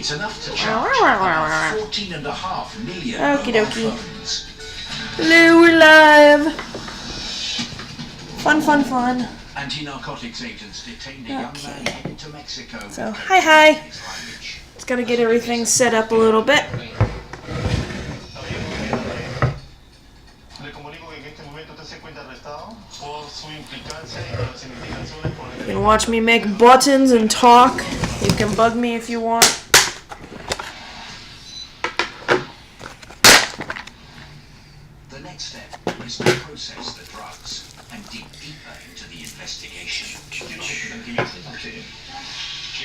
It's enough to charge about 14.5 million mobile phones. Hello, we're live. Fun, fun, fun. Anti-narcotics agents detained a young man headed to Mexico. So, hi. Just gotta get everything set up a little bit. You can watch me make buttons and talk. You can bug me if you want. The next step is to process the drugs and dig deeper into the investigation.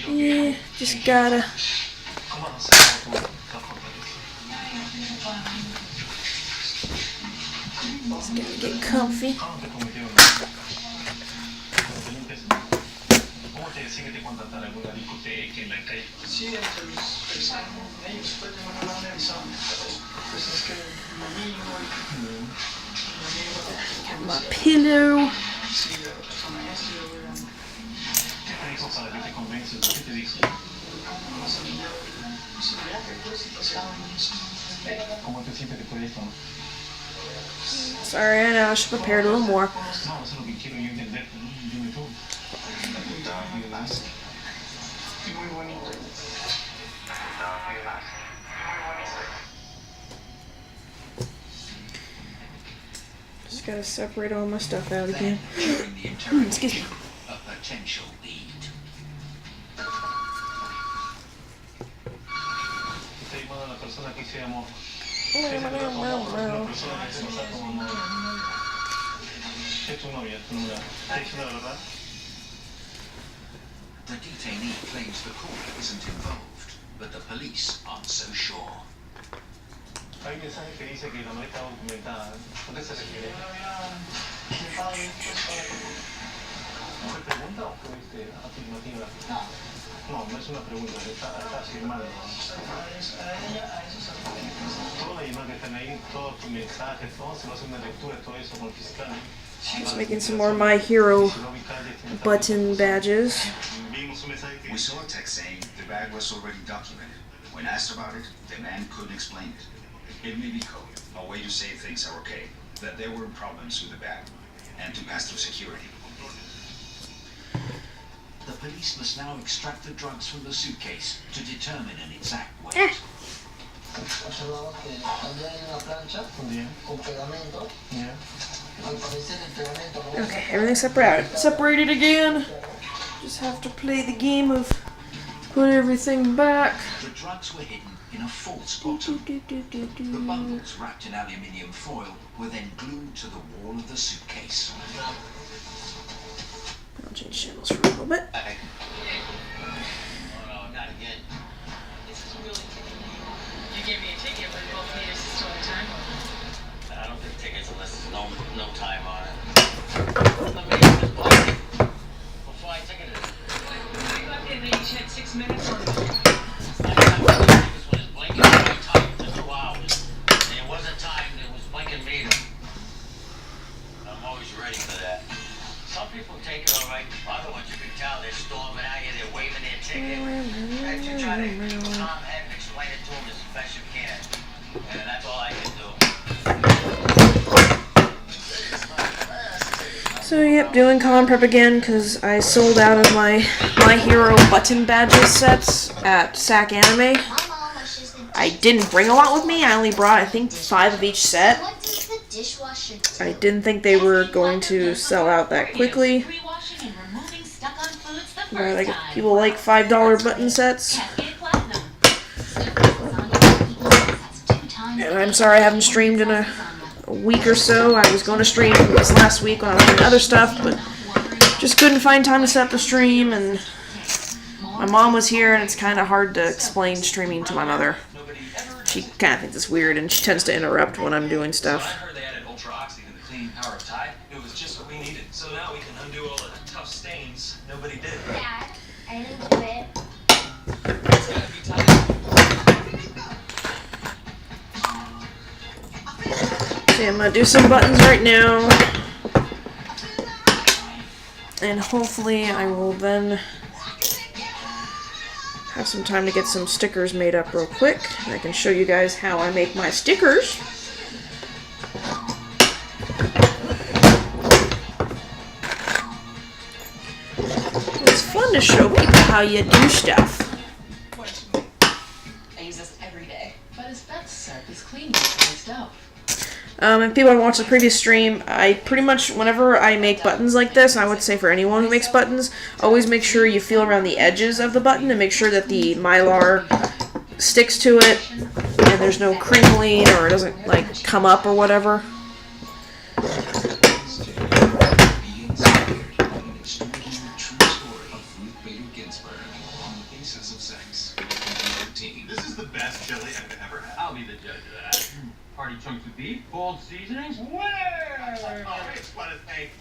Yeah, just gotta get comfy. My pillow. Sorry, I know I should prepare a little more. Just gotta separate all my stuff out again. Excuse me. A potential lead. The detainee claims the caller isn't involved, but the police aren't so sure. Hay un mensaje que dice que la maleta documentada. ¿A qué se refiere? ¿Fue pregunta o fue afirmativa? No, no es una pregunta, está afirmando. Toda la imagen que están ahí, todos tus mensajes, todo se va a hacer una lectura de todo eso con el fiscal. Just making some more My Hero button badges. We saw a text saying the bag was already documented. When asked about it, the man couldn't explain it. It may be code, a way to say things are okay, that there were problems with the bag, and to pass through security. The police must now extract the drugs from the suitcase to determine an exact weight. Okay, everything's separated again. Just have to play the game of put everything back. The drugs were hidden in a false bottom. The bundles, wrapped in aluminium foil, were then glued to the wall of the suitcase. I'll change channels for a little bit. No, not again. You gave me a ticket, but both need us to store the time. I don't get tickets unless there's no time on it. Let me get this book. Before I ticketed it. I got there, they each had 6 minutes on it. People take it all right. Other ones, you can tell they're storming out here, they're waving their ticket. And you try to calm head and explain it to them as best you can. And that's all I can do. So yep, doing con prep again because I sold out of my Hero button badges sets at SAC Anime. I didn't bring a lot with me. I only brought, I think, 5 of each set. I didn't think they were going to sell out that quickly. But I guess people like $5 button sets. And I'm sorry I haven't streamed in a week or so. I was going to stream this last week when I was doing other stuff, but just couldn't find time to set up the stream, and my mom was here, and it's kind of hard to explain streaming to my mother. She kind of thinks it's weird, and she tends to interrupt when I'm doing stuff. I heard they added Ultra Oxy to the cleaning power of Tide. It was just what we needed. So now we can undo all the tough stains nobody did. Dad, I didn't do it. It's gotta be Tide. Okay, I'm gonna do some buttons right now. And hopefully I will then have some time to get some stickers made up real quick. And I can show you guys how I make my stickers. It's fun to show people how you do stuff. I use this every day, but his bed soap is clean before it's out. If people want to watch the previous stream, I pretty much, whenever I make buttons like this, I would say for anyone who makes buttons, always make sure you feel around the edges of the button and make sure that the Mylar sticks to it and there's no crinkling or it doesn't like come up or whatever. This is the best chili I've ever had. I'll be the judge of that. Party chunks of beef, bold seasonings. Where? Oh, it's what it takes.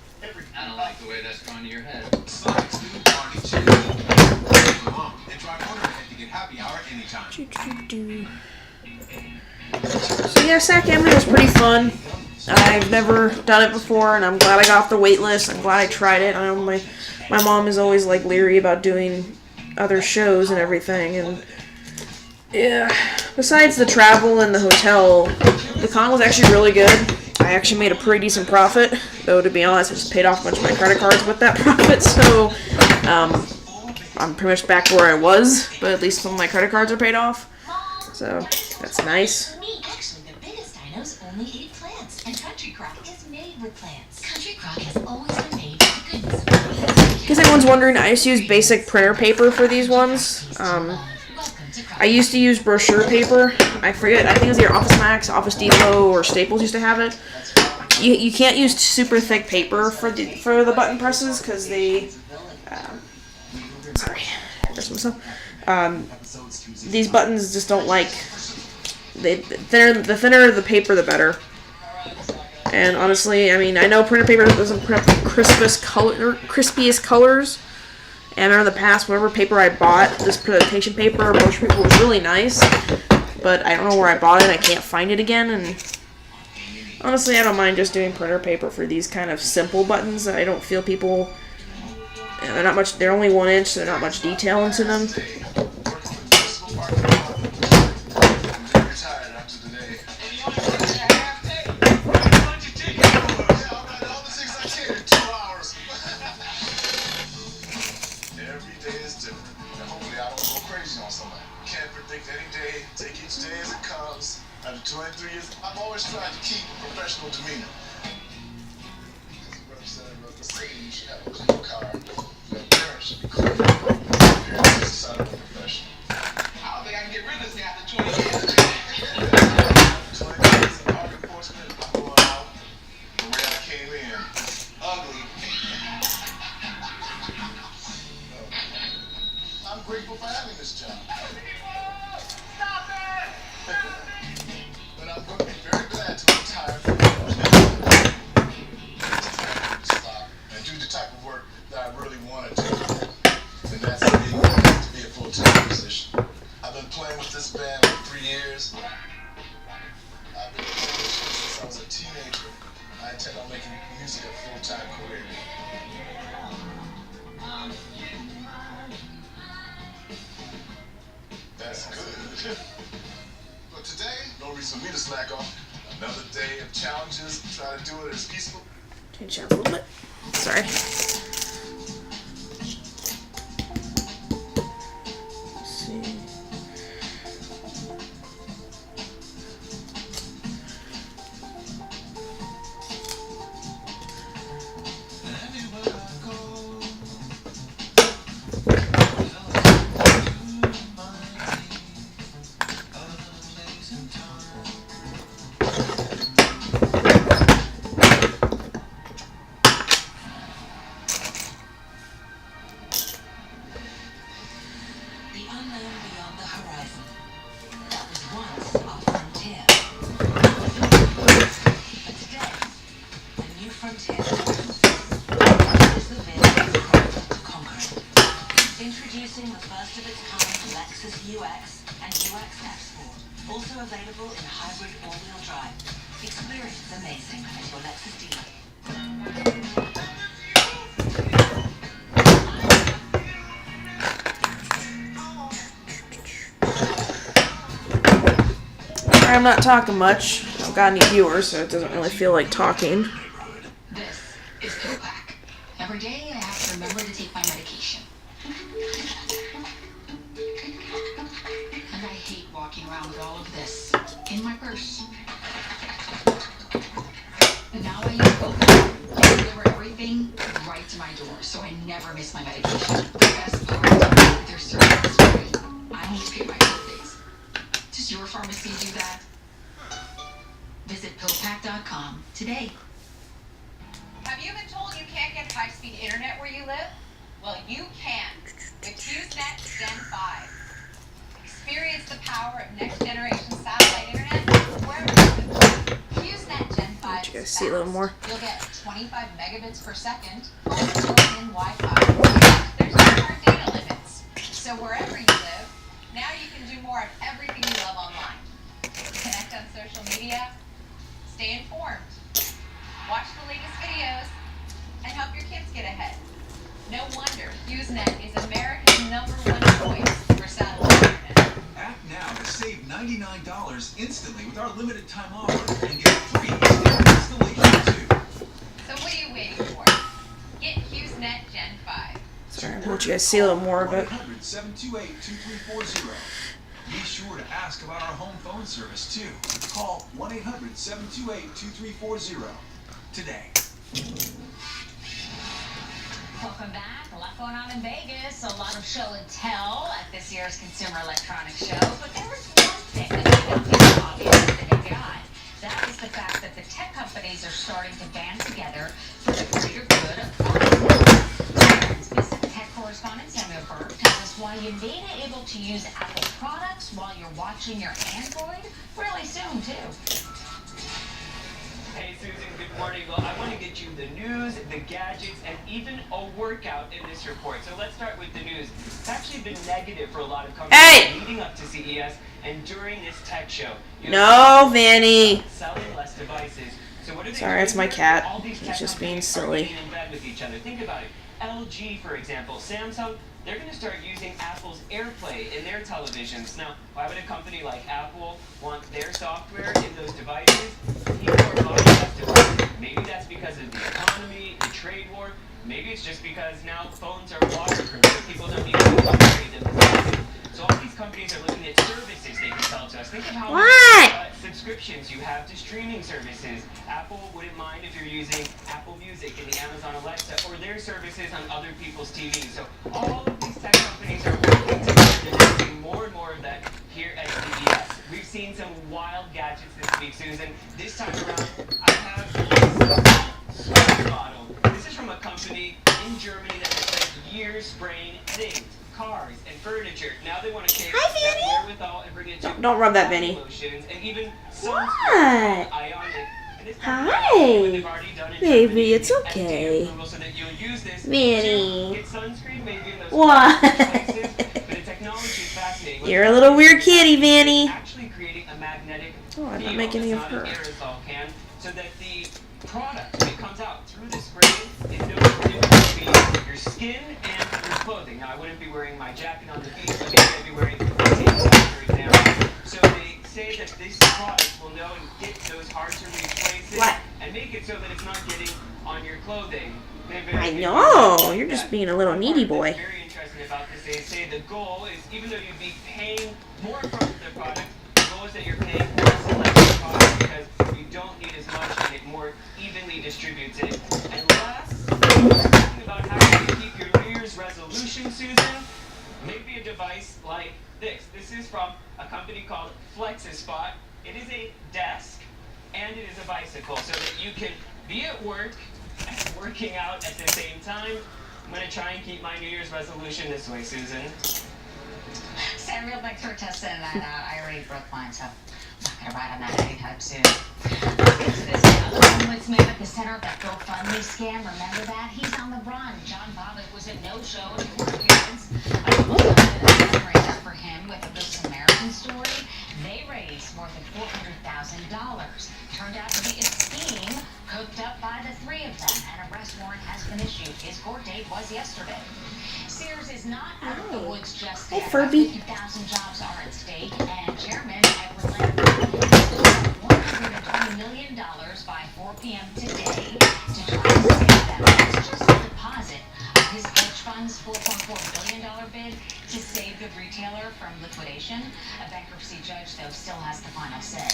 I don't like the way that's gone to your head. Besides, we party chili. And try order ahead to get happy hour anytime. So yeah, Sack Emily was pretty fun. I've never done it before, and I'm glad I got off the wait list. I'm glad I tried it. I know my mom is always like leery about doing other shows and everything, and yeah. Besides the travel and the hotel, the con was actually really good. I actually made a pretty decent profit, though to be honest, I just paid off a bunch of my credit cards with that profit, so I'm pretty much back where I was, but at least some of my credit cards are paid off, so that's nice. Actually, the biggest dinos only eat plants, and Country Crock is made with plants. Country Crock has always been made with the goodness of plants. In case anyone's wondering, I just use basic printer paper for these ones. I used to use brochure paper. I forget, I think it was either Office Max, Office Depot, or Staples used to have it. You can't use super thick paper for the button presses because they sorry, press myself. These buttons just don't like. The thinner the paper, the better. And honestly, I mean, I know printer paper doesn't print crispiest colors. And I remember in the past, whatever paper I bought, this presentation paper or brochure paper was really nice. But I don't know where I bought it. I can't find it again. And honestly, I don't mind just doing printer paper for these kind of simple buttons. I don't feel people. They're not much. They're only 1 inch, so there's not much detail into them. After 23 years, I've always tried to keep a professional demeanor. Representative of the city, you should have a clean car. Your parents should be clean. Parents is the sign of a professional. I don't think I can get rid of this guy after 20 years. After 20 years in park enforcement, I'm going out the way I came in. Ugly. I'm grateful for having this job. Stop it! But I'm going to be very glad to retire from and do the type of work that I really want to do. And that's to be a full-time musician. I've been playing with this band for 3 years. I've been playing since I was a teenager. I intend on making music a full-time career. That's good. But today, no reason for me to slack off. Another day of challenges. Try to do it as peaceful. Change that a little bit. Sorry. Let's see. Introducing the first of its kind Lexus UX and UX Export, also available in hybrid all-wheel drive. Experience amazing at your Lexus dealer. Sorry, I'm not talking much. I don't got any viewers, so it doesn't really feel like talking. This is Pill Pack. Every day I have to remember to take my medication. And I hate walking around with all of this in my purse. And now I use Pill Pack. They deliver everything right to my door, so I never miss my medication. The best part, their service is free. I only pay my co-pays. Does your pharmacy do that? Visit pillpack.com today. Have you been told you can't get high-speed internet where you live? Well, you can with HughesNet Gen 5. Experience the power of next-generation satellite internet wherever you live. HughesNet Gen 5 Let you guys is see a little fast. more. You'll get 25 megabits per second on built-in Wi-Fi. There's no hard data limits. So wherever you live, now you can do more of everything you love online. Connect on social media, stay informed, watch the latest videos, and help your kids get ahead. No wonder HughesNet is America's #1 choice for satellite internet. Act now to save $99 instantly with our limited time offer and get free installation too. So what are you waiting for? Get HughesNet Gen 5. Sorry, I'll let you guys see a little more of it. 1-800-728-2340. Be sure to ask about our home phone service too. Call 1-800-728-2340 today. Welcome back. A lot going on in Vegas. A lot of show and tell at this year's Consumer Electronics Show. But there was one thing that may not be obvious to the naked eye. That is the fact that the tech companies are starting to band together for the greater good of all. Visit tech correspondent Samuel Berg tells us why you may be able to use Apple products while you're watching your Android really soon, too. Hey Susan, good morning. Well, I want to get you the news, the gadgets, and even a workout in this report. So let's start with the news. It's actually been negative for a lot of companies leading up to CES and during this tech show. No, Vanny. Selling less devices. So what are they Sorry, doing it's my here? cat. All these He's tech just being companies are silly. getting in bed with each other. Think about it. LG, for example, Samsung, they're going to start using Apple's AirPlay in their televisions. Now, why would a company like Apple want their software in those devices? People are buying less devices. Maybe that's because of the economy, the trade war. Maybe it's just because now phones are waterproof, so people don't need to upgrade them. So all these companies are looking at services they can sell to us. Think of how many subscriptions you have to streaming services. Apple wouldn't mind if you're using Apple Music and the Amazon Alexa or their services on other people's TVs. So all of these tech companies are working together and doing more and more of that here at CES. We've seen some wild gadgets this week, Susan. This time around, I have this spray bottle. This is from a company in Germany that has spent years spraying things, cars, and furniture. Now they want to take that wherewithal and bring it to Don't rub that, Vinny. lotions and even What? ionic. And this time Hi. around, what they've already done in Baby, Germany, it's FDA okay. approval so that you'll use this Vinny. to get sunscreen maybe in those What? places. But the technology is fascinating. You're a little weird kitty, Vanny. Actually creating a magnetic Oh, I'm not field making any of that's not her. an aerosol can, so that the product, when it comes out through the spray, it knows between your skin and your clothing. Now, I wouldn't be wearing my jacket on the beach, but maybe I'd be wearing a tank top, for example. So they say that this product will know and get those hard-to-reach places and make it so that it's not getting on your clothing. I know. You're just being a little needy boy. What's very interesting about this, they say the goal is, even though you'd be paying more for the product, the goal is that you're paying less and less for the product because you don't need as much and it more evenly distributes it. And last, talking about how you can keep your New Year's resolution, Susan, maybe a device like this. This is from a company called FlexiSpot. It is a desk and it is a bicycle so that you can be at work and working out at the same time. I'm going to try and keep my New Year's resolution this way, Susan. Samuel, thanks for testing that out. I already broke mine, so I'm not going to ride on that anytime soon. Let's get to this. Another homeless man at the center of that GoFundMe scam. Remember that? He's on the run. John Bobbitt was a no-show in court appearance. I almost did a fundraiser for him with a Good Samaritan story. They raised more than $400,000. Turned out to be a scheme cooked up by the three of them. An arrest warrant has been issued. His court date was yesterday. Sears is not out of the woods just Hey, yet. Furby. 50,000 jobs are at stake, and Chairman Edward Leonard p.m. today to try to save them. That's just a deposit of his hedge fund's $4.4 billion bid to save the retailer from liquidation. A bankruptcy judge, though, still has the final say.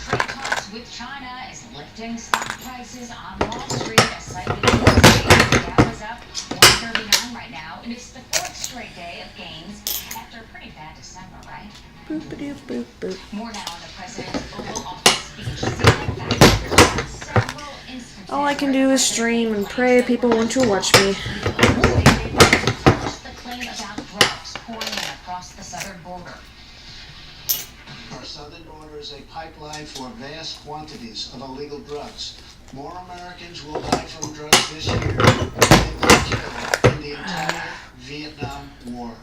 Trade talks with China is lifting stock prices on Wall Street. A slightly Dow is up 139 right now, and it's the fourth straight day of gains after a pretty bad December, right? Boop, boop, boop, boop. More now on the president's Oval Office speech. Several instances All I can do is stream and pray people want to watch me. the claim about drugs pouring in across the southern border. Our southern border is a pipeline for vast quantities of illegal drugs. More Americans will die from drugs this year than were killed in the entire Vietnam War.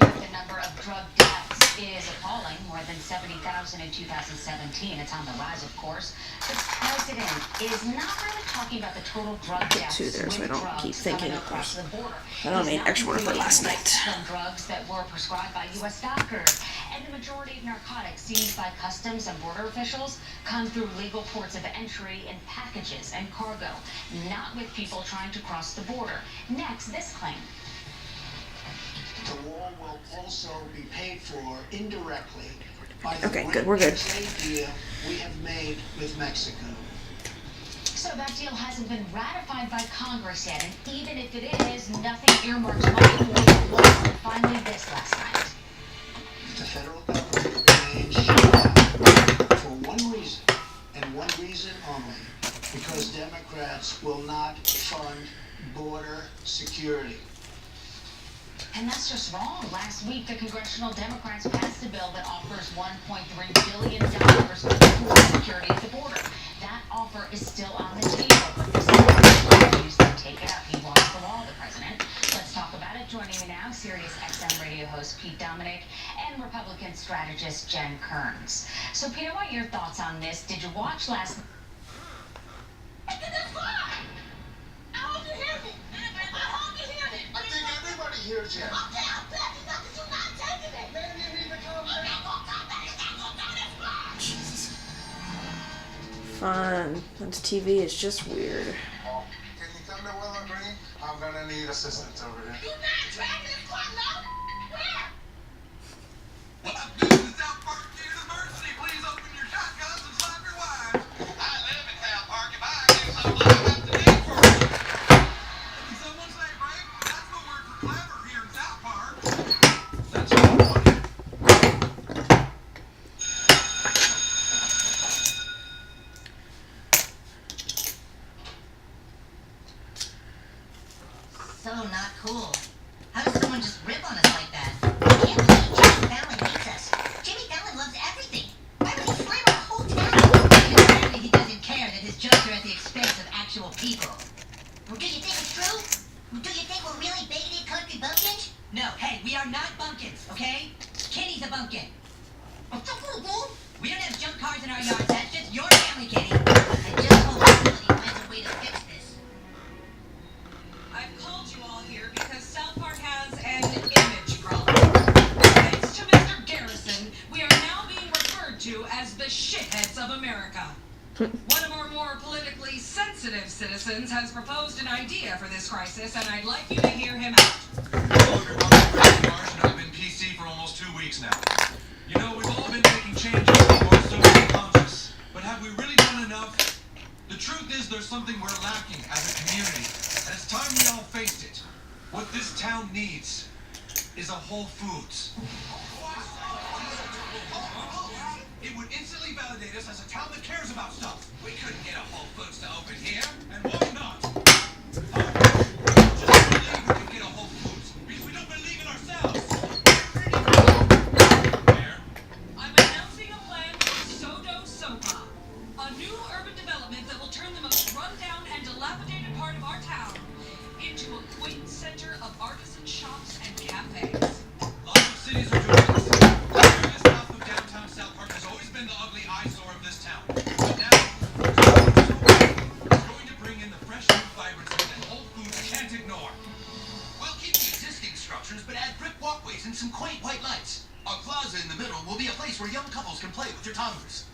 The number of drug deaths is appalling, more than 70,000 in 2017. It's on the rise, of course. The president is not really talking about the total drug deaths Two there, so I don't drugs keep thinking, coming of across course. the border. I don't He's need not extra one for including last deaths night. from drugs that were prescribed by U.S. doctors. And the majority of narcotics seized by customs and border officials come through legal ports of entry in packages and cargo, not with people trying to cross the border. Next, this claim. The wall will also be paid for indirectly by the Okay, good, we're good. trade deal we have made with Mexico. So that deal hasn't been ratified by Congress yet, and even if it is, nothing earmarks money for the wall. And finally, this last night. The federal government remains shut down for one reason, and one reason only, because Democrats will not fund border security. And that's just wrong. Last week, the congressional Democrats passed a bill that offers $1.3 billion for border security at the border. That offer is still on the table, but this continues to take it up. He wants the wall, the president. Let's talk about it. Joining me now, Sirius XM radio host Pete Dominic and Republican strategist Jen Kearns. So, Peter, what are your thoughts on this? Did you watch last night? I hope you hear me. I hope you hear me. I think everybody hears you. Okay, I'm back. You're not taking it. Maybe you need to come back. I'm not going to come back. It's not going to do this far. Jesus. Fun. And TV is just weird. Oh, can you come to Willow Green? I'm going to need assistance over here. You're not dragging this car, no? Where? What up, dudes? It's South Park University. Please open your shotguns and slap your wives. I live in South Park. If I do something, I have to do for it. Did someone say rape? That's the word for clever here in South Park. That's all funny. So not cool. How does someone just rip on us like that? I can't believe Jimmy Fallon hates us. Jimmy Fallon loves everything. Why would he slam our whole town? Apparently he doesn't care that his jokes are at the expense of actual people. Well, do you think it's true? Do you think we're really bigoted country bumpkins? No, hey, we are not bumpkins, okay? Kitty's a bumpkin. We don't have junk cars in our yards. That's just your family, Kitty. I just hope somebody finds a way to fix this. I've called you all here because South Park has an image problem. Thanks to Mr. Garrison, we are now being referred to as the shitheads of America. One of our more politically sensitive citizens has proposed an idea for this crisis, and I'd like you to hear him out. Hello, everyone. Marsh, and I've been PC for almost 2 weeks now. You know, we've all been making changes to our social conscious, but have we really done enough? The truth is there's something we're lacking as a community, and it's time we all faced it. What this town needs is a Whole Foods. It would instantly validate us as a town that cares about stuff. We couldn't get a Whole Foods to open here, and why not? Just believe we can get a Whole Foods, because we don't believe in ourselves. Where? I'm announcing a plan for Sodo Sopa, a new urban development that will turn the most rundown and dilapidated part of our town into a quaint center of artisan shops and cafes. Lots of cities are doing this. The area south of downtown South Park has always been the ugly eyesore of this town. But now, it's going to bring in the fresh new vibrancy that Whole Foods can't ignore. We'll keep the existing structures, but add brick walkways and some quaint white lights. Our plaza in the middle will be a place where young couples can play with their toddlers.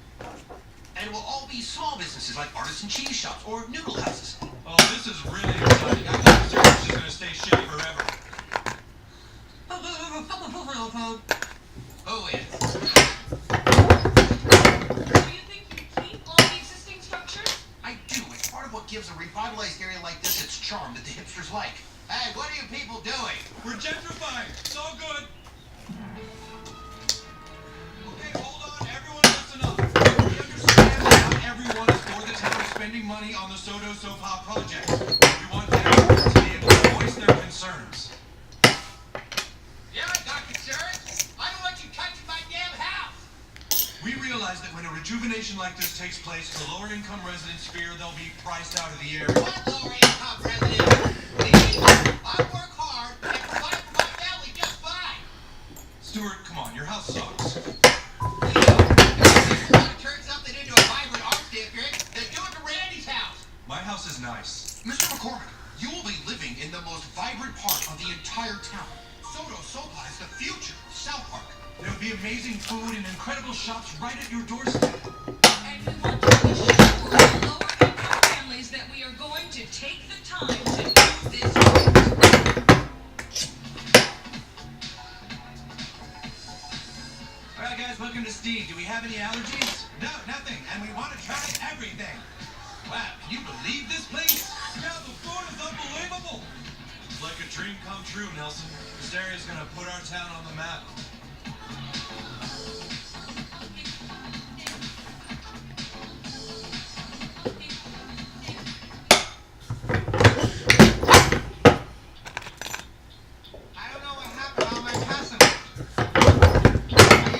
And it will all be small businesses like artisan cheese shops or noodle houses. Oh, this is really exciting. I think the service is going to stay shitty forever. Oh, yes. Do you think you keep all the existing structures? I do. It's part of what gives a revitalized area like this its charm that the hipsters like. Hey, what are you people doing? We're gentrifying. It's all good. Okay, hold on. Everyone listen up. We understand that not everyone is for the town spending money on the Soto Sopa project. We want everyone to be able to voice their concerns. Yeah, I got concerns. I don't want you touching my damn house. We realize that when a rejuvenation like this takes place, the lower income residents fear they'll be priced out of the area. What lower income resident? I work hard and provide for my family just fine. Stuart, come on, your house sucks. If you want to turn something into a vibrant arts district, then do it to Randy's house. My house is nice. Mr. McCormick, you will be living in the most vibrant part of the entire town. Soto Sopa is the future of South Park. There will be amazing food and incredible shops right at your doorstep. And we want to assure the lower income families that we are going to take the time to do this right. All right, guys, welcome to Steve. Do we have any allergies? No, nothing. And we want to try everything. Wow, can you believe this place? Yeah, the food is unbelievable. It's like a dream come true, Nelson. This area is going to put our town on the map. I don't know what happened to all my customers. I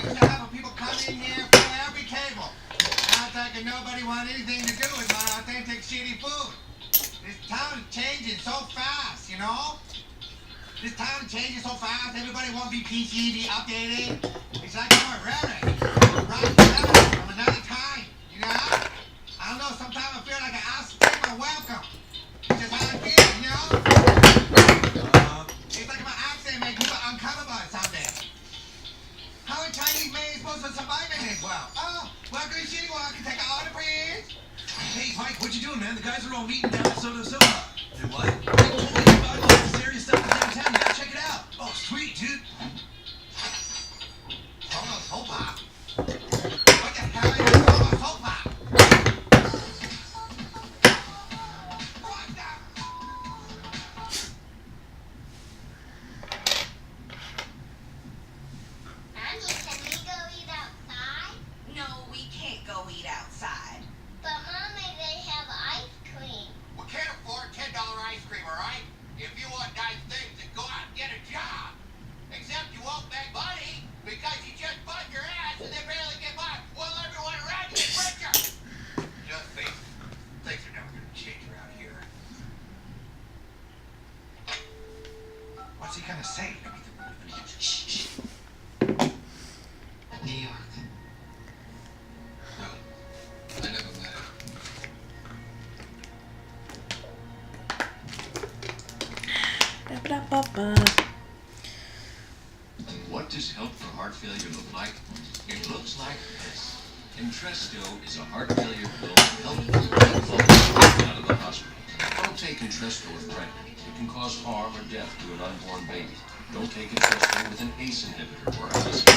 used to have people come in here for every table. Now it's like nobody wants anything to do with my authentic shitty food. This town is changing so fast, you know? This town is changing so fast, everybody wants to be PC, be updated. It's like more rhetoric. Right from another time, you know? I don't know, sometimes I feel like an outsider welcome. It's just how I feel, you know? It's like my accent makes people uncomfortable or something. How a Chinese man is supposed to survive in this world? Oh, welcome to Shitty World. I can take all the bread. Hey, Mike, what you doing, man? The guys are all meeting down at Soto Sopa. Hey, what? They told me about all this area stuff in downtown. You gotta check it out. Oh, sweet, dude. Soto Sopa? What the hell is Soto Sopa? What the? Mommy, can we go eat outside? No, we can't go eat outside. But Mommy, they have ice cream. We can't afford $10 ice cream, all right? If you want nice things, then go out and get a job. Except you won't make money because you just bust your ass and then barely get by while everyone around you is richer. Just face it, things are never going to change around here. What's he gonna say? Shh. New York. No, I never met her. Ba-ba-da-ba-ba. What does help for heart failure look like? It looks like this. Entresto is a heart failure pill that helps keep blood flow out of the hospital. Don't take Entresto if pregnant. It can cause harm or death to an unborn baby. Don't take Entresto with an ACE inhibitor or LSD,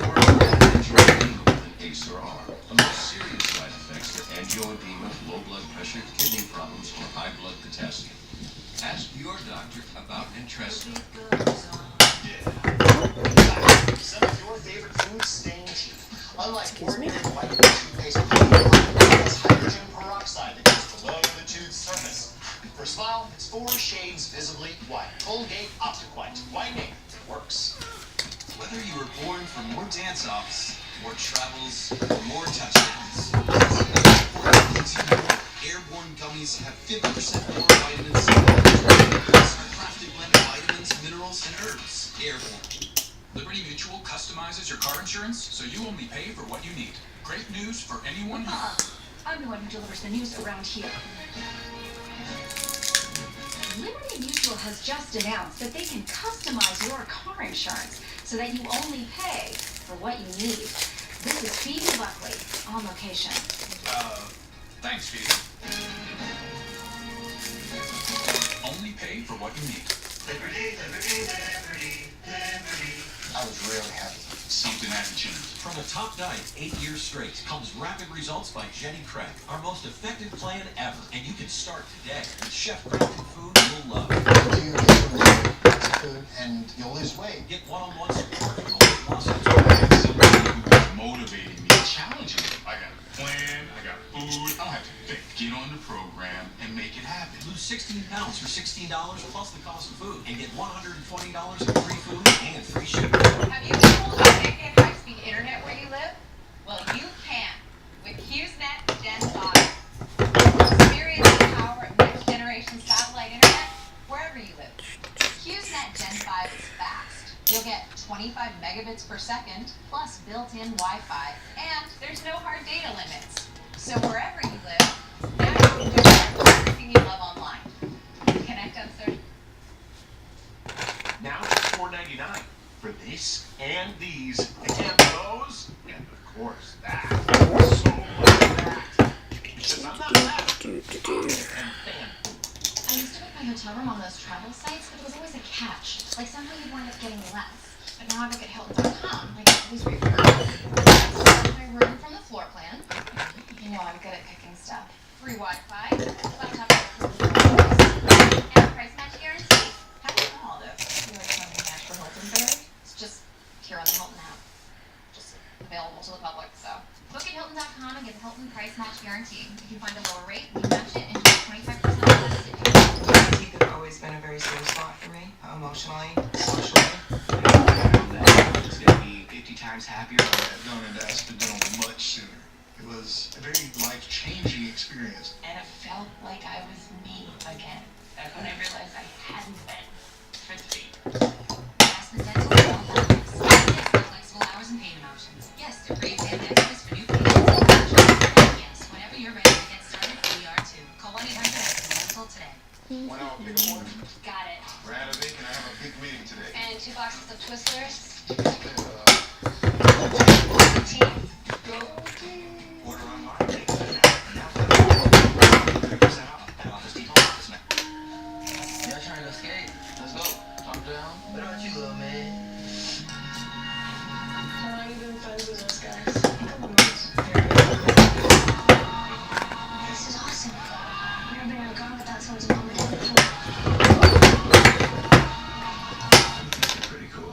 or angioedema with an ACE or R. The most serious side effects are angioedema, low blood pressure, kidney problems, or high blood potassium. Ask your doctor about Entresto. Some of your favorite foods stain teeth. Unlike ordinary white toothpaste, it has hydrogen peroxide that goes below the tooth surface. For a smile, it's 4 shades visibly white. Colgate Optic-White. Whitening works. Whether you were born for more dance-offs, more travels, or more touchdowns, Airborne gummies have 50% more vitamins C. Our crafted blend of vitamins, minerals, and herbs. Airborne. Liberty Mutual customizes your car insurance, so you only pay for what you need. Great news for anyone who... I'm the one who delivers the news around here. Liberty Mutual has just announced that they can customize your car insurance so that you only pay for what you need. This is Phoebe Buckley on location. Thanks, Phoebe. Only pay for what you need. Liberty, liberty, liberty, liberty. I was really happy. Something hasn't changed. From a top diet 8 years straight comes Rapid Results by Jenny Craig, our most effective plan ever. And you can start today with chef-crafted food you'll love. It's food, and you'll lose weight. Get one-on-one support from the weight loss expert. Somebody who is motivating me, challenging me. I got a plan, I got food, I don't have to think. Get on the program and make it happen. Lose 16 pounds for $16 plus the cost of food. And get $120 in free food and free shipping. Have you been able to get high-speed internet where you live? Well, you can with HughesNet Gen 5. Experience the power of next-generation satellite internet wherever you live. HughesNet Gen 5 is fast. You'll get 25 megabits per second plus built-in Wi-Fi, and there's no hard data limits. So wherever you live, now you can do everything you love online. Connect Unsearch. Now it's $4.99 for this and these and those and of course that. So much that. Because I'm not that. And fan. I used to book my hotel room on those travel sites, but there was always a catch. Like somehow you'd wind up getting less. But now I book at Hilton.com. Like it's always refurbished. My room from the floor plan. You know I'm good at picking stuff. Free Wi-Fi, laptop, and price match guarantee. How do you know all this? You like something match for Hilton Berry? It's just here on the Hilton app. Just available to the public, so. Book at Hilton.com and get the Hilton price match guarantee. If you find a lower rate, you match it and you get 25% less. Teeth have always been a very sore spot for me, emotionally, socially. It's gonna be 50 times happier. I've gone into Asphodel much sooner. It was a very life-changing experience. And it felt like I was me again. That's when I realized I hadn't been for 3. Aspen Dental for all benefits. Yes, flexible hours and payment options. Yes, to create benefits for new patients. Yes, whenever you're ready to get started, we are too. Call 1-800-Dental today. 1 hour big order. Got it. Brad, I think, and I have a big meeting today. And 2 boxes of Twizzlers. Go team. Order online. Now 30% off at Office Depot Office Net. Y'all trying to escape? Let's go. Talk down. What about you, little man? How long you been friends with those guys? This is awesome. I've never been in a car without someone's mom and dad before. Pretty cool.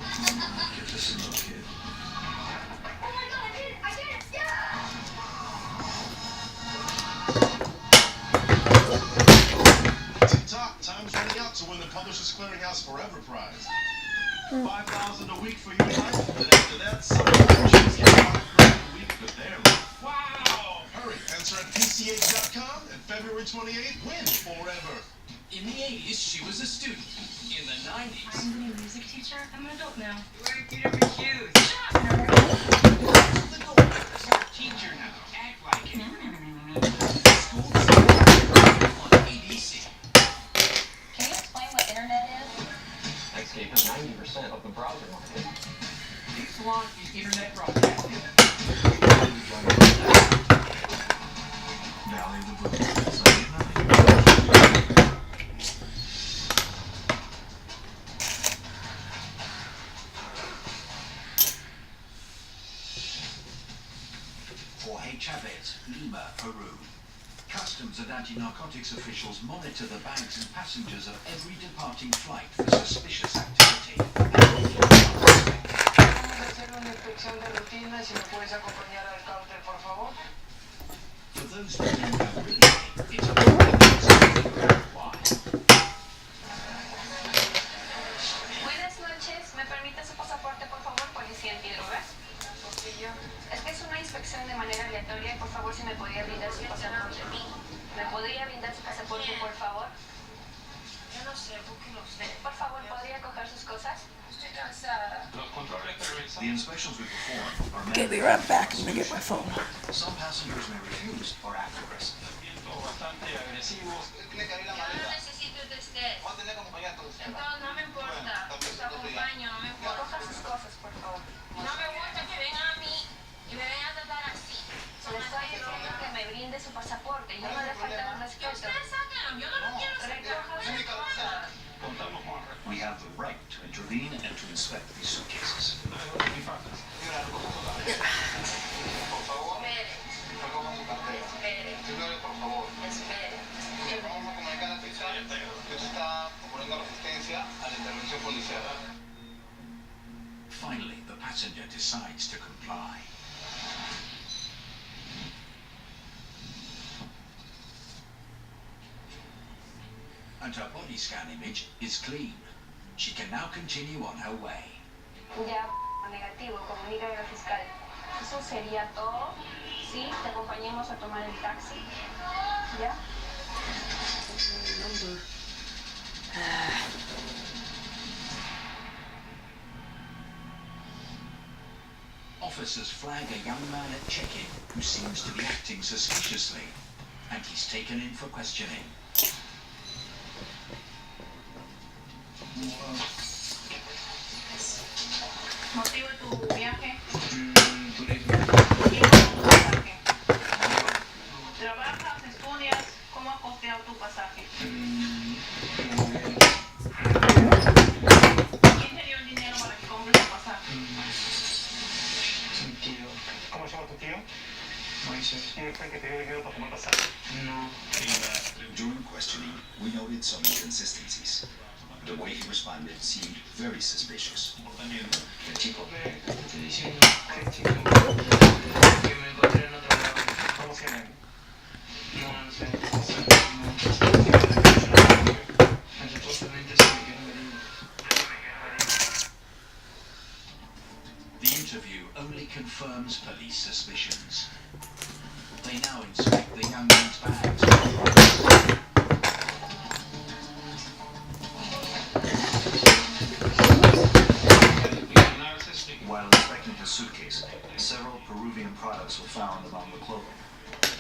Give this a little kid. Oh my god, I did it! Yeah! TikTok, time's running out to win the Publishers Clearinghouse Forever Prize. 5,000 a week for you, Mike. And after that, some publishers get $5,000 a week for their life. Wow! Hurry, enter at PCH.com, and February 28th, win forever. In the 80s, she was a student. In the 90s, I'm the new music teacher. I'm an adult now. You're wearing 2 different shoes. the goal is a teacher now. Act like it. School on ABC. Can you explain what internet is? Netscape is 90% of the browser market. This one is internet broadcasting. Valley of the Blue. Sunday night. Jorge Chavez, Lima, Peru. Customs and anti-narcotics officials monitor the bags and passengers of every departing flight for suspicious activity. For those who don't know really, it's a why. Buenas noches. ¿Me permite su pasaporte, por favor, policía antidrogas? Es que es una inspección de manera aleatoria y por favor si me podría brindar su pasaporte. ¿Me podría brindar su pasaporte, por favor? Yo no sé, búsquelo usted. Por favor, ¿podría coger sus cosas? Estoy cansada. The inspections we perform are Okay, be right back. I'm gonna get my phone. Some passengers may refuse or act aggressive. Yo no necesito de usted. Entonces no me importa. Los acompaño, no me importa. Coja sus cosas, por intervene and to inspect these suitcases. Finally, the passenger decides to comply. And her body scan image is clean. She can now continue on her way. Ya, negativo, comunícame al fiscal. Eso sería todo. Sí, te acompañemos a tomar el taxi. ¿Ya? Officers flag a young man at check-in who seems to be acting suspiciously, and he's taken in for questioning. ¿Motivo de tu viaje? ¿Trabajas, estudias? ¿Cómo has costeado tu pasaje? ¿Quién te dio el dinero para que compres tu pasaje? Mi tío. ¿Cómo se llama tu tío? Moisés. ¿Y fue el que te dio dinero para comprar pasaje? No. During questioning, we noted some inconsistencies. The way he responded seemed very suspicious. El chico que te estoy diciendo, el chico que me encontré en otro lado. ¿Cómo se llama? No sé. Supuestamente se me quedó herido. The interview only confirms police suspicions. They now inspect the young man's bags. While inspecting his suitcase, several Peruvian products were found among the clothing.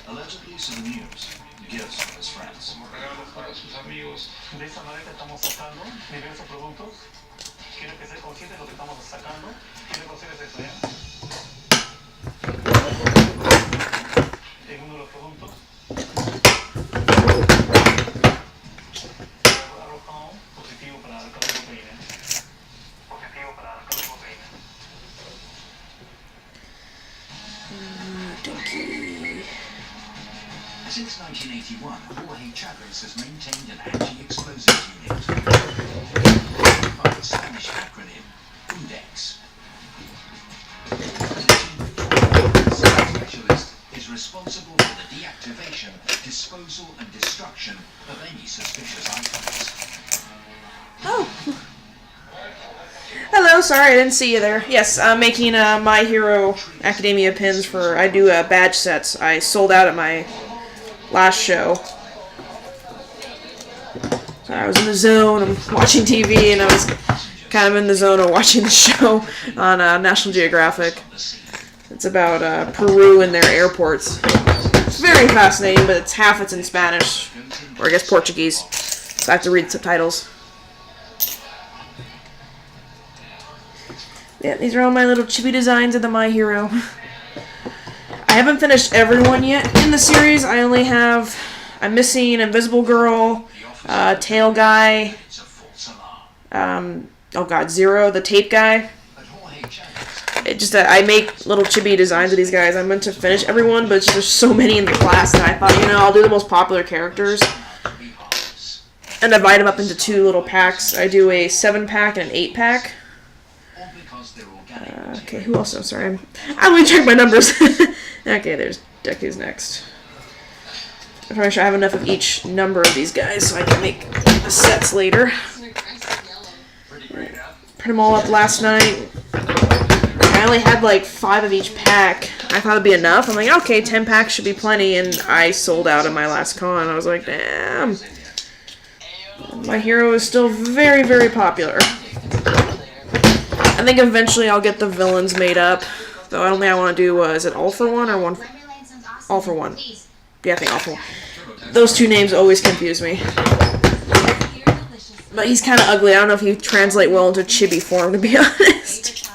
Allegedly souvenirs, gifts from his friends. Como regalos para sus amigos. De esa maleta estamos sacando diversos productos. Quiero que seas consciente de lo que estamos sacando. Quiero que consideres eso, ¿ya? En uno de los productos arrojado positivo para la cocaína. Positivo para la cocaína. Since 1981, Jorge Chavez has maintained an anti-explosives unit. By the Spanish acronym, UNDEX. The specialist is responsible for the deactivation, disposal and destruction of any suspicious items. Oh. Hello, sorry I didn't see you there. Yes, I'm making My Hero Academia pins for, I do badge sets. I sold out at my last show. So I was in the zone, I'm watching TV, and I was kind of in the zone of watching the show on National Geographic. It's about Peru and their airports. It's very fascinating, but it's in Spanish, or I guess Portuguese, so I have to read subtitles. Yeah, these are all my little chibi designs of the My Hero. I haven't finished everyone yet in the series. I'm missing Invisible Girl, Tail Guy, Zero, the tape guy. I make little chibi designs of these guys. I meant to finish everyone, but there's so many in the class that I thought, I'll do the most popular characters. And divide them up into two little packs. I do a 7-pack and an 8-pack. Okay, who else? I'm sorry. I'm going to check my numbers. Okay, there's Deku's next. I'm pretty sure I have enough of each number of these guys so I can make the sets later. Put them all up last night. I only had like 5 of each pack. I thought it'd be enough. I'm like, okay, 10 packs should be plenty, and I sold out at my last con. I was like, damn. My Hero is still very, very popular. I think eventually I'll get the villains made up. Though I don't think I want to do, is it All for One or One? All for One. Yeah, I think All for One. Those two names always confuse me. But he's kind of ugly. I don't know if he translate well into chibi form, to be honest.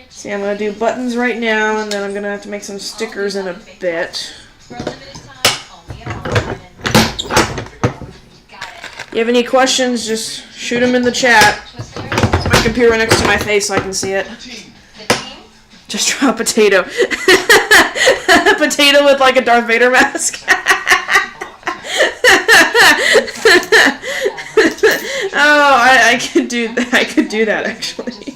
See, I'm going to do buttons right now, and then I'm going to have to make some stickers in a bit. you have any questions, just shoot them in the chat. My computer next to my face so I can see it. Just draw a potato. A potato with like a Darth Vader mask. Oh, I could do that. I could do that actually.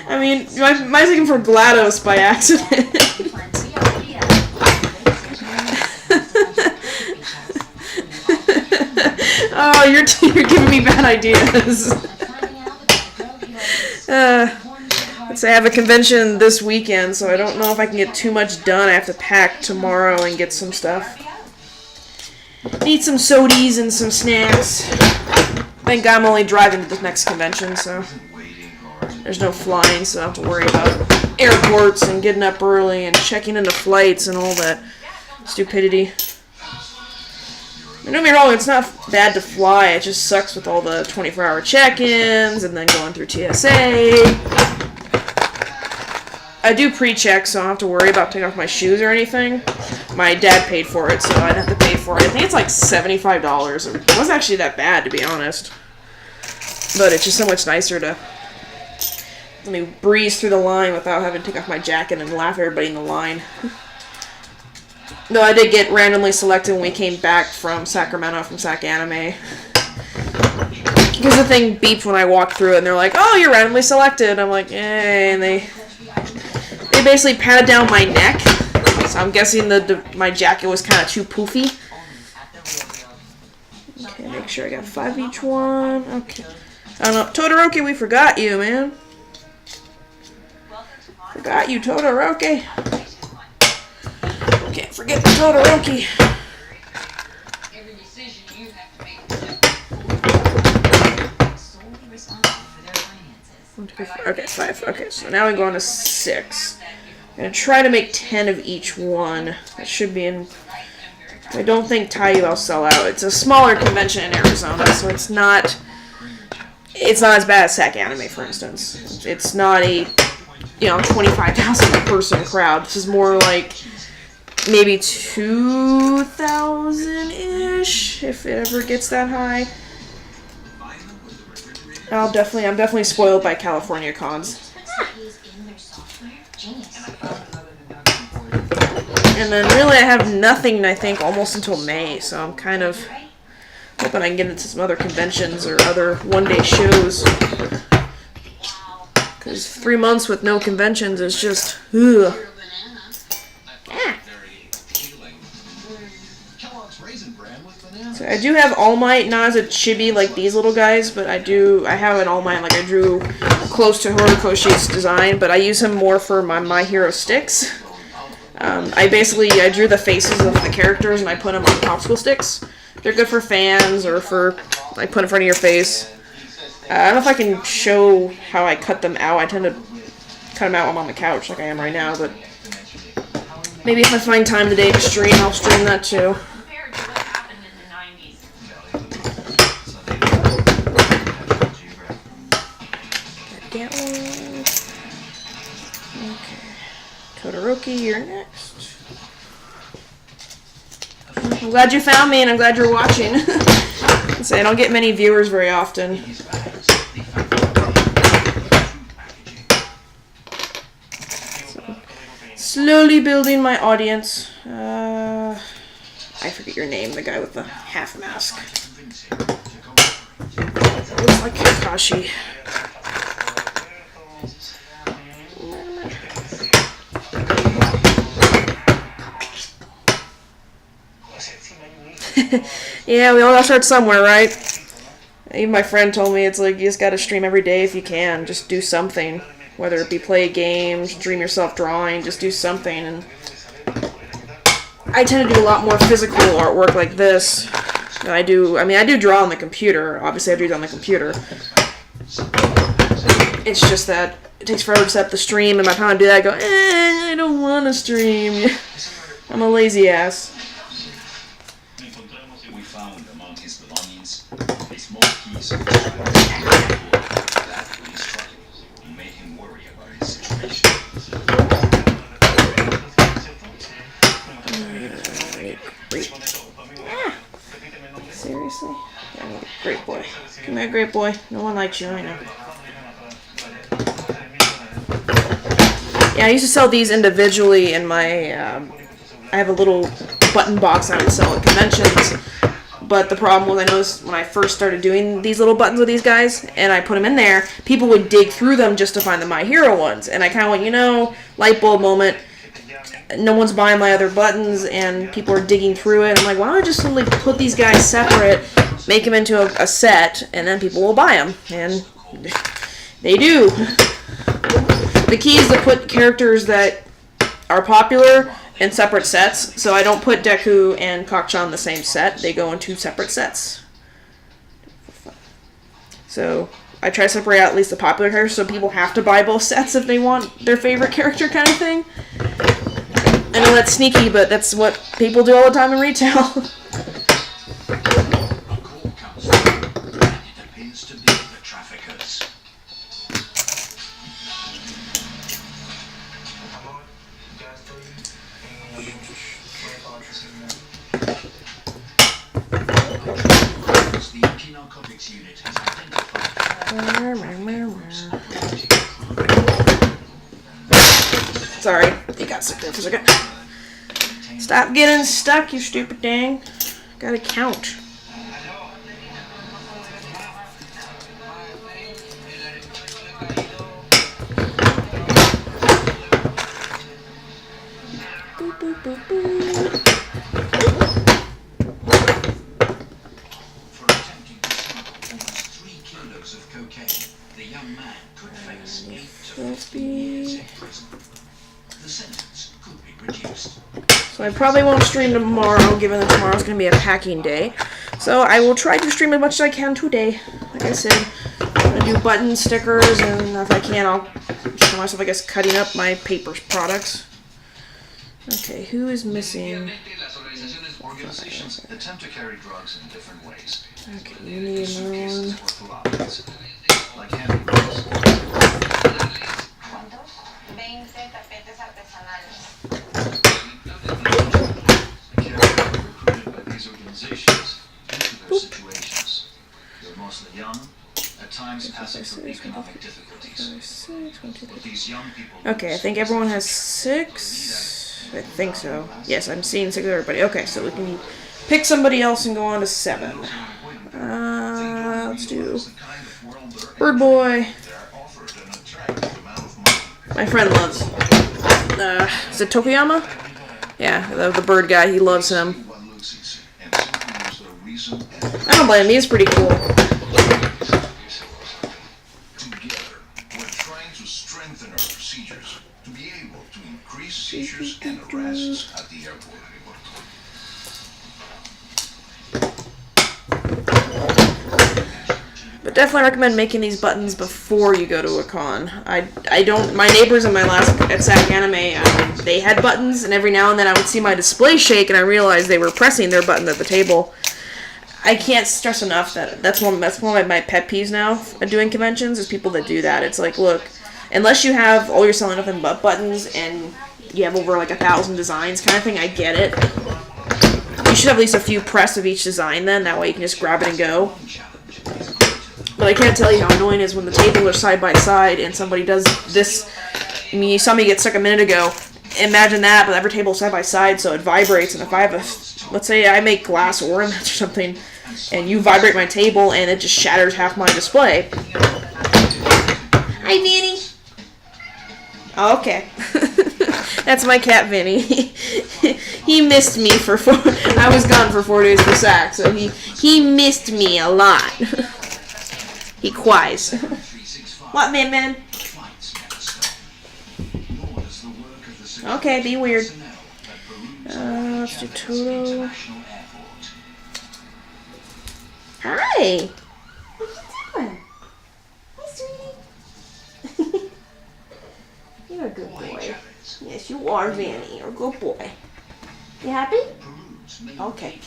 I mean, mine's looking for GLaDOS by accident. Oh, you're giving me bad ideas. Let's say I have a convention this weekend, so I don't know if I can get too much done. I have to pack tomorrow and get some stuff. Need some sodies and some snacks. Thank God I'm only driving to the next convention, so there's no flying, so I don't have to worry about airports and getting up early and checking into flights and all that stupidity. Don't get me wrong, it's not bad to fly, it just sucks with all the 24-hour check-ins and then going through TSA. I do pre-check, so I don't have to worry about taking off my shoes or anything. My dad paid for it, so I didn't have to pay for it. I think it's like $75. It wasn't actually that bad, to be honest. But it's just so much nicer to let me breeze through the line without having to take off my jacket and laugh at everybody in the line. No, I did get randomly selected when we came back from Sacramento from Sac Anime. Because the thing beeped when I walked through it, and they're like, "Oh, you're randomly selected." I'm like, "Yay!" And they basically patted down my neck. So I'm guessing my jacket was kind of too poofy. Okay, make sure I got 5 each one. Okay. Oh no, Todoroki, we forgot you, man. Forgot you, Todoroki. Can't forget the Todoroki. Every decision you have to make. Okay, 5. Okay, so now we go on to 6. I'm going to try to make 10 of each one. That should be in... I don't think Taiyou will sell out. It's a smaller convention in Arizona, so it's not as bad as Sac Anime, for instance. It's not a, 25,000 person crowd. This is more like maybe 2,000-ish, if it ever gets that high. I'm definitely spoiled by California cons. And then really I have nothing, I think, almost until May, so I'm kind of hoping I can get into some other conventions or other one-day shows. Because 3 months with no conventions is just, ugh. So I do have All Might, not as a chibi like these little guys, but I have an All Might, like I drew close to Horikoshi's design, but I use him more for my My Hero sticks. I drew the faces of the characters and I put them on popsicle sticks. They're good for fans or for, like, put in front of your face. I don't know if I can show how I cut them out. I tend to cut them out when I'm on the couch like I am right now, but maybe if I find time today to stream, I'll stream that too. Get one. Okay. Todoroki, you're next. I'm glad you found me and I'm glad you're watching. I don't get many viewers very often. Slowly building my audience. I forget your name, the guy with the half mask. It looks like Kakashi. Yeah, we all gotta start somewhere, right? Even my friend told me it's like you just gotta stream every day if you can. Just do something. Whether it be play games, dream yourself drawing, just do something. And I tend to do a lot more physical artwork like this than I do. I mean, I do draw on the computer. Obviously, I do it on the computer. It's just that it takes forever to set up the stream, and by the time I do that, I go, I don't want to stream. I'm a lazy ass. We found among his belongings a small piece of that really struck him and made him worry about his situation. Seriously? Yeah, great boy. No one likes you, I know. Yeah, I used to sell these individually in my, I have a little button box I would sell at conventions. But the problem was, I noticed when I first started doing these little buttons with these guys, and I put them in there, people would dig through them just to find the My Hero ones. And I kind of went, you know, light bulb moment. No one's buying my other buttons, and people are digging through it. I'm like, why don't I just simply put these guys separate, make them into a set, and then people will buy them. And they do. The key is to put characters that are popular in separate sets, so I don't put Deku and Kakcha in the same set. They go in 2 separate sets. So I try to separate out at least the popular characters, so people have to buy both sets if they want their favorite character kind of thing. I know that's sneaky, but that's what people do all the time in retail. A call comes through, and it appears to be the traffickers. The anti-narcotics unit has identified. Sorry, you got stuck there for a second. Stop getting stuck, you stupid dang. Gotta count. Boop, boop, boop, boop. For attempting to smuggle almost 3 kilos of cocaine, the young man could face 8 to 15 years in prison. The sentence could be reduced. So I probably won't stream tomorrow, given that tomorrow's going to be a packing day. So I will try to stream as much as I can today. Like I said, I'm going to do button stickers, and if I can, I'll show myself, I guess, cutting up my paper products. Okay, who is missing? Organizations attempt to carry drugs in different ways. Okay, we need another one. Like handguns. ¿Cuántos? 20 tapetes artesanales. Recruited by these organizations into their situations. They're mostly young, at times passing through economic difficulties. But these young people. Okay, I think everyone has 6. I think so. Yes, I'm seeing 6 of everybody. Okay, so we can pick somebody else and go on to 7. Let's do Bird Boy. My friend loves. Is it Tokuyama? Yeah, the bird guy. He loves him. I don't blame him. He's pretty cool. Together, we're trying to strengthen our procedures to be able to increase seizures and arrests at the airport. But definitely recommend making these buttons before you go to a con. I don't. My neighbors in my last at SAC Anime, they had buttons, and every now and then I would see my display shake, and I realized they were pressing their buttons at the table. I can't stress enough that that's one of my pet peeves now doing conventions is people that do that. It's like, look, unless you have all you're selling nothing but buttons and you have over like 1,000 designs kind of thing, I get it. You should have at least a few press of each design then, that way you can just grab it and go. But I can't tell you how annoying it is when the tables are side by side and somebody does this. I mean, you saw me get stuck a minute ago. Imagine that, but every table is side by side, so it vibrates. And if I have let's say I make glass ornaments or something, and you vibrate my table and it just shatters half my display. Hi, Vinny. Oh, okay. That's my cat, Vinny. He missed me for I was gone for 4 days for SAC, so he missed me a lot. He cries. What, man? Okay, be weird. Let's do Toto. Hi. What you doing? Hi, sweetie. You're a good boy. Yes, you are, Vanny. You're a good boy. You happy? Okay.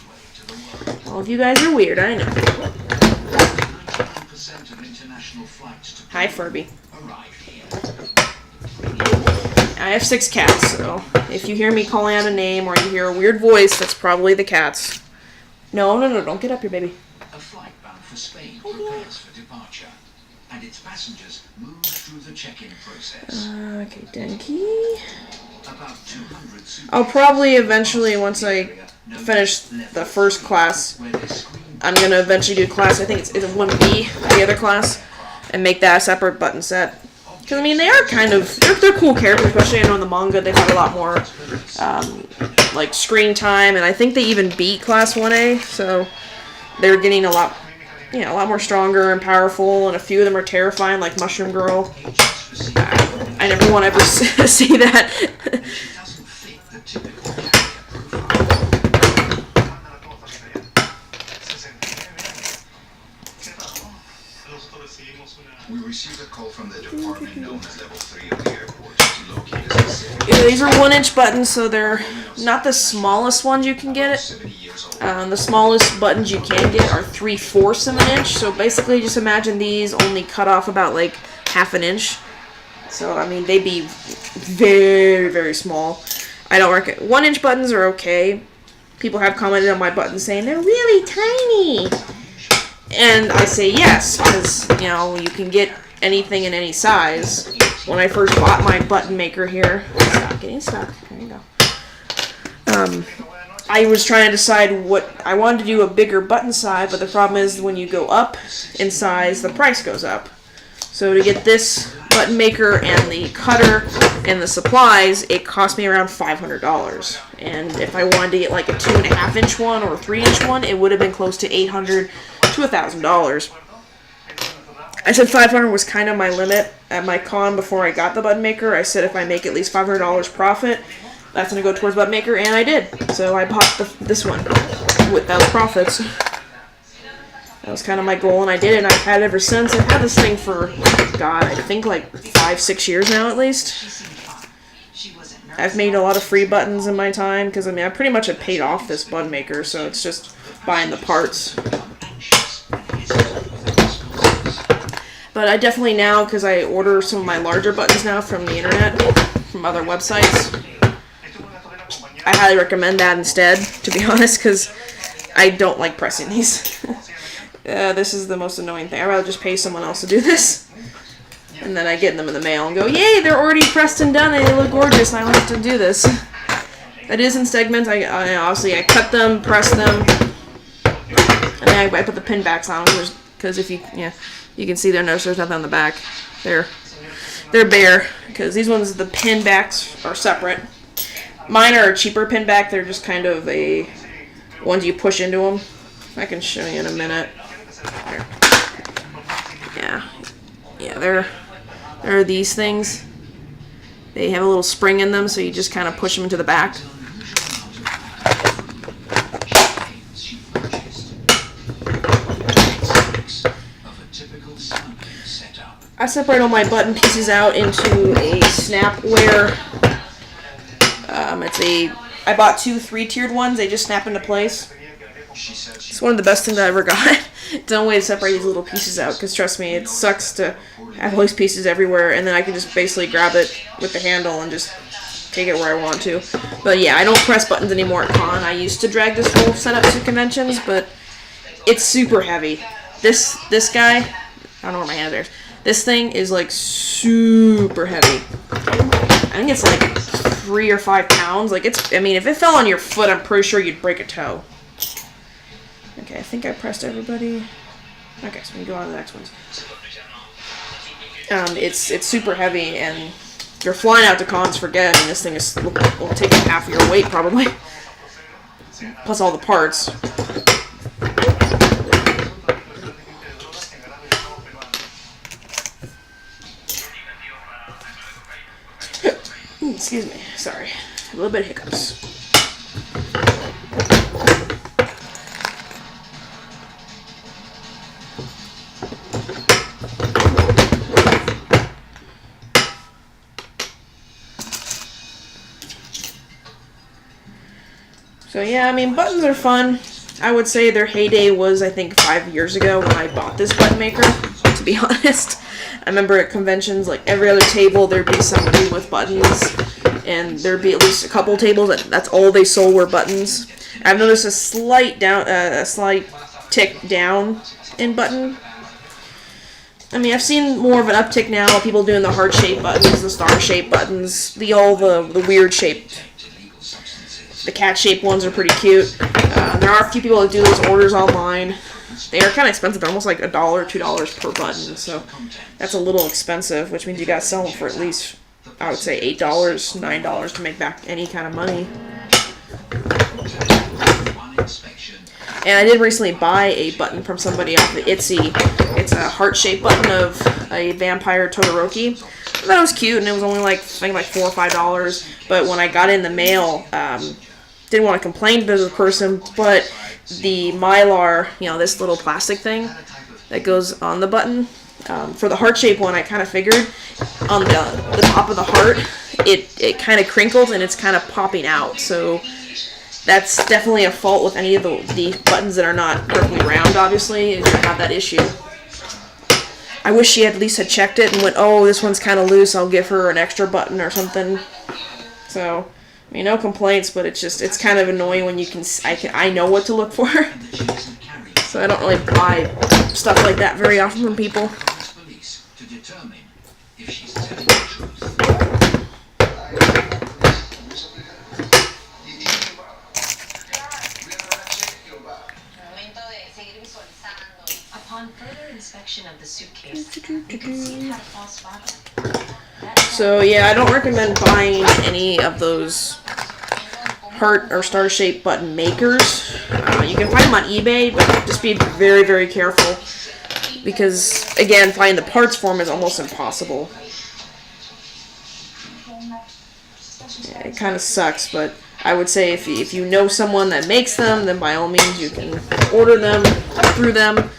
All of you guys are weird, I know. Hi, Furby. I have 6 cats, so if you hear me calling out a name or you hear a weird voice, that's probably the cats. No, don't get up here, baby. A flight bound for Spain prepares for departure, and its passengers move through the check-in process. Okay, Denki. About 200 I'll probably eventually, once I finish the first class, I'm going to eventually do class, I think it's 1B, the other class, and make that a separate button set. Because, I mean, they are kind of, they're cool characters, especially I know in the manga they've had a lot more, like, screen time, and I think they even beat Class 1A, so they're getting a lot more stronger and powerful, and a few of them are terrifying, like Mushroom Girl. I never want to ever see that. We received a call from the department known as Level 3 of the airport to locate us. Yeah, these are 1-inch buttons, so they're not the smallest ones you can get. The smallest buttons you can get are 3/4 of an inch. So basically, just imagine these only cut off about like half an inch. So I mean, they'd be very, very small. I don't reckon 1-inch buttons are okay. People have commented on my buttons saying they're really tiny. And I say yes, because, you know, you can get anything in any size. When I first bought my button maker here, stop getting stuck, there you go. I was trying to decide what, I wanted to do a bigger button size, but the problem is when you go up in size, the price goes up. So to get this button maker and the cutter and the supplies, it cost me around $500. And if I wanted to get like a 2.5-inch one or a 3-inch one, it would have been close to $800 to $1,000. I said $500 was kind of my limit at my con before I got the button maker. I said if I make at least $500 profit, that's going to go towards button maker, and I did. So I bought this one with those profits. That was kind of my goal, and I did it, and I've had it ever since. I've had this thing for, God, I think like 5-6 years now at least. I've made a lot of free buttons in my time, because I mean, I pretty much have paid off this button maker, so it's just buying the parts. But I definitely now, because I order some of my larger buttons now from the internet, from other websites, I highly recommend that instead, to be honest, because I don't like pressing these. This is the most annoying thing. I'd rather just pay someone else to do this. And then I get them in the mail and go, yay, they're already pressed and done and they look gorgeous and I don't have to do this. That is in segments. I obviously I cut them, press them, and then I put the pin backs on them because if you can see there, notice there's nothing on the back. They're bare because these ones, the pin backs are separate. Mine are a cheaper pin back. They're just kind of ones you push into them. I can show you in a minute. There. Yeah, there are these things. They have a little spring in them, so you just kind of push them into the back. I separate all my button pieces out into a snapware. I bought 2 3-tiered ones. They just snap into place. It's one of the best things I ever got. It's no way to separate these little pieces out, because trust me, it sucks to have all these pieces everywhere, and then I can just basically grab it with the handle and just take it where I want to. But yeah, I don't press buttons anymore at con. I used to drag this whole setup to conventions, but it's super heavy. This guy, I don't know where my hand is. This thing is like super heavy. I think it's like 3 or 5 pounds. Like I mean, if it fell on your foot, I'm pretty sure you'd break a toe. Okay, I think I pressed everybody. Okay, so we can go on to the next ones. It's super heavy, and if you're flying out to cons, forget. I mean, this thing will take up half of your weight probably, plus all the parts. Excuse me, sorry, a little bit of hiccups. So yeah, I mean, buttons are fun. I would say their heyday was, I think, 5 years ago when I bought this button maker, to be honest. I remember at conventions, like every other table, there'd be somebody with buttons, and there'd be at least a couple tables that's all they sold were buttons. I've noticed a slight tick down in button. I mean, I've seen more of an uptick now of people doing the heart-shaped buttons, the star-shaped buttons, the weird-shaped. The cat-shaped ones are pretty cute. There are a few people that do those orders online. They are kind of expensive. They're almost like $1, $2 per button, so that's a little expensive, which means you gotta sell them for at least, I would say, $8, $9 to make back any kind of money. And I did recently buy a button from somebody off the Etsy. It's a heart-shaped button of a vampire Todoroki. That was cute, and it was only like, I think like $4 or $5. But when I got it in the mail, didn't want to complain to the person, but the Mylar, this little plastic thing that goes on the button, for the heart-shaped one, I kind of figured on the top of the heart, it kind of crinkled and it's kind of popping out. So that's definitely a fault with any of the buttons that are not perfectly round, obviously. You're going to have that issue. I wish she at least had checked it and went, oh, this one's kind of loose, I'll give her an extra button or something. So, I mean, no complaints, but it's kind of annoying when I know what to look for. So I don't really buy stuff like that very often from people. Upon further inspection of the suitcase, you can see it had a false bottom. So yeah, I don't recommend buying any of those heart or star-shaped button makers. You can find them on eBay, but just be very, very careful. Because, again, finding the parts for them is almost impossible. Yeah, it kind of sucks, but I would say if you know someone that makes them, then by all means you can order them through them.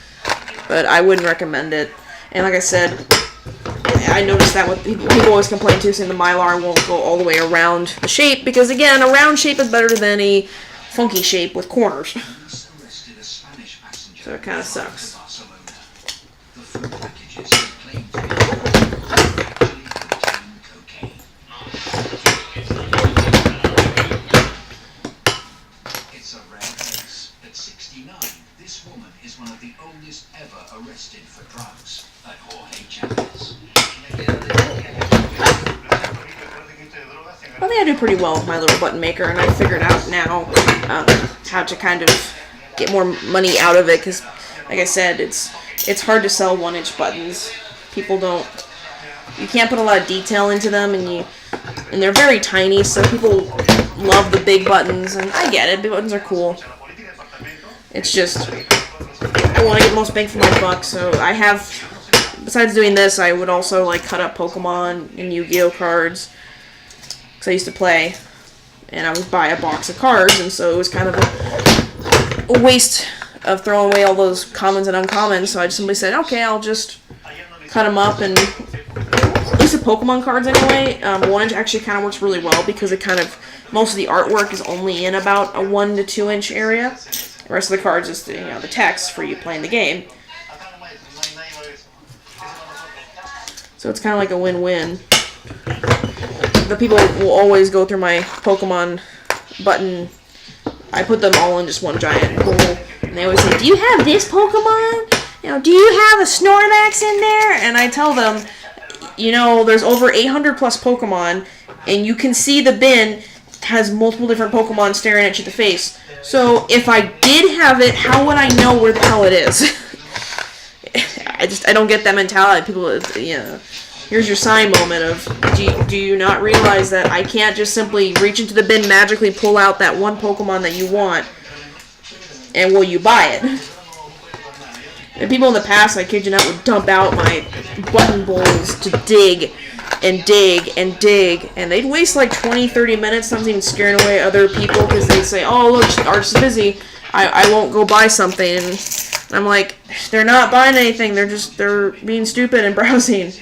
But I wouldn't recommend it. And like I said, I noticed that with people always complain too, saying the Mylar won't go all the way around the shape, because again, a round shape is better than a funky shape with corners. So it kind of sucks. It's a rare case. At 69, this woman is one of the oldest ever arrested for drugs at Jorge Chavez. I think I do pretty well with my little button maker, and I figured out now how to kind of get more money out of it, because, like I said, it's hard to sell 1-inch buttons. You can't put a lot of detail into them, and they're very tiny, so people love the big buttons, and I get it, big buttons are cool. It's just, I want to get the most bang for my buck, so I have, besides doing this, I would also like cut up Pokemon and Yu-Gi-Oh cards, because I used to play, and I would buy a box of cards, and so it was kind of a waste of throwing away all those commons and uncommons, so I just simply said, okay, I'll just cut them up, and at least the Pokemon cards anyway, 1-inch actually kind of works really well, because it kind of, most of the artwork is only in about a 1 to 2-inch area. The rest of the cards is the text for you playing the game. So it's kind of like a win-win. The people will always go through my Pokemon button. I put them all in just one giant bowl. And they always say, do you have this Pokemon? Do you have a Snorlax in there? And I tell them, there's over 800 plus Pokemon, and you can see the bin has multiple different Pokemon staring at you in the face. So if I did have it, how would I know where the hell it is? I don't get that mentality. People, here's your sign moment of, do you not realize that I can't just simply reach into the bin, magically pull out that one Pokemon that you want, and will you buy it? And people in the past, I kid you not, would dump out my button bowls to dig and dig and dig, and they'd waste like 20-30 minutes, sometimes even scaring away other people, because they'd say, oh look, Art's busy, I won't go buy something, and I'm like, they're not buying anything, they're being stupid and browsing.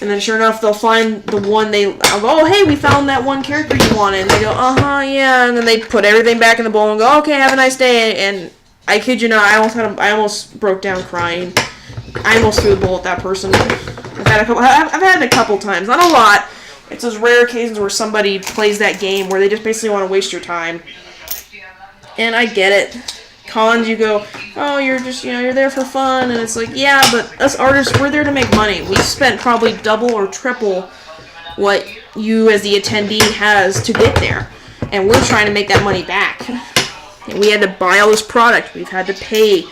And then sure enough, they'll find the one I'll go, oh hey, we found that one character you wanted, and they go, yeah, and then they put everything back in the bowl and go, okay, have a nice day, and I kid you not, I almost broke down crying. I almost threw the bowl at that person. I've had it a couple times, not a lot. It's those rare occasions where somebody plays that game where they just basically want to waste your time. And I get it. cons, you go, oh, you're just, you're there for fun, and it's like, yeah, but us artists, we're there to make money. We spent probably double or triple what you as the attendee has to get there, and we're trying to make that money back. And we had to buy all this product. We've had to pay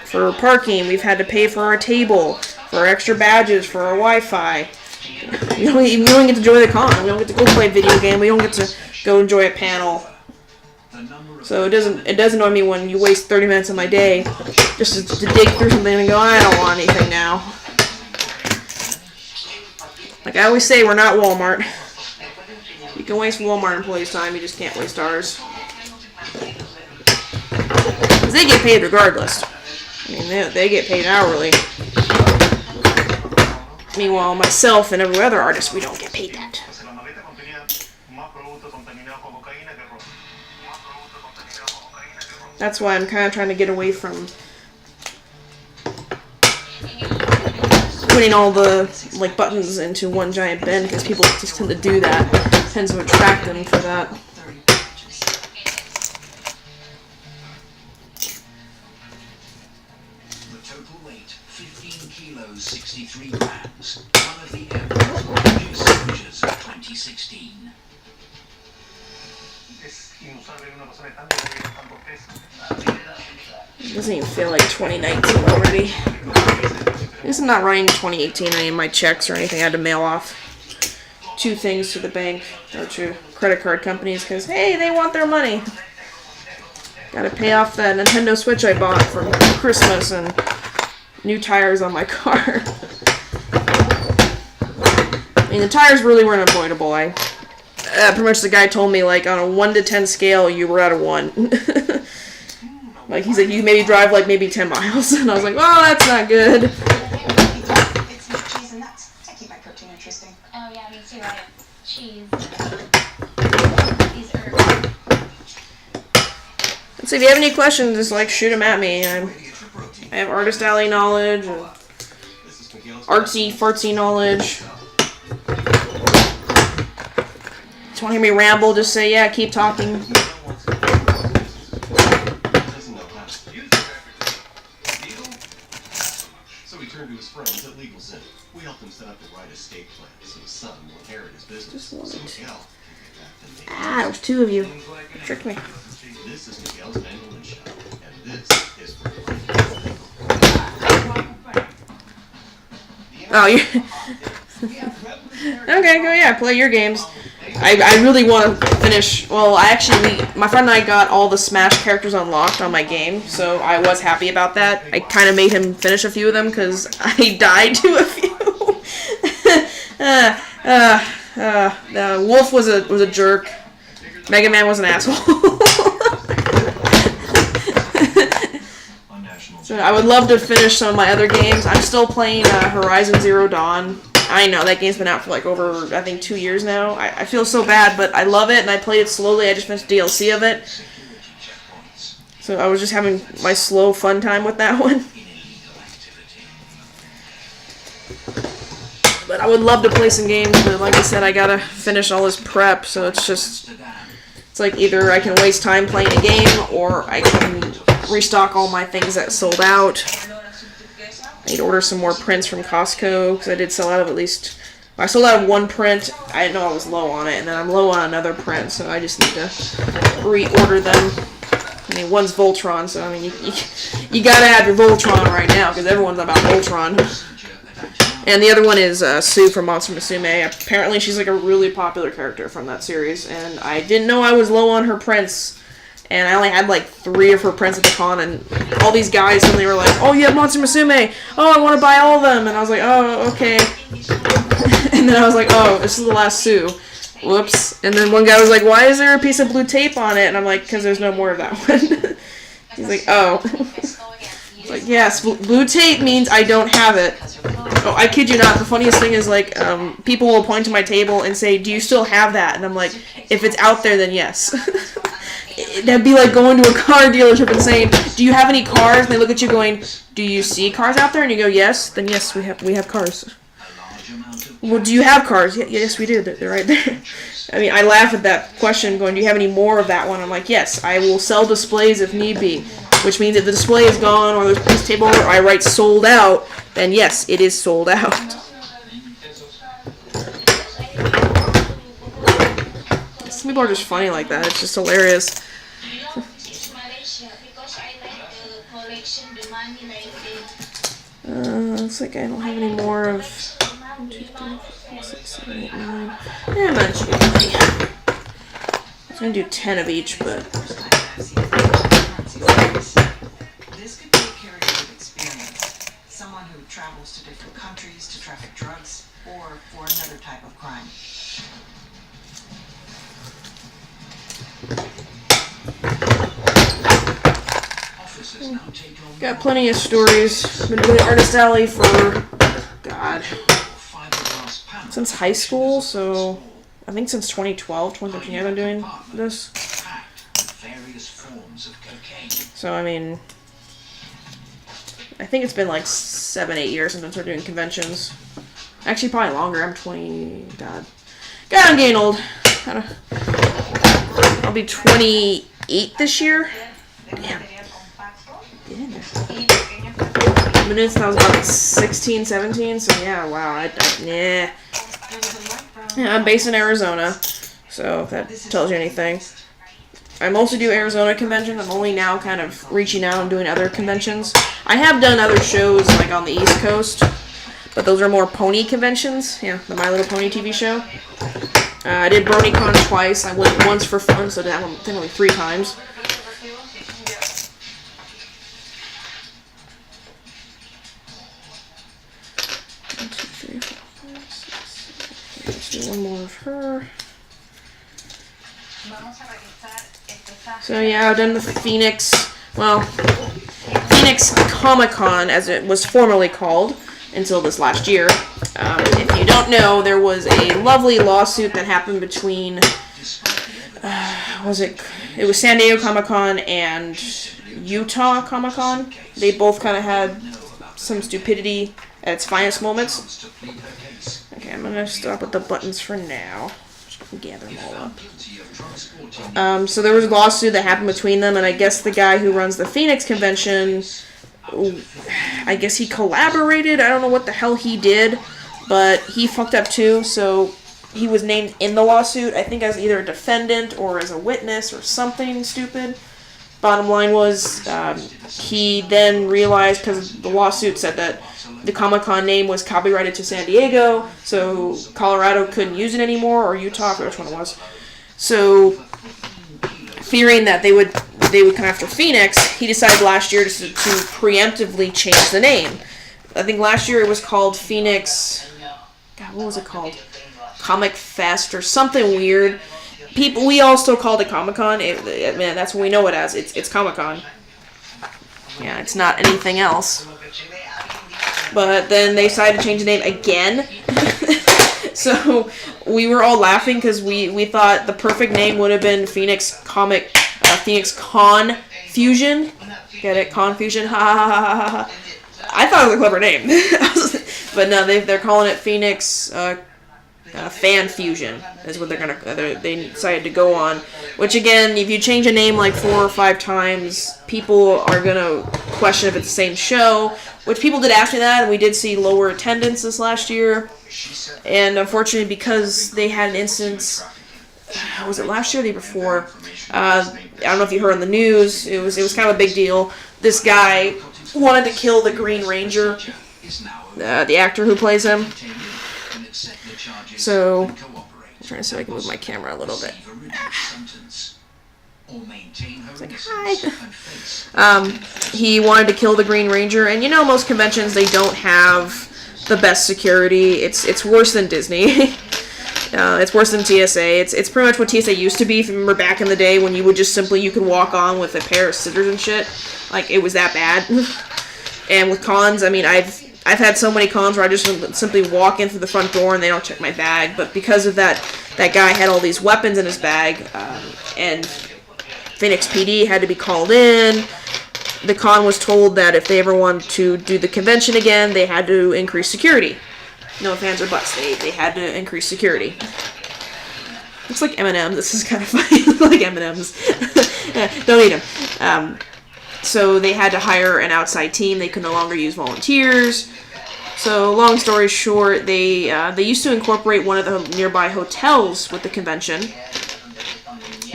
for parking. We've had to pay for our table, for our extra badges, for our Wi-Fi. We don't get to enjoy the con. We don't get to go play a video game. We don't get to go enjoy a panel. So it does annoy me when you waste 30 minutes of my day just to dig through something and go, I don't want anything now. Like I always say, we're not Walmart. You can waste Walmart employees' time, you just can't waste ours. Because they get paid regardless. I mean, they get paid hourly. Meanwhile, myself and every other artist, we don't get paid that. That's why I'm kind of trying to get away from putting all the buttons into one giant bin, because people just tend to do that. It tends to attract them for that. The total weight, 15 kilos, 63 grams. One of the Emperor's largest soldiers of 2016. It doesn't even feel like 2019 already. I guess I'm not running 2018 any of my checks or anything. I had to mail off 2 things to the bank or to credit card companies because, hey, they want their money. Gotta pay off that Nintendo Switch I bought for Christmas and new tires on my car. I mean, the tires really weren't avoidable. Pretty much the guy told me, like, on a 1 to 10 scale, you were at a 1. Like, he's like, you maybe drive, like, maybe 10 miles. And I was like, well, that's not good. It's not cheese and nuts. I keep my protein interesting. Oh yeah, me too. I have cheese. These herbs. So if you have any questions, just, like, shoot them at me. I have Artist Alley knowledge, and artsy, fartsy knowledge. If you want to hear me ramble, just say, yeah, keep talking. So he turned to his friends at LegalZen. We helped him set up the right estate plan so his son will inherit his business. Just wanted So to. Miguel can get back to me. Ah, there's 2 of you. Tricked me. This is Miguel's mandolin shop, and this is for Oh, you. Okay, go, yeah, play your games. I really want to finish. Well, my friend and I got all the Smash characters unlocked on my game, so I was happy about that. I kind of made him finish a few of them because I died to a few. Wolf was a jerk. Mega Man was an asshole. So I would love to finish some of my other games. I'm still playing Horizon Zero Dawn. I know, that game's been out for like over, I think, 2 years now. I feel so bad, but I love it, and I played it slowly. I just finished DLC of it. So I was just having my slow, fun time with that one. But I would love to play some games, but like I said, I gotta finish all this prep, so it's like either I can waste time playing a game, or I can restock all my things that sold out. I need to order some more prints from Costco, because I did sell out of at least... I sold out of 1 print. I didn't know I was low on it, and then I'm low on another print, so I just need to reorder them. I mean, one's Voltron, so I mean, you gotta have your Voltron right now, because everyone's about Voltron. And the other one is Sue from Monster Musume. Apparently she's like a really popular character from that series, and I didn't know I was low on her prints. And I only had like 3 of her prints at the con, and all these guys suddenly were like, oh, you have Monster Musume! Oh, I want to buy all of them! And I was like, oh, okay. And then I was like, oh, this is the last Sue. Whoops. And then one guy was like, why is there a piece of blue tape on it? And I'm like, because there's no more of that one. He's like, oh. It's like, yes, blue tape means I don't have it. Oh, I kid you not. The funniest thing is, like, people will point to my table and say, do you still have that? And I'm like, if it's out there, then yes. That'd be like going to a car dealership and saying, do you have any cars? And they look at you going, do you see cars out there? And you go, yes. Then yes, we have cars. Well, do you have cars? Yes, we do. They're right there. I mean, I laugh at that question going, do you have any more of that one? I'm like, yes, I will sell displays if need be. which means if the display is gone or there's a piece of table or I write sold out, then yes, it is sold out. Some people are just funny like that. It's just hilarious. Looks like I don't have any more of 1, 2, 3, 4, 6, 7, 8, 9. Yeah, I should be plenty. I was gonna do 10 of each, but This could be a carrier of experience. Someone who travels to different countries to traffic drugs or for another type of crime. got plenty of stories. Been doing Artist Alley for, God, since high school, so I think since 2012, 2013 I've been doing this. So, I mean, I think it's been like 7, 8 years since I started doing conventions. Actually, probably longer. I'm 20, God, I'm getting old. I'll be 28 this year. Damn. Get in there. I've been doing since I was about 16, 17, so yeah, wow, yeah, I'm based in Arizona, so if that tells you anything. I mostly do Arizona conventions. I'm only now kind of reaching out and doing other conventions. I have done other shows, like on the East Coast, but those are more pony conventions, yeah, the My Little Pony TV show. I did BronyCon twice. I went once for fun, so that one, I think only 3 times. Let's do one more of her. So yeah, I've done the Phoenix Comic-Con, as it was formerly called, until this last year. If you don't know, there was a lovely lawsuit that happened between, it was San Diego Comic-Con and Utah Comic-Con. They both kind of had some stupidity at its finest moments. Okay, I'm gonna stop with the buttons for now. Just gather them all up. So there was a lawsuit that happened between them, and I guess the guy who runs the Phoenix convention, I guess he collaborated. I don't know what the hell he did, but he fucked up too. So he was named in the lawsuit, I think as either a defendant or as a witness or something stupid. Bottom line was, he then realized, because the lawsuit said that the Comic-Con name was copyrighted to San Diego, so Colorado couldn't use it anymore, or Utah, I forget which one it was. So, fearing that they would come after Phoenix, he decided last year to preemptively change the name. I think last year it was called Phoenix, God, what was it called? Comic Fest or something weird. We all still called it Comic-Con. Man, that's what we know it as. It's Comic-Con. Yeah, it's not anything else. But then they decided to change the name again. So we were all laughing because we thought the perfect name would have been Phoenix Con Fusion. Get it? Confusion. Ha ha ha ha ha. I thought it was a clever name. But no, they're calling it Phoenix Fan Fusion is what they decided to go on. Which again, if you change a name like 4 or 5 times, people are gonna question if it's the same show. Which people did after that, and we did see lower attendance this last year. And unfortunately, because they had an instance, was it last year or the year before? I don't know if you heard on the news. It was kind of a big deal. This guy wanted to kill the Green Ranger, the actor who plays him. So, I'm trying to see if I can move my camera a little bit. It's like, hi. He wanted to kill the Green Ranger, and you know most conventions, they don't have the best security. It's worse than Disney. It's worse than TSA. It's pretty much what TSA used to be. If you remember back in the day when you would just you could walk on with a pair of scissors and shit. Like, it was that bad. And with cons, I mean, I've had so many cons where I just simply walk in through the front door and they don't check my bag. But because of that guy had all these weapons in his bag, and Phoenix PD had to be called in. The con was told that if they ever wanted to do the convention again, they had to increase security. No fans or buts. They had to increase security. Looks like M&M's. This is kind of funny. Like M&M's. Don't eat them. So they had to hire an outside team. They could no longer use volunteers. So long story short, they used to incorporate one of the nearby hotels with the convention.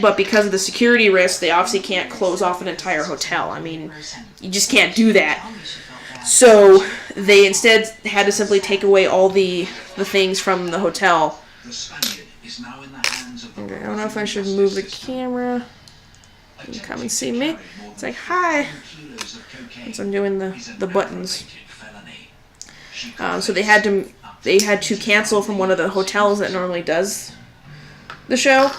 But because of the security risks, they obviously can't close off an entire hotel. I mean, you just can't do that. So they instead had to simply take away all the things from the hotel. Okay, I don't know if I should move the camera. You can come and see me. It's like, hi. As I'm doing the buttons. So they had to cancel from one of the hotels that normally does the show.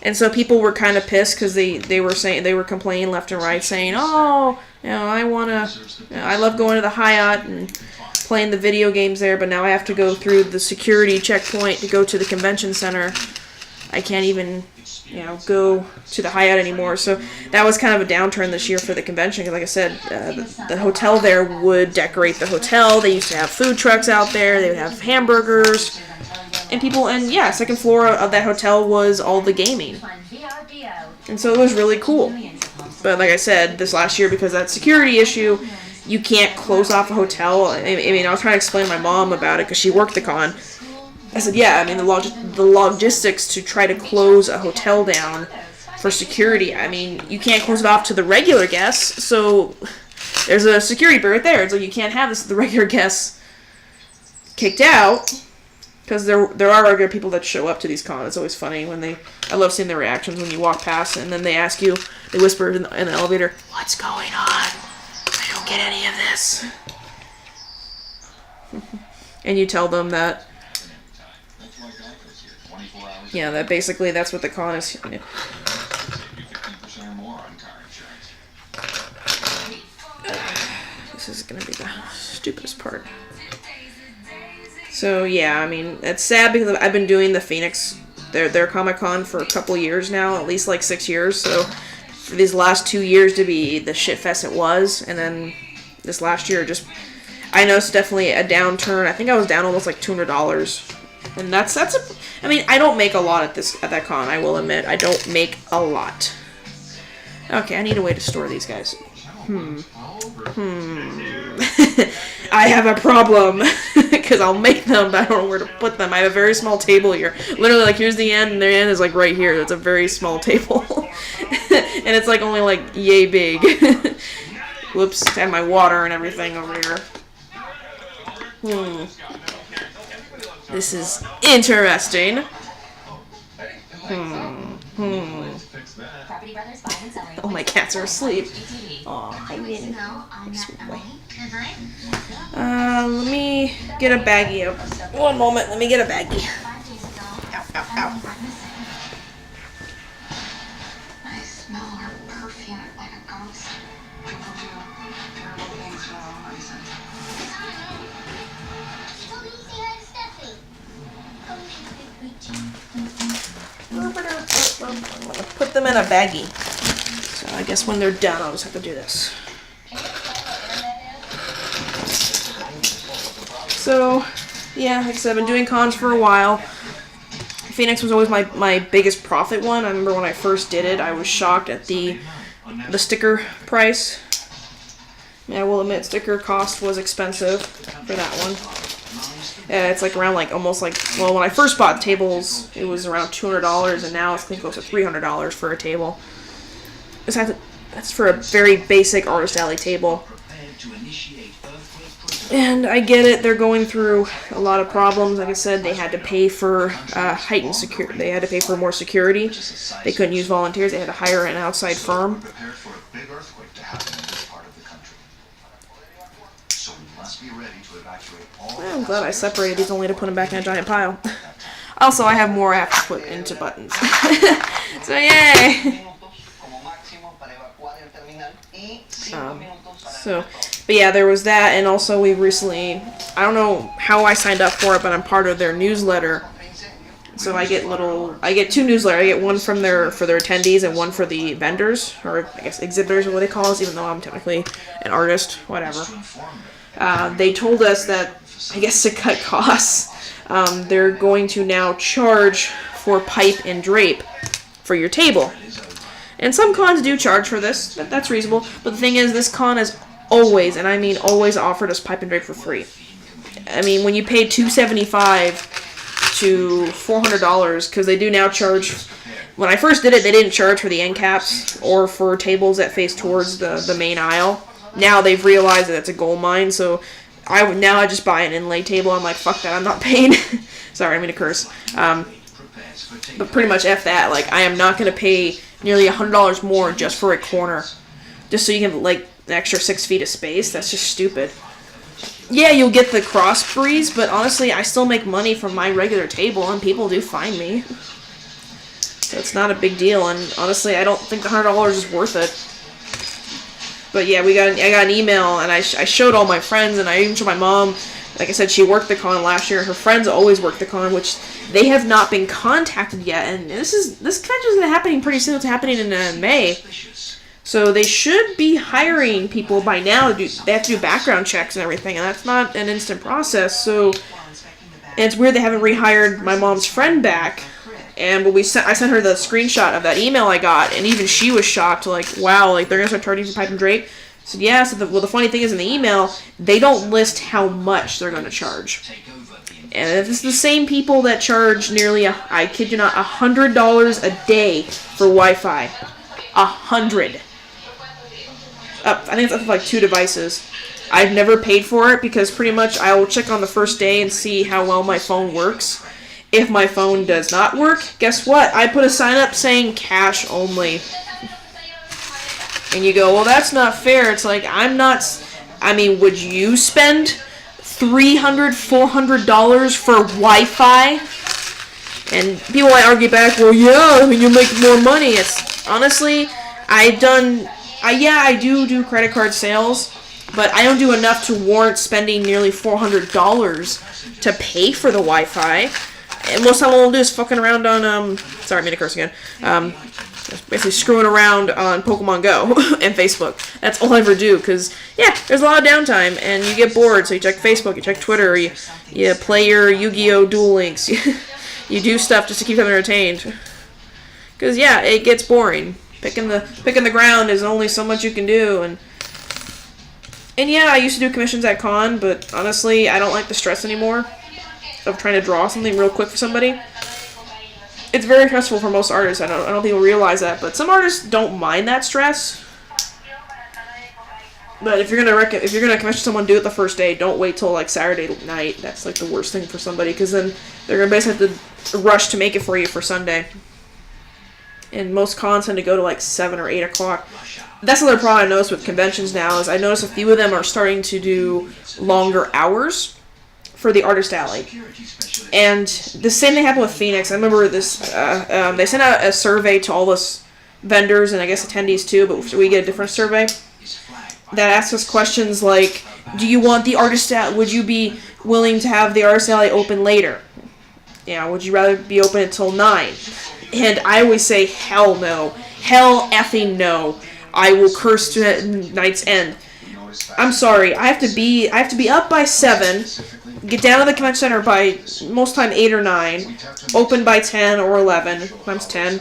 And so people were kind of pissed because they were complaining left and right, saying, "Oh, I love going to the Hyatt and playing the video games there, but now I have to go through the security checkpoint to go to the convention center. I can't even, go to the Hyatt anymore." So that was kind of a downturn this year for the convention. Because, like I said, the hotel there would decorate the hotel. They used to have food trucks out there. They would have hamburgers. And second floor of that hotel was all the gaming. And so it was really cool. But like I said, this last year, because of that security issue, you can't close off a hotel. I mean, I was trying to explain to my mom about it because she worked the con. I said, yeah, I mean, the logistics to try to close a hotel down for security, I mean, you can't close it off to the regular guests. So there's a security right there. It's like you can't have the regular guests kicked out. Because there are regular people that show up to these cons. It's always funny I love seeing their reactions when you walk past and then they ask you, they whisper in the elevator, "What's going on? I don't get any of this." And you tell them that, that basically that's what the con is. This is going to be the stupidest part. So yeah, I mean, it's sad because I've been doing the Phoenix, their Comic-Con for a couple years now, at least like 6 years. So for these last 2 years to be the shit fest it was, and then this last year I noticed definitely a downturn. I think I was down almost like $200, and I mean, I don't make a lot at that con. I will admit, I don't make a lot. Okay, I need a way to store these guys. I have a problem because I'll make them, but I don't know where to put them. I have a very small table here. Literally, like, here's the end, and the end is like right here. It's a very small table, and it's like only like yay big. Whoops! I have my water and everything over here. This is interesting. Oh, my cats are asleep. Aw, hi, Minnie. Sweet boy. Let me get a baggie. One moment, let me get a baggie. Ow, ow, ow. I smell her perfume like a ghost. People do terrible things for no reason. I'm gonna put them in a baggie. So I guess when they're done, I'll just have to do this. So, yeah, like I said, I've been doing cons for a while. Phoenix was always my biggest profit one. I remember when I first did it, I was shocked at the sticker price. I mean, I will admit, sticker cost was expensive for that one. It's like around when I first bought tables, it was around $200, and now it's I think close to $300 for a table. That's for a very basic Artist Alley table. And I get it, they're going through a lot of problems. Like I said, they had to pay for heightened security. They had to pay for more security. They couldn't use volunteers. They had to hire an outside firm. Well, I'm glad I separated these only to put them back in a giant pile. Also, I have more I have to put into buttons. So, yay! But yeah, there was that, and also we recently, I don't know how I signed up for it, but I'm part of their newsletter. So I get two newsletters. I get one for their attendees and one for the vendors, or I guess exhibitors, or what they call us, even though I'm technically an artist, whatever. They told us that, I guess to cut costs, they're going to now charge for pipe and drape for your table. And some cons do charge for this. That's reasonable. But the thing is, this con is always, and I mean always, offered us pipe and drape for free. I mean, when you pay $275 to $400, because they do now charge. When I first did it, they didn't charge for the end caps or for tables that face towards the main aisle. Now they've realized that it's a gold mine, so I just buy an inlay table. I'm like, fuck that, I'm not paying. Sorry, I mean to curse. But pretty much F that. Like, I am not going to pay nearly $100 more just for a corner. Just so you can, like, an extra 6 feet of space. That's just stupid. Yeah, you'll get the cross breeze, but honestly, I still make money from my regular table, and people do find me. So it's not a big deal, and honestly, I don't think the $100 is worth it. But yeah, I got an email, and I showed all my friends, and I even showed my mom. Like I said, she worked the con last year. Her friends always work the con, which they have not been contacted yet. And this convention is happening pretty soon. It's happening in May, so they should be hiring people by now. They have to do background checks and everything, and that's not an instant process. So, and it's weird they haven't rehired my mom's friend back. And I sent her the screenshot of that email I got, and even she was shocked. Like, wow, like they're gonna start charging for pipe and drape. So yeah, the funny thing is in the email, they don't list how much they're going to charge. And it's the same people that charge nearly, I kid you not, $100 a day for Wi-Fi. 100. I think it's up to like 2 devices. I've never paid for it because pretty much I will check on the first day and see how well my phone works. If my phone does not work, guess what? I put a sign up saying cash only. And you go, well, that's not fair. It's like, would you spend $300, $400 for Wi-Fi? And people might argue back, well, yeah, I mean, you make more money. It's, honestly, I do credit card sales, but I don't do enough to warrant spending nearly $400 to pay for the Wi-Fi. And most of the time what I'll do is fucking around on, sorry, I made a curse again, basically screwing around on Pokemon Go and Facebook. That's all I ever do, because, yeah, there's a lot of downtime, and you get bored, so you check Facebook, you check Twitter, you play your Yu-Gi-Oh! Duel Links, you do stuff just to keep them entertained. Because, yeah, it gets boring. Picking the ground is only so much you can do, and yeah, I used to do commissions at con, but honestly, I don't like the stress anymore of trying to draw something real quick for somebody. It's very stressful for most artists. I don't think people realize that, but some artists don't mind that stress. But if you're gonna commission someone, do it the first day. Don't wait till like Saturday night. That's like the worst thing for somebody, because then they're gonna basically have to rush to make it for you for Sunday. And most cons tend to go to like 7 or 8 o'clock. That's another problem I noticed with conventions now, is I notice a few of them are starting to do longer hours for the artist alley. And the same thing happened with Phoenix. I remember this, they sent out a survey to all the vendors and I guess attendees too, but we get a different survey that asks us questions like, do you want the artist alley, would you be willing to have the artist alley open later? Yeah, would you rather be open until 9? And I always say, hell no. Hell effing no. I will curse to night's end. I'm sorry, I have to be up by 7, get down to the convention center by most time 8 or 9, open by 10 or 11, sometimes 10,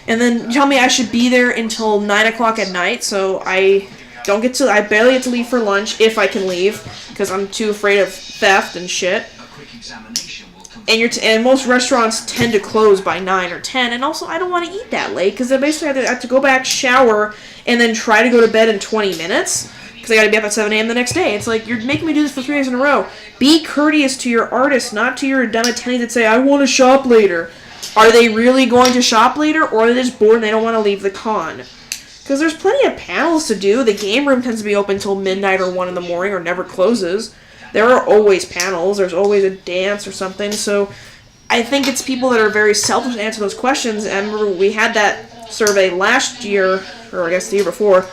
and then tell me I should be there until 9 o'clock at night, so I barely get to leave for lunch, if I can leave, because I'm too afraid of theft and shit. And most restaurants tend to close by 9 or 10, and also I don't want to eat that late, because I basically have to go back, shower, and then try to go to bed in 20 minutes, because I got to be up at 7 a.m. the next day. It's like, you're making me do this for 3 days in a row. Be courteous to your artists, not to your dumb attendees that say, I want to shop later. Are they really going to shop later, or are they just bored and they don't want to leave the con? Because there's plenty of panels to do. The game room tends to be open until midnight or 1 in the morning, or never closes. There are always panels. There's always a dance or something. So I think it's people that are very selfish to answer those questions. And remember, we had that survey last year, or I guess the year before,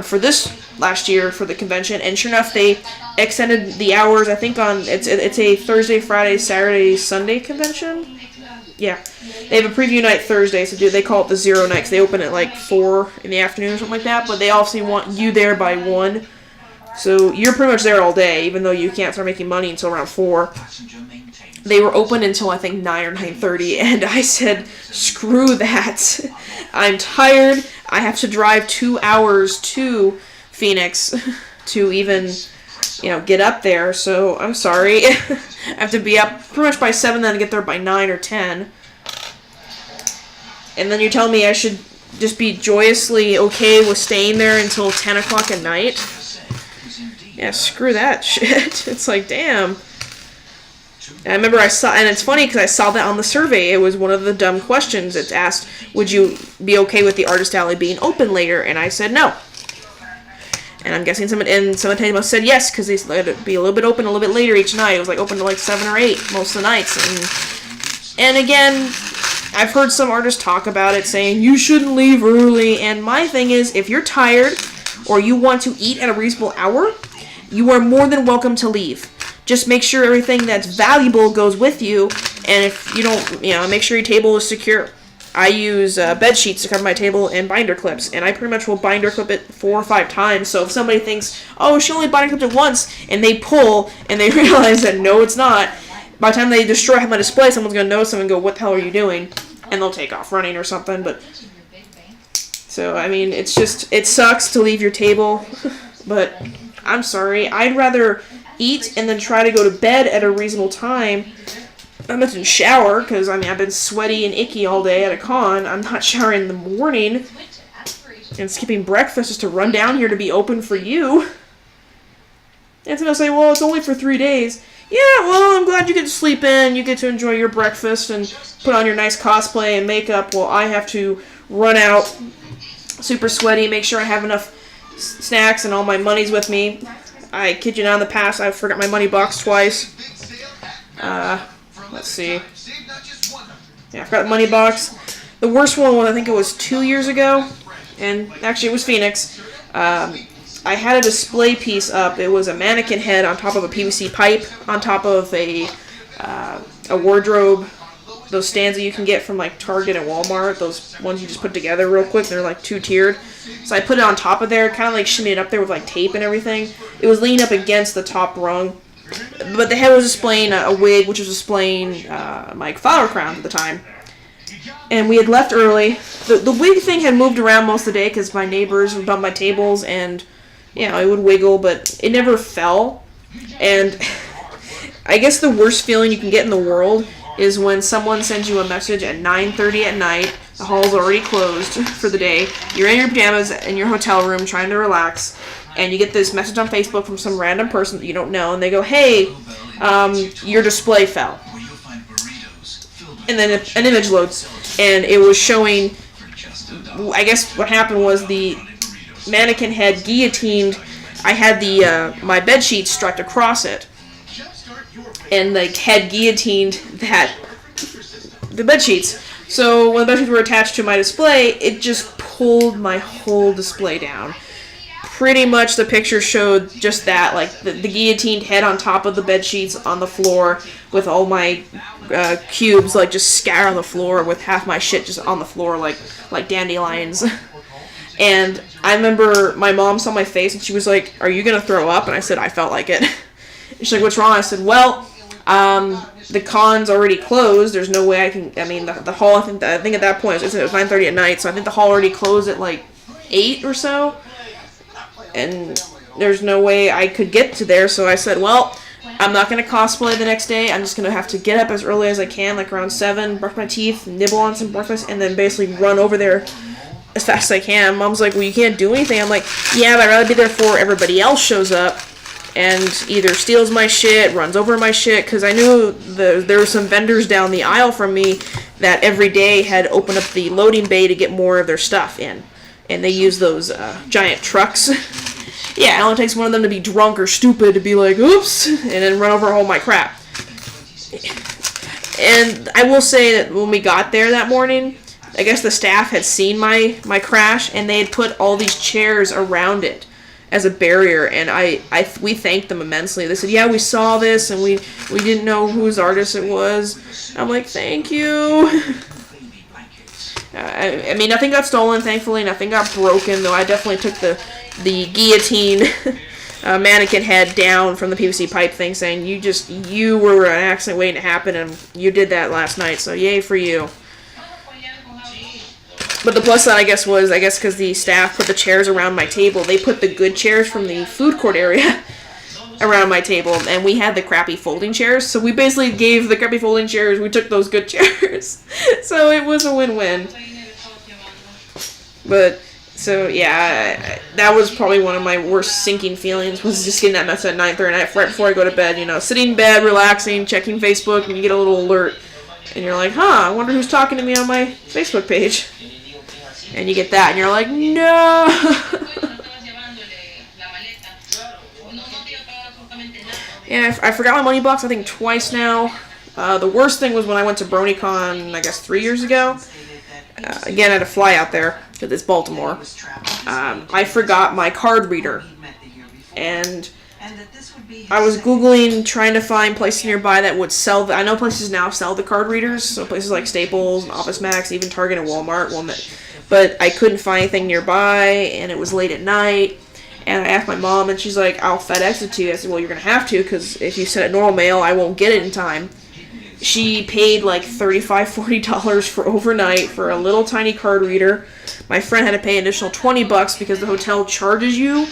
for this last year for the convention, and sure enough, they extended the hours. I think it's a Thursday, Friday, Saturday, Sunday convention. Yeah, they have a preview night Thursday, so they call it the zero night, 'cause they open at like 4 in the afternoon or something like that. But they obviously want you there by 1, so you're pretty much there all day, even though you can't start making money until around 4. They were open until I think 9 or 9:30, and I said, screw that. I'm tired. I have to drive 2 hours to Phoenix to even, get up there. So I'm sorry. I have to be up pretty much by 7, then get there by 9 or 10. And then you tell me I should just be joyously okay with staying there until 10 o'clock at night? Yeah, screw that shit. It's like, damn. And I remember and it's funny because I saw that on the survey. It was one of the dumb questions. It asked, would you be okay with the Artist Alley being open later? And I said no. And I'm guessing some of the people said yes, because they let it be a little bit open a little bit later each night. It was like open to like 7 or 8 most of the nights. And again, I've heard some artists talk about it, saying you shouldn't leave early. And my thing is, if you're tired or you want to eat at a reasonable hour, you are more than welcome to leave. Just make sure everything that's valuable goes with you, and if you don't, make sure your table is secure. I use bed sheets to cover my table and binder clips, and I pretty much will binder clip it 4 or 5 times. So if somebody thinks, oh, she only binder clipped it once, and they pull, and they realize that no, it's not, by the time they destroy my display, someone's going to notice them and go, what the hell are you doing? And they'll take off running or something. But so, I mean, it sucks to leave your table, but I'm sorry. I'd rather eat and then try to go to bed at a reasonable time. I mentioned shower because I've been sweaty and icky all day at a con. I'm not showering in the morning and skipping breakfast just to run down here to be open for you. And they'll say, well, it's only for 3 days. Yeah, well, I'm glad you get to sleep in, you get to enjoy your breakfast and put on your nice cosplay and makeup. Well, I have to run out super sweaty, make sure I have enough snacks and all my money's with me. I kid you not, in the past, I forgot my money box twice. Let's see. Yeah, I forgot the money box. The worst one was, I think it was 2 years ago. And actually, it was Phoenix. I had a display piece up. It was a mannequin head on top of a PVC pipe, on top of a wardrobe. Those stands that you can get from like Target and Walmart. Those ones you just put together real quick. They're like 2-tiered. So I put it on top of there, kind of like shimmied it up there with like tape and everything. It was leaning up against the top rung. But the head was displaying a wig, which was displaying my flower crown at the time. And we had left early. The wig thing had moved around most of the day because my neighbors would bump my tables and, it would wiggle, but it never fell. And I guess the worst feeling you can get in the world is when someone sends you a message at 9:30 at night, the hall's already closed for the day, you're in your pajamas in your hotel room trying to relax, and you get this message on Facebook from some random person that you don't know, and they go, hey, your display fell. And then an image loads, and it was showing, I guess what happened was the mannequin head guillotined, I had my bed sheet strapped across it, and the head guillotined the bed sheets. So when the bed sheets were attached to my display, it just pulled my whole display down. Pretty much the picture showed just that, like the guillotined head on top of the bed sheets on the floor with all my cubes like just scattered on the floor with half my shit just on the floor like dandelions. And I remember my mom saw my face and she was like, are you going to throw up? And I said, I felt like it. She's like, what's wrong? I said, well, the con's already closed. There's no way I can, the hall, I think at that point, it was 9:30 at night, so I think the hall already closed at like 8 or so. And there's no way I could get to there, so I said, well, I'm not going to cosplay the next day. I'm just going to have to get up as early as I can, like around 7, brush my teeth, nibble on some breakfast, and then basically run over there as fast as I can. Mom's like, well, you can't do anything. I'm like, yeah, but I'd rather be there before everybody else shows up and either steals my shit, runs over my shit, because I knew there were some vendors down the aisle from me that every day had opened up the loading bay to get more of their stuff in. And they use those giant trucks. Yeah, it only takes one of them to be drunk or stupid to be like, oops, and then run over all my crap. And I will say that when we got there that morning, I guess the staff had seen my crash, and they had put all these chairs around it as a barrier, and we thanked them immensely. They said, yeah, we saw this, and we didn't know whose artist it was. I'm like, thank you. I mean, nothing got stolen, thankfully. Nothing got broken, though I definitely took the guillotine mannequin head down from the PVC pipe thing, saying, you were an accident waiting to happen, and you did that last night, so yay for you. But the plus side, I guess, was because the staff put the chairs around my table, they put the good chairs from the food court area around my table, and we had the crappy folding chairs. So we basically gave the crappy folding chairs. We took those good chairs, so it was a win-win. But so yeah, that was probably one of my worst sinking feelings, was just getting that message at 9:30 at night right before I go to bed. Sitting in bed, relaxing, checking Facebook, and you get a little alert, and you're like, I wonder who's talking to me on my Facebook page. And you get that, and you're like, no. Yeah, I forgot my money box, I think, twice now. The worst thing was when I went to BronyCon, I guess, 3 years ago. Again, I had to fly out there, because it's Baltimore. I forgot my card reader. And I was Googling, trying to find places nearby that would sell I know places now sell the card readers, so places like Staples, and Office Max, even Target and Walmart. But I couldn't find anything nearby, and it was late at night. And I asked my mom, and she's like, I'll FedEx it to you. I said, well, you're going to have to, because if you send it normal mail, I won't get it in time. She paid like $35, $40 for overnight for a little tiny card reader. My friend had to pay an additional $20 because the hotel charges you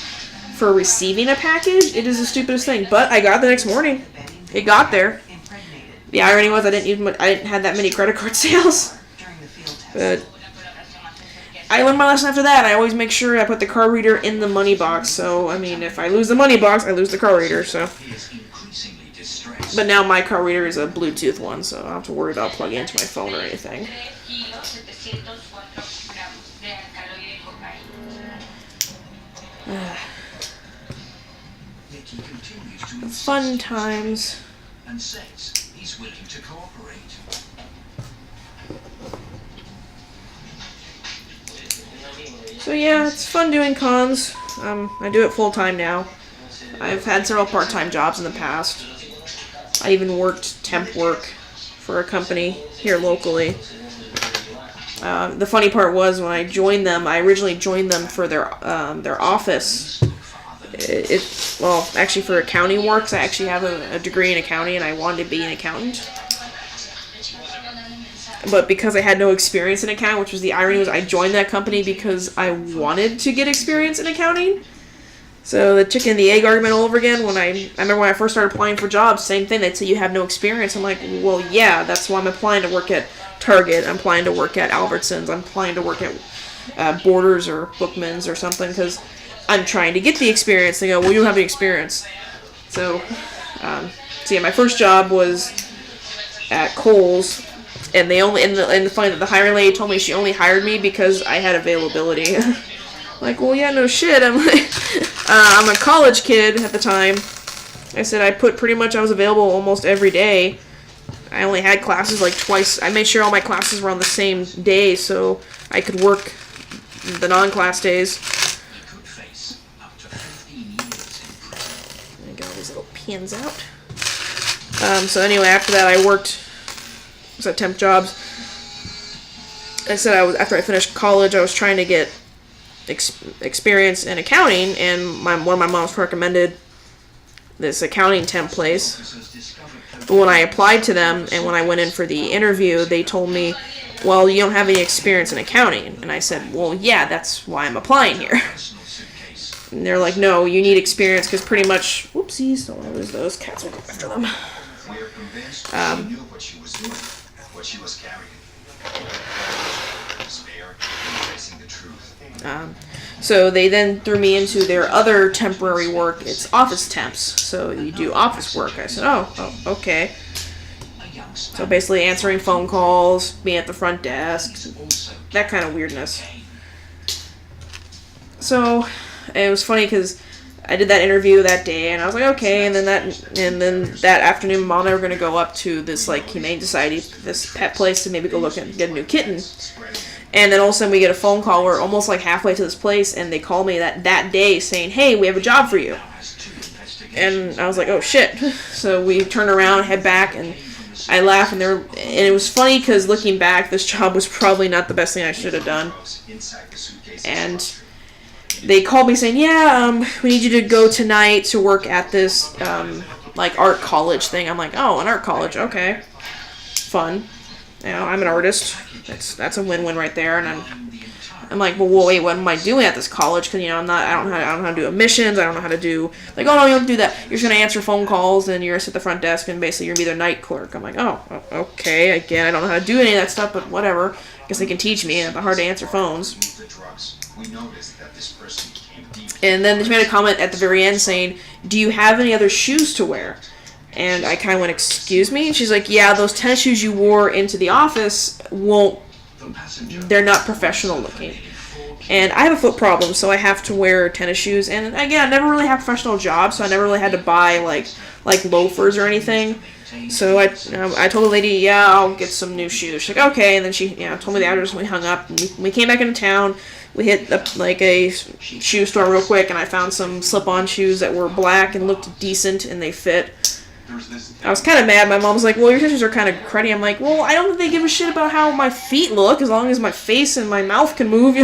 for receiving a package. It is the stupidest thing. But I got it the next morning. It got there. The irony was I didn't have that many credit card sales. But I learned my lesson after that. I always make sure I put the card reader in the money box. So, I mean, if I lose the money box, I lose the card reader. So, but now my card reader is a Bluetooth one, so I don't have to worry about plugging into my phone or anything. Fun times. And says he's willing to cooperate. So yeah, it's fun doing cons. I do it full time now. I've had several part-time jobs in the past. I even worked temp work for a company here locally. The funny part was when I joined them, I originally joined them for their office. Well, actually for accounting work, 'cause I actually have a degree in accounting and I wanted to be an accountant. But because I had no experience in accounting, which was the irony, was I joined that company because I wanted to get experience in accounting. So the chicken and the egg argument all over again. I remember when I first started applying for jobs, same thing. They'd say you have no experience. I'm like, well, yeah, that's why I'm applying to work at Target. I'm applying to work at Albertsons. I'm applying to work at Borders or Bookmans or something, because I'm trying to get the experience. They go, well, you don't have any experience. So yeah, my first job was at Kohl's. And they only, and the funny that the hiring lady told me she only hired me because I had availability. Like, well, yeah, no shit. I'm like, I'm a college kid at the time. I said I was available almost every day. I only had classes like twice. I made sure all my classes were on the same day so I could work the non-class days. I got all these little pins out. So anyway, after that I worked at temp jobs. I said after I finished college, I was trying to get experience in accounting, and one of my moms recommended this accounting temp place. But when I applied to them and when I went in for the interview, they told me, well, you don't have any experience in accounting. And I said, well, yeah, that's why I'm applying here. And they're like, no, you need experience because pretty much, whoopsies, don't want to lose those. Cats will go after them. We are convinced she knew what she was doing, what she was carrying. Despair, facing the truth. So they then threw me into their other temporary work. It's office temps. So you do office work. I said, oh, okay. So basically answering phone calls, being at the front desk, that kind of weirdness. So it was funny because I did that interview that day, and I was like, okay. And then that afternoon, Mom and I were gonna go up to this like Humane Society, this pet place, to maybe go look and get a new kitten. And then all of a sudden we get a phone call. We're almost like halfway to this place, and they call me that day saying, hey, we have a job for you. And I was like, oh shit. So we turned around, head back, and I laughed, and it was funny because looking back, this job was probably not the best thing I should have done. And they called me saying, yeah, we need you to go tonight to work at this like art college thing. I'm like, oh, an art college, okay, fun. I'm an artist. That's a win-win right there. And I'm like, well, wait, what am I doing at this college? Because I don't know how to do admissions. I don't know how to do like, oh no, you don't do that. You're just gonna answer phone calls and you're gonna sit at the front desk and basically you're gonna be their night clerk. I'm like, oh, okay. Again, I don't know how to do any of that stuff, but whatever. I guess they can teach me. It's hard to answer phones. And then they made a comment at the very end saying, do you have any other shoes to wear? And I kind of went, excuse me? And she's like, yeah, those tennis shoes you wore into the office they're not professional looking. And I have a foot problem, so I have to wear tennis shoes. And again, I never really had a professional job, so I never really had to buy like loafers or anything. So I told the lady, yeah, I'll get some new shoes. She's like, okay. And then she told me the address and we hung up. And we came back into town. We hit a shoe store real quick, and I found some slip-on shoes that were black and looked decent, and they fit. I was kind of mad. My mom was like, well, your tennis shoes are kind of cruddy. I'm like, well, I don't think they give a shit about how my feet look as long as my face and my mouth can move.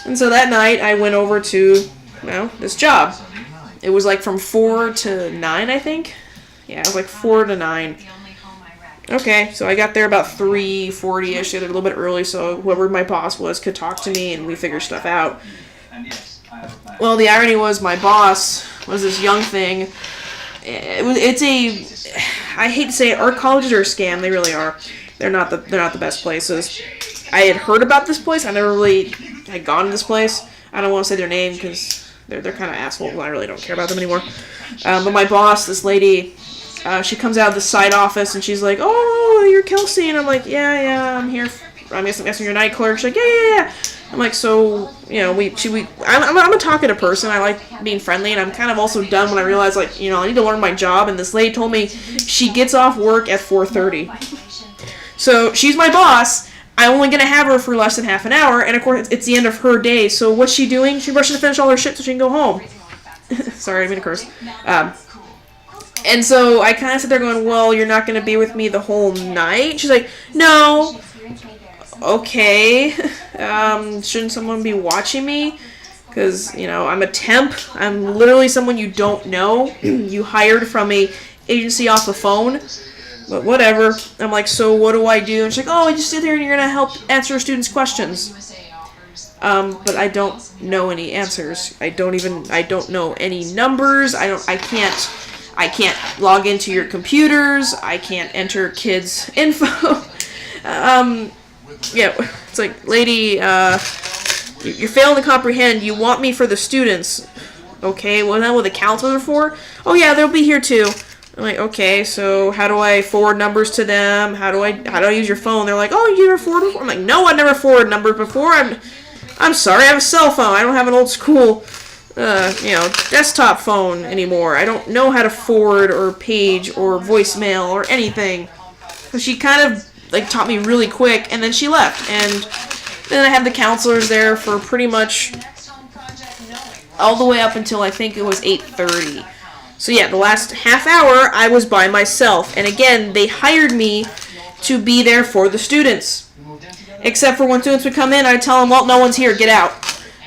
And so that night, I went over to, this job. It was like from 4 to 9, I think. Yeah, it was like 4 to 9. Okay, so I got there about 3:40ish, a little bit early, so whoever my boss was could talk to me and we figured stuff out. Well, the irony was my boss was this young thing. I hate to say it, art colleges are a scam. They really are. They're not the best places. I had heard about this place. I never really had gone to this place. I don't want to say their name because they're kind of assholes. I really don't care about them anymore. But my boss, this lady, she comes out of the side office and she's like, "Oh, you're Kelsey," and I'm like, "Yeah, I'm here. I'm guessing you're night clerk." She's like, "Yeah." I'm like, so, I'm a talkative person. I like being friendly, and I'm kind of also dumb when I realize, I need to learn my job, and this lady told me she gets off work at 4:30. So, she's my boss. I'm only going to have her for less than half an hour, and of course, it's the end of her day, so what's she doing? She's rushing to finish all her shit so she can go home. Sorry, I didn't mean to curse. And so, I kind of sit there going, well, you're not going to be with me the whole night? She's like, no. Okay, shouldn't someone be watching me? Because, I'm a temp. I'm literally someone you don't know. You hired from a agency off the phone. But whatever. I'm like, so what do I do? And she's like, oh, you just sit there and you're going to help answer students' questions. But I don't know any answers. I don't know any numbers. I can't log into your computers. I can't enter kids' info. Yeah, it's like, lady, you're failing to comprehend. You want me for the students. Okay, well, then what the counselors are for? Oh, yeah, they'll be here too. I'm like, okay, so how do I forward numbers to them? How do I use your phone? They're like, oh, you never forwarded before? I'm like, no, I never forwarded numbers before. I'm sorry, I have a cell phone. I don't have an old school, desktop phone anymore. I don't know how to forward or page or voicemail or anything. So she kind of taught me really quick, and then she left. And then I had the counselors there for pretty much all the way up until I think it was 8:30. So yeah, the last half hour I was by myself. And again, they hired me to be there for the students. Except for when students would come in, I'd tell them, well, no one's here, get out.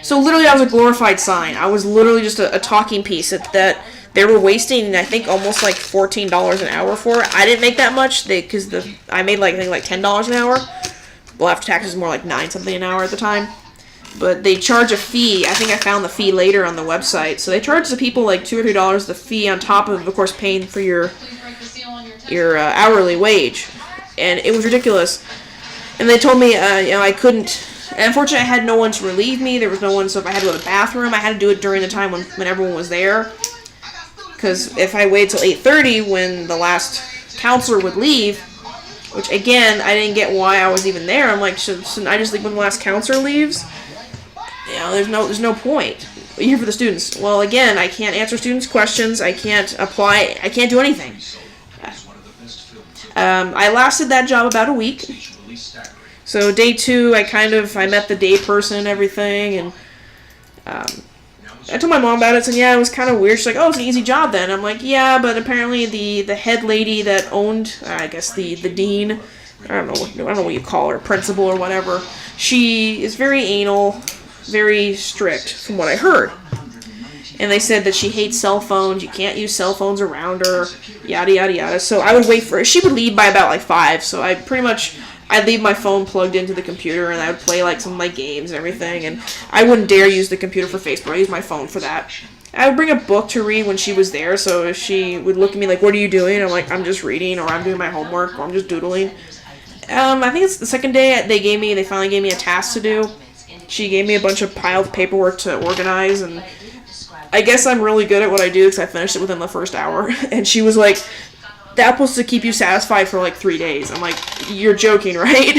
So literally I was a glorified sign. I was literally just a talking piece that they were wasting, I think, almost like $14 an hour for it. I didn't make that much, I made like $10 an hour. Well, after taxes, more like $9 something an hour at the time. But they charge a fee. I think I found the fee later on the website. So they charge the people like $2 or $3 the fee on top of course, paying for your hourly wage, and it was ridiculous. And they told me, I couldn't. Unfortunately, I had no one to relieve me. There was no one, so if I had to go to the bathroom, I had to do it during the time when everyone was there. Because if I waited till 8:30 when the last counselor would leave, which again, I didn't get why I was even there. I'm like, shouldn't I just leave when the last counselor leaves? There's no point. You're here for the students. Well, again, I can't answer students' questions. I can't apply. I can't do anything. I lasted that job about a week. So day 2, I met the day person and everything, and I told my mom about it, and yeah, it was kind of weird. She's like, oh, it's an easy job then. I'm like, yeah, but apparently the head lady that owned, I guess the dean, I don't know what you call her, principal or whatever, she is very anal, very strict, from what I heard. and they said that she hates cell phones. You can't use cell phones around her, yada yada yada. So I would wait for her. She would leave by about like 5. So I'd leave my phone plugged into the computer, and I would play like some of my games and everything. And I wouldn't dare use the computer for Facebook. I use my phone for that. I would bring a book to read when she was there. So if she would look at me like, "What are you doing?" I'm like, "I'm just reading," or "I'm doing my homework," or "I'm just doodling." I think it's the second day they finally gave me a task to do. She gave me a bunch of piled paperwork to organize, and I guess I'm really good at what I do because I finished it within the first hour. And she was like, "That's supposed to keep you satisfied for like 3 days." I'm like, "You're joking, right?"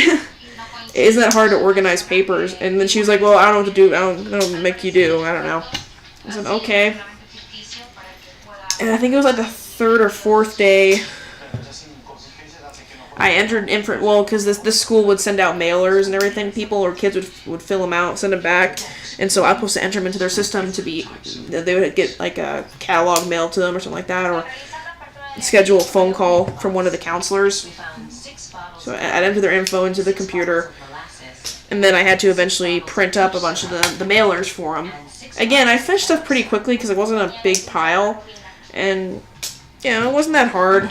Isn't that hard to organize papers? And then she was like, "Well, I don't know what to do. I don't make you do. I don't know." I said, "Okay." And I think it was like the 3rd or 4th day, I entered in for, well, because this school would send out mailers and everything. People or kids would fill them out, send them back. And so I was supposed to enter them into their system they would get like a catalog mailed to them or something like that, or schedule a phone call from one of the counselors. So I'd enter their info into the computer, and then I had to eventually print up a bunch of the mailers for them. Again, I finished stuff pretty quickly because it wasn't a big pile, and it wasn't that hard.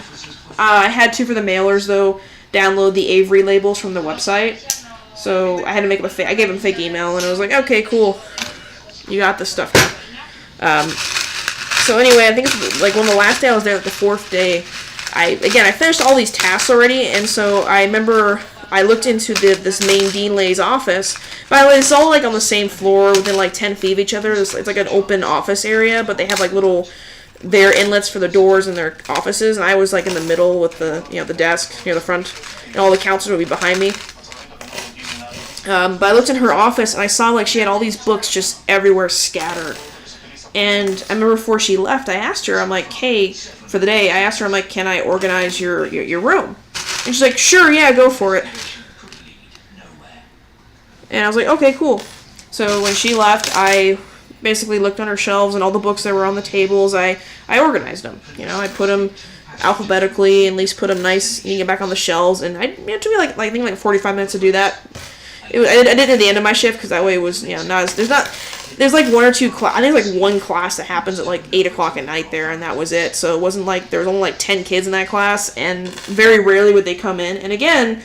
I had to, for the mailers, though, download the Avery labels from the website. So I had to make up I gave them a fake email, and I was like, "Okay, cool. You got this stuff now." So anyway, I think it's like when the last day I was there, like the 4th day, I finished all these tasks already, and so I remember I looked into this main Dean Lay's office. By the way, it's all like on the same floor within like 10 feet of each other. It's like an open office area, but they have like little their inlets for the doors in their offices, and I was like in the middle with the desk near the front, and all the counselors would be behind me. But I looked in her office, and I saw like she had all these books just everywhere scattered. And I remember before she left, I asked her, I'm like, "Hey," for the day, I asked her, I'm like, "Can I organize your room?" And she's like, "Sure, yeah, go for it." And I was like, "Okay, cool." So when she left, I basically looked on her shelves and all the books that were on the tables. I organized them. I put them alphabetically, and at least put them nice, get back on the shelves. And it took me I think like 45 minutes to do that. I did it at the end of my shift because that way it was not as there's like 1 or 2 I think there's like 1 class that happens at like 8 o'clock at night there, and that was it. So it wasn't like there was only like 10 kids in that class, and very rarely would they come in. And again,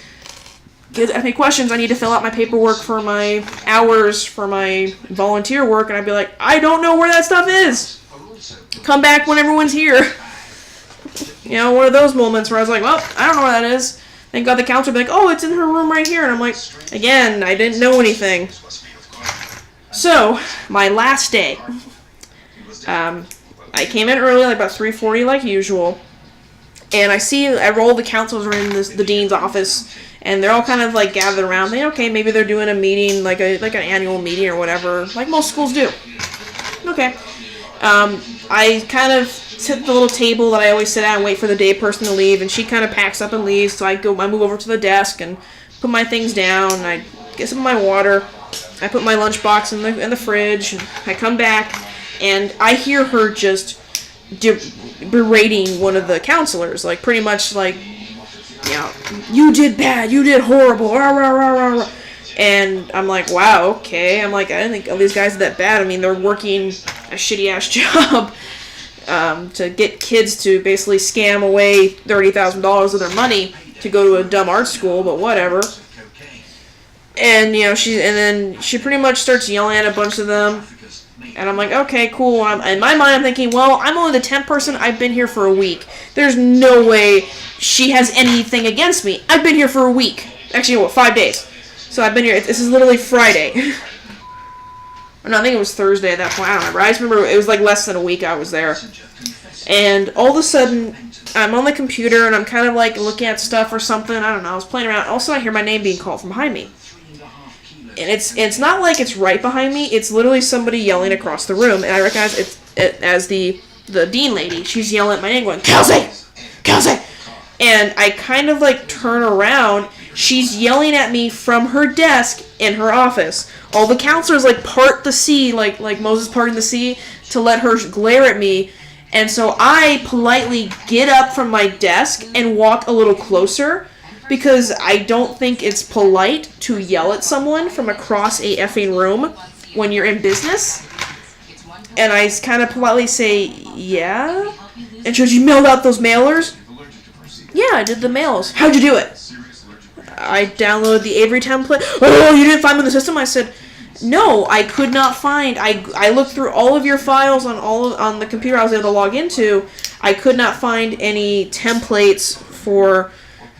kids ask me questions, I need to fill out my paperwork for my hours for my volunteer work, and I'd be like, "I don't know where that stuff is. Come back when everyone's here." One of those moments where I was like, "Well, I don't know where that is." Thank God the counselor would be like, "Oh, it's in her room right here." And I'm like, again, I didn't know anything. So, my last day, I came in early, like about 3:40 like usual, and I see all the counselors are in the dean's office, and they're all kind of like gathered around. Okay, maybe they're doing a meeting, like an annual meeting or whatever, like most schools do. Okay. I kind of sit at the little table that I always sit at and wait for the day person to leave, and she kind of packs up and leaves, so I move over to the desk and put my things down, and I get some of my water, I put my lunchbox in the fridge, and I come back, and I hear her just berating one of the counselors, like pretty much like, "You did bad, you did horrible, rah, rah, rah, rah, rah." And I'm like, wow, okay. I'm like, I didn't think all these guys are that bad. I mean, they're working a shitty-ass job to get kids to basically scam away $30,000 of their money to go to a dumb art school, but whatever. And, then she pretty much starts yelling at a bunch of them. And I'm like, okay, cool. In my mind, I'm thinking, well, I'm only the 10th person. I've been here for a week. There's no way she has anything against me. I've been here for a week. Actually, 5 days. So I've been here. This is literally Friday. Or no, I think it was Thursday at that point. I don't remember. I just remember it was like less than a week I was there. And all of a sudden, I'm on the computer and I'm kind of like looking at stuff or something. I don't know. I was playing around. Also, I hear my name being called from behind me. And it's not like it's right behind me. It's literally somebody yelling across the room. And I recognize it as the dean lady. She's yelling at my name going, "Kelsey! Kelsey!" And I kind of like turn around. She's yelling at me from her desk in her office. All the counselors like part the sea, like Moses parting the sea, to let her glare at me. And so I politely get up from my desk and walk a little closer, because I don't think it's polite to yell at someone from across a effing room when you're in business. And I kind of politely say, yeah. And she goes, you mailed out those mailers? Yeah, I did the mails. How'd you do it? I downloaded the Avery template. Oh, you didn't find them in the system? I said, no, I could not find. I looked through all of your files on the computer I was able to log into. I could not find any templates for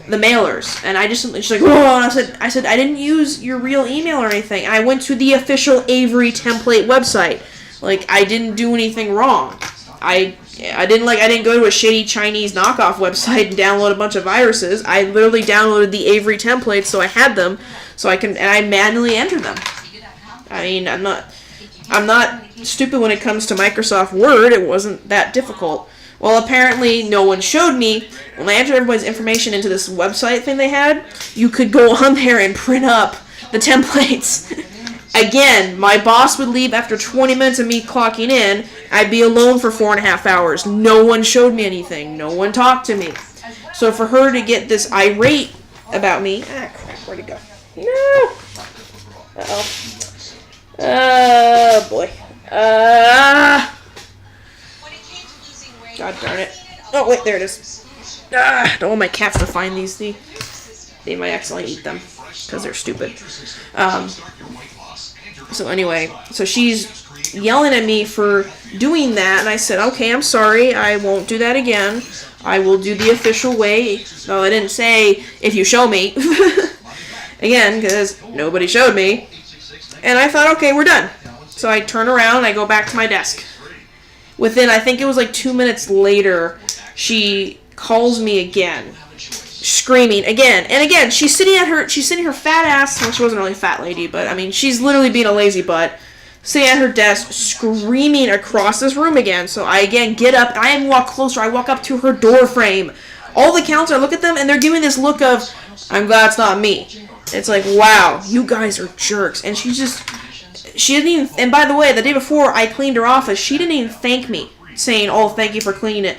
the mailers. And she's like, oh, and I said I didn't use your real email or anything. I went to the official Avery template website. Like, I didn't do anything wrong. I didn't go to a shady Chinese knockoff website and download a bunch of viruses. I literally downloaded the Avery templates so I had them, and I manually entered them. I mean, I'm not stupid when it comes to Microsoft Word. It wasn't that difficult. Well, apparently no one showed me. When I entered everybody's information into this website thing they had, you could go on there and print up the templates. Again, my boss would leave after 20 minutes of me clocking in. I'd be alone for 4.5 hours. No one showed me anything. No one talked to me. So for her to get this irate about me... Ah, crap, where'd it go? No! Uh-oh. Oh, boy. God darn it. Oh, wait, there it is. Don't want my cats to find these. They might accidentally eat them because they're stupid. So anyway, so she's yelling at me for doing that, and I said, okay, I'm sorry, I won't do that again. I will do the official way. No, I didn't say, if you show me. Again, because nobody showed me. And I thought, okay, we're done. So I turn around and I go back to my desk. Within, I think it was like 2 minutes later, she calls me again, screaming again and again. She's sitting her fat ass. Well, she wasn't really a fat lady, but I mean, she's literally being a lazy butt, sitting at her desk, screaming across this room again. So I again get up. I even walk closer. I walk up to her door frame. All the counselors, I look at them, and they're giving this look of, I'm glad it's not me. It's like, wow, you guys are jerks. And she didn't even, and by the way, the day before I cleaned her office, she didn't even thank me, saying, oh, thank you for cleaning it.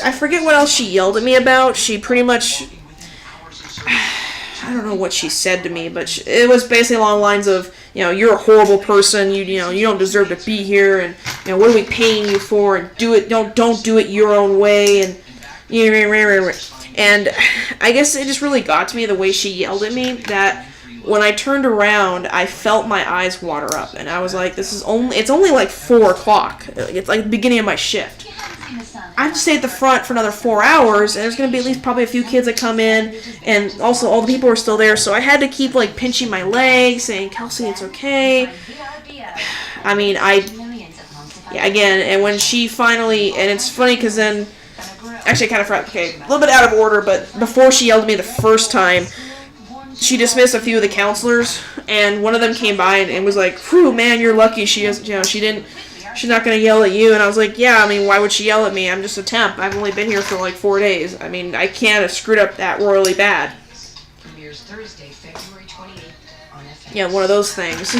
I forget what else she yelled at me about. She pretty much, I don't know what she said to me, but it was basically along the lines of, you're a horrible person, you don't deserve to be here, and, what are we paying you for, and don't do it your own way, and I guess it just really got to me the way she yelled at me, that when I turned around, I felt my eyes water up, and I was like, it's only like 4 o'clock. It's like the beginning of my shift. I have to stay at the front for another 4 hours, and there's going to be at least probably a few kids that come in, and also all the people are still there, so I had to keep like pinching my leg, saying, Kelsey, it's okay. I mean, again, and when she finally, and it's funny because then, actually I kind of forgot, okay, a little bit out of order, but before she yelled at me the first time, she dismissed a few of the counselors, and one of them came by and was like, "Whew, man, you're lucky. She's not gonna yell at you." And I was like, "Yeah, I mean, why would she yell at me? I'm just a temp. I've only been here for like 4 days. I mean, I can't have screwed up that royally bad." Premieres Thursday, February 28th on FX. Yeah, one of those things.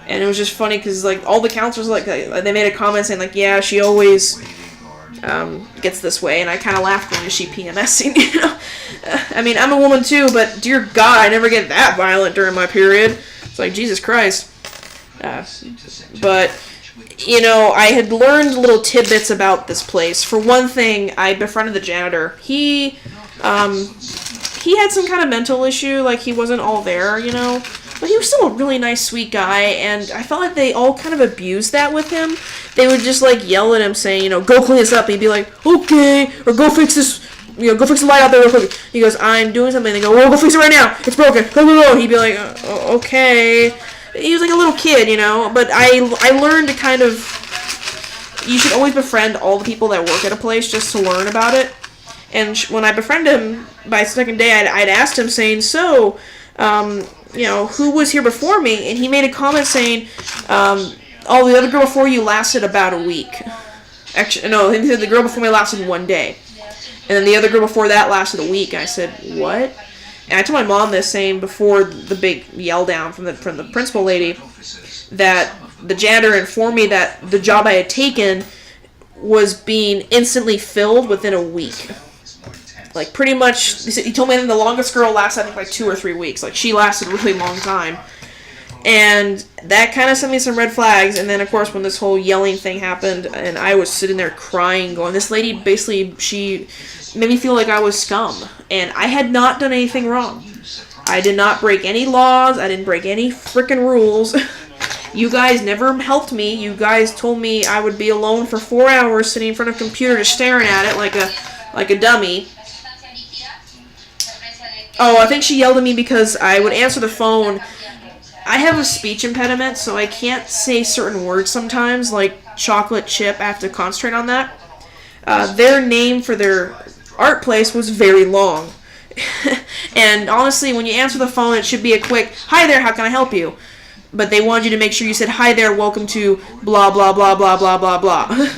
And it was just funny because like all the counselors they made a comment saying like, "Yeah, she always gets this way," and I kind of laughed when she PMSing, I mean, I'm a woman too, but dear God, I never get that violent during my period. It's like, Jesus Christ. But, I had learned little tidbits about this place. For one thing, I befriended the janitor. He had some kind of mental issue, like he wasn't all there, but he was still a really nice, sweet guy, and I felt like they all kind of abused that with him. They would just, yell at him saying, go clean this up, and he'd be like, okay, or go fix this, go fix the light out there real quick. He goes, I'm doing something, and they go, well, go fix it right now, it's broken, go, and he'd be like, okay. He was like a little kid, but I learned to kind of, you should always befriend all the people that work at a place just to learn about it. And when I befriended him, by the second day, I'd asked him, saying, so, who was here before me? And he made a comment saying, oh, the other girl before you lasted about a week. Actually, no, he said the girl before me lasted 1 day. And then the other girl before that lasted a week. And I said, what? And I told my mom this, saying before the big yell down from the principal lady, that the janitor informed me that the job I had taken was being instantly filled within a week. Like, pretty much, he told me that the longest girl lasted, I think, 2 or 3 weeks. Like, she lasted a really long time. And that kind of sent me some red flags. And then, of course, when this whole yelling thing happened, and I was sitting there crying, going, this lady basically, she made me feel like I was scum. And I had not done anything wrong. I did not break any laws. I didn't break any freaking rules. You guys never helped me. You guys told me I would be alone for 4 hours sitting in front of a computer just staring at it like a dummy. Oh, I think she yelled at me because I would answer the phone. I have a speech impediment, so I can't say certain words sometimes, like chocolate chip. I have to concentrate on that. Their name for their art place was very long. And honestly, when you answer the phone, it should be a quick, "Hi there, how can I help you?" But they wanted you to make sure you said, "Hi there, welcome to blah, blah, blah, blah, blah, blah, blah."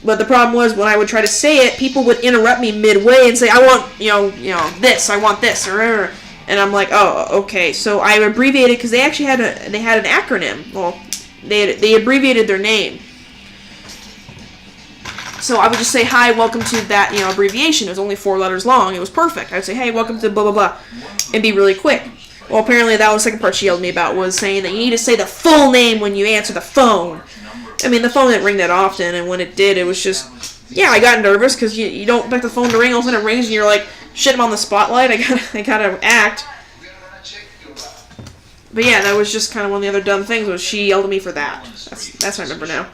But the problem was, when I would try to say it, people would interrupt me midway and say, "I want, this, I want this," and I'm like, "Oh, okay." So I abbreviated, because they actually had an acronym. Well, they abbreviated their name. So I would just say, "Hi, welcome to that, abbreviation." It was only 4 letters long. It was perfect. I would say, "Hey, welcome to blah, blah, blah," and be really quick. Well, apparently that was the second part she yelled at me about, was saying that you need to say the full name when you answer the phone. I mean, the phone didn't ring that often, and when it did, it was just, yeah, I got nervous, because you don't expect the phone to ring, all of a sudden it rings, and you're like, shit, I'm on the spotlight, I gotta act. But yeah, that was just kind of one of the other dumb things, was she yelled at me for that. That's what I remember now.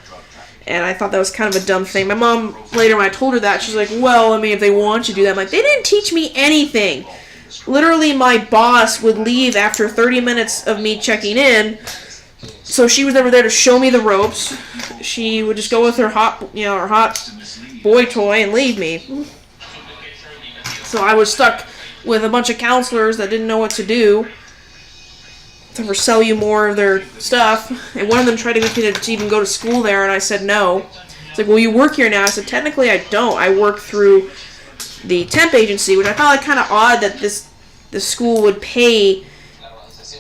And I thought that was kind of a dumb thing. My mom, later when I told her that, she's like, "Well, I mean, if they want you to do that," I'm like, they didn't teach me anything. Literally, my boss would leave after 30 minutes of me checking in, so she was never there to show me the ropes. She would just go with her hot boy toy and leave me. So I was stuck with a bunch of counselors that didn't know what to do, to sell you more of their stuff. And one of them tried to get me to even go to school there, and I said no. It's like, "Well, you work here now." I said, "Technically, I don't. I work through the temp agency," which I found like kind of odd that the school would pay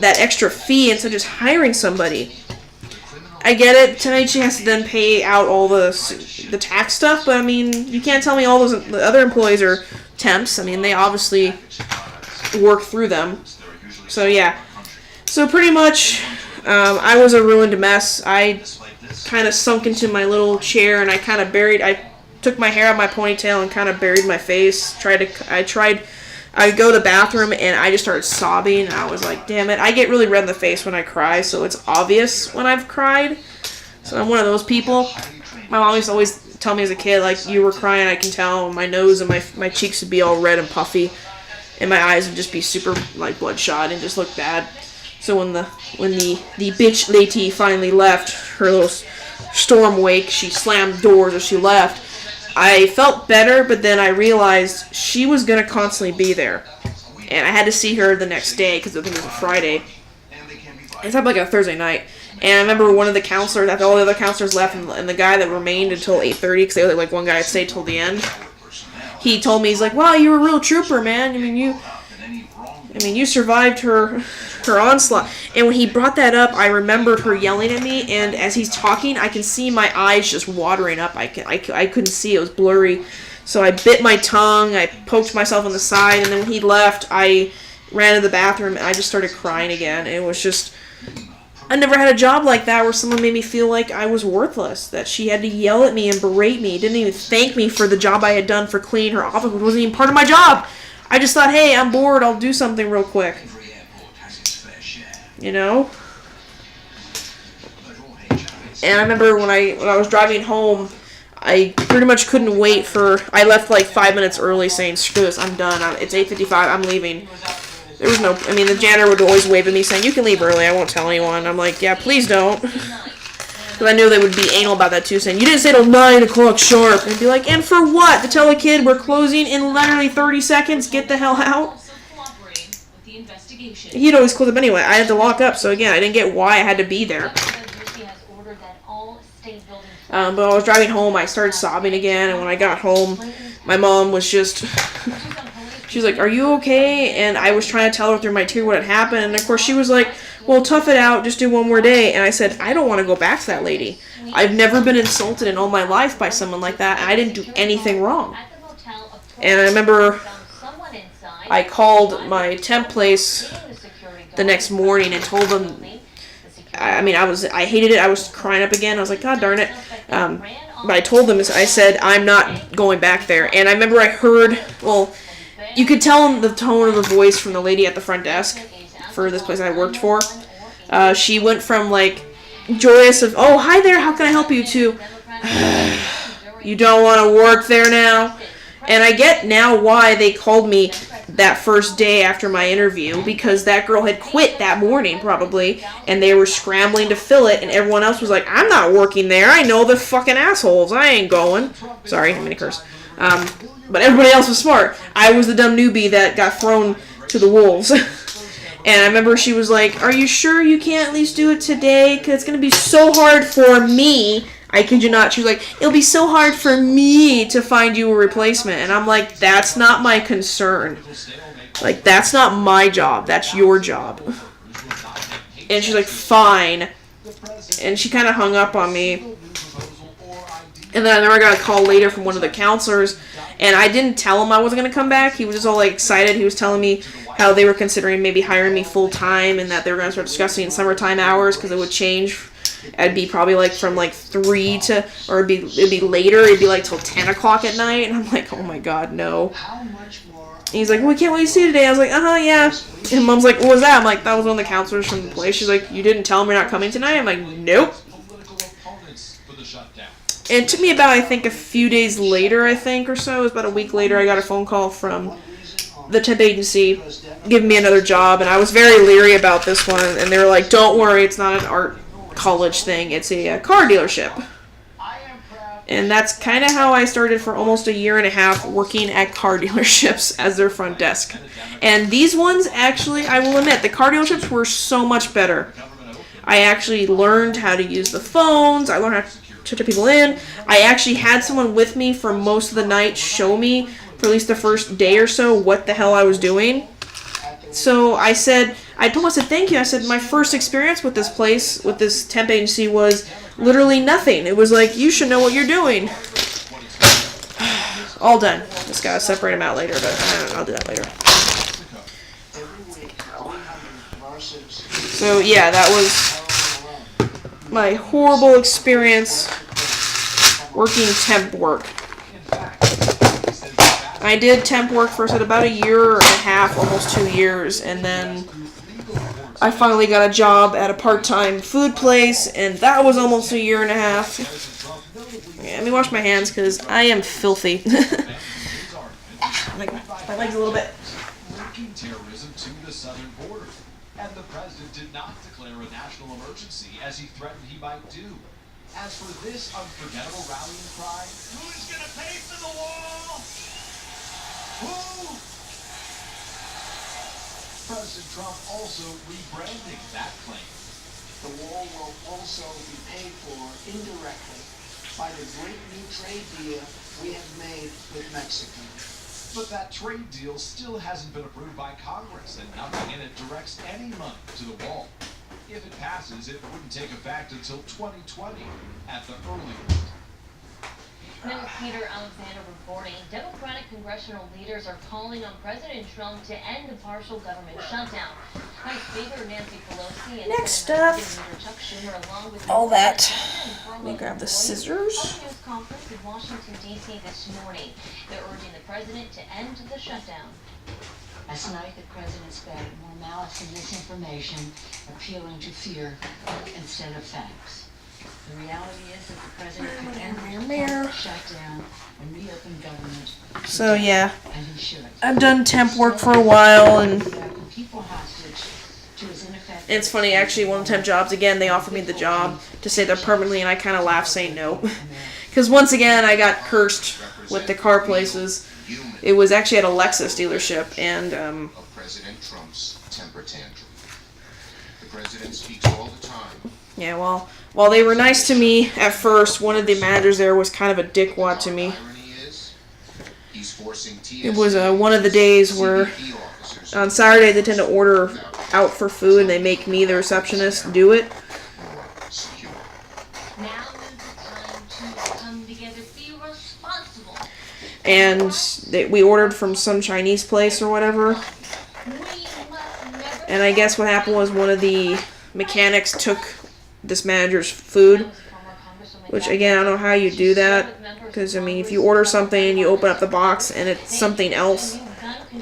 that extra fee instead of just hiring somebody. I get it. Temp agency has to then pay out all the tax stuff, but I mean, you can't tell me all the other employees are temps. I mean, they obviously work through them. So yeah. So pretty much, I was a ruined mess. I kind of sunk into my little chair, and I kind of took my hair out of my ponytail and kind of buried my face. I'd go to the bathroom, and I just started sobbing, and I was like, damn it. I get really red in the face when I cry, so it's obvious when I've cried. So I'm one of those people. My mom used to always tell me as a kid, like, "You were crying, I can tell." My nose and my cheeks would be all red and puffy, and my eyes would just be super, like, bloodshot and just look bad. So when the bitch lady finally left her little storm wake, she slammed doors as she left, I felt better, but then I realized she was going to constantly be there. And I had to see her the next day, because I think it was a Friday. It's happened like a Thursday night. And I remember one of the counselors, after all the other counselors left, and the guy that remained until 8:30, because they were like one guy stayed till the end, he told me, he's like, "Wow, you were a real trooper, man. I mean, you survived her onslaught." And when he brought that up, I remembered her yelling at me, and as he's talking, I can see my eyes just watering up. I couldn't see, it was blurry. So I bit my tongue, I poked myself on the side, and then when he left, I ran to the bathroom, and I just started crying again. It was just, I never had a job like that where someone made me feel like I was worthless, that she had to yell at me and berate me, didn't even thank me for the job I had done for cleaning her office, which wasn't even part of my job. I just thought, hey, I'm bored, I'll do something real quick. You know? And I remember when I was driving home, I pretty much couldn't wait I left like 5 minutes early saying, "Screw this, I'm done. It's 8:55, I'm leaving." There was the janitor would always wave at me saying, "You can leave early, I won't tell anyone." I'm like, "Yeah, please don't." Because I knew they would be anal about that too, saying, "You didn't say till 9 o'clock sharp." And I'd be like, "And for what? To tell a kid we're closing in literally 30 seconds? Get the hell out." He'd always close up anyway. I had to lock up, so again, I didn't get why I had to be there. But I was driving home, I started sobbing again, and when I got home, my mom was just, she was like, "Are you okay?" And I was trying to tell her through my tear what had happened, and of course she was like, "Well, tough it out, just do one more day." And I said, "I don't want to go back to that lady. I've never been insulted in all my life by someone like that, and I didn't do anything wrong." And I remember I called my temp place the next morning and told them. I mean, I hated it. I was crying up again. I was like, God darn it. But I told them, I said, I'm not going back there. And I remember I heard, well, you could tell the tone of the voice from the lady at the front desk for this place I worked for. She went from like joyous of, oh, hi there, how can I help you, to you don't want to work there now. And I get now why they called me that first day after my interview, because that girl had quit that morning probably, and they were scrambling to fill it, and everyone else was like, I'm not working there, I know the fucking assholes, I ain't going. Sorry, I'm gonna curse. But everybody else was smart. I was the dumb newbie that got thrown to the wolves. And I remember she was like, are you sure you can't at least do it today? Because it's going to be so hard for me. I kid you not. She was like, it'll be so hard for me to find you a replacement. And I'm like, that's not my concern. Like, that's not my job. That's your job. And she's like, fine. And she kind of hung up on me. And then I remember I got a call later from one of the counselors. And I didn't tell him I wasn't going to come back. He was just all like excited. He was telling me how they were considering maybe hiring me full time, and that they were going to start discussing summertime hours because it would change. I'd be probably like from like 3 to, or it'd be later. It'd be like till 10 o'clock at night. And I'm like, oh my God, no. And he's like, well, we can't wait to see you today. I was like, yeah. And Mom's like, what was that? I'm like, that was one of the counselors from the place. She's like, you didn't tell him you're not coming tonight? I'm like, nope. And it took me about, I think, a few days later, or so. It was about a week later, I got a phone call from the temp agency giving me another job. And I was very leery about this one. And they were like, don't worry, it's not an art college thing. It's a car dealership. And that's kind of how I started for almost a year and a half working at car dealerships as their front desk. And these ones, actually, I will admit, the car dealerships were so much better. I actually learned how to use the phones. I learned how to check people in. I actually had someone with me for most of the night show me, for at least the first day or so, what the hell I was doing. So I told him, I said, thank you. I said, my first experience with this place, with this temp agency, was literally nothing. It was like, you should know what you're doing. All done. Just gotta separate them out later, but I'll do that later. So yeah, that was my horrible experience working temp work. I did temp work for about a year and a half, almost 2 years, and then I finally got a job at a part-time food place, and that was almost a year and a half. Yeah, let me wash my hands because I am filthy. My legs a little bit. Linking terrorism to the southern border, and the president did not declare a national emergency as he threatened he might do. As for this unforgettable rallying cry, who's gonna pay for the wall? Who? President Trump also rebranding that claim. The wall will also be paid for indirectly by the great new trade deal we have made with Mexico. But that trade deal still hasn't been approved by Congress, and nothing in it directs any money to the wall. If it passes, it wouldn't take effect until 2020 at the earliest. News Peter Alexander reporting. Democratic congressional leaders are calling on President Trump to end the partial government shutdown. House Speaker Nancy Pelosi and Next Senate stuff. Majority Leader Chuck Schumer, along with All that. Let me grab the scissors. news conference in Washington, D.C. this morning. They're urging the president to end the shutdown. Last night, the president spent more malice and misinformation, appealing to fear instead of facts. The reality is that the president could end the shutdown and reopen government. So yeah, And he should. I've done temp work for a while, and People hostage to his ineffective. it's funny, actually, one of the temp jobs, again, they offered me the job to stay there permanently, and I kind of laughed saying no. Because once again, I got cursed with the car places. It was actually at a Lexus dealership, and Of President Trump's temper tantrum. The president speaks all the time. yeah, well, while they were nice to me at first, one of the managers there was kind of a dickwad to me. He's forcing It was one of the days where on Saturday they tend to order out for food, and they make me, the receptionist, do it. Now is the time to come together, be responsible. And we ordered from some Chinese place or whatever. We must never And I guess what happened was one of the mechanics took this manager's food, which again, I don't know how you do that, because I mean, if you order something and you open up the box and it's something else,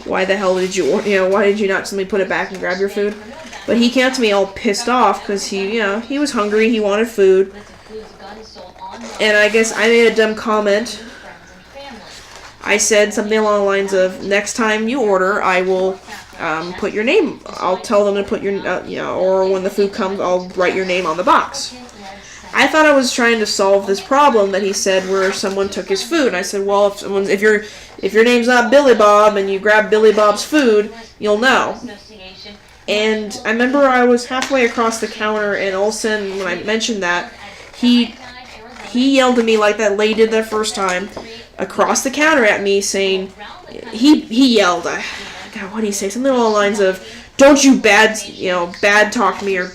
why the hell did you order, why did you not simply put it back and grab your food? But he came up to me all pissed off because he was hungry, he wanted food, and I guess I made a dumb comment. I said something along the lines of, next time you order, I will put your name. I'll tell them to put your, or when the food comes, I'll write your name on the box. I thought I was trying to solve this problem that he said where someone took his food. And I said, well, if your name's not Billy Bob and you grab Billy Bob's food, you'll know. And I remember I was halfway across the counter, and all of a sudden, when I mentioned that, he yelled at me like that lady did that first time, across the counter at me, saying, he yelled, God, what did he say? Something along the lines of, don't you bad talk me or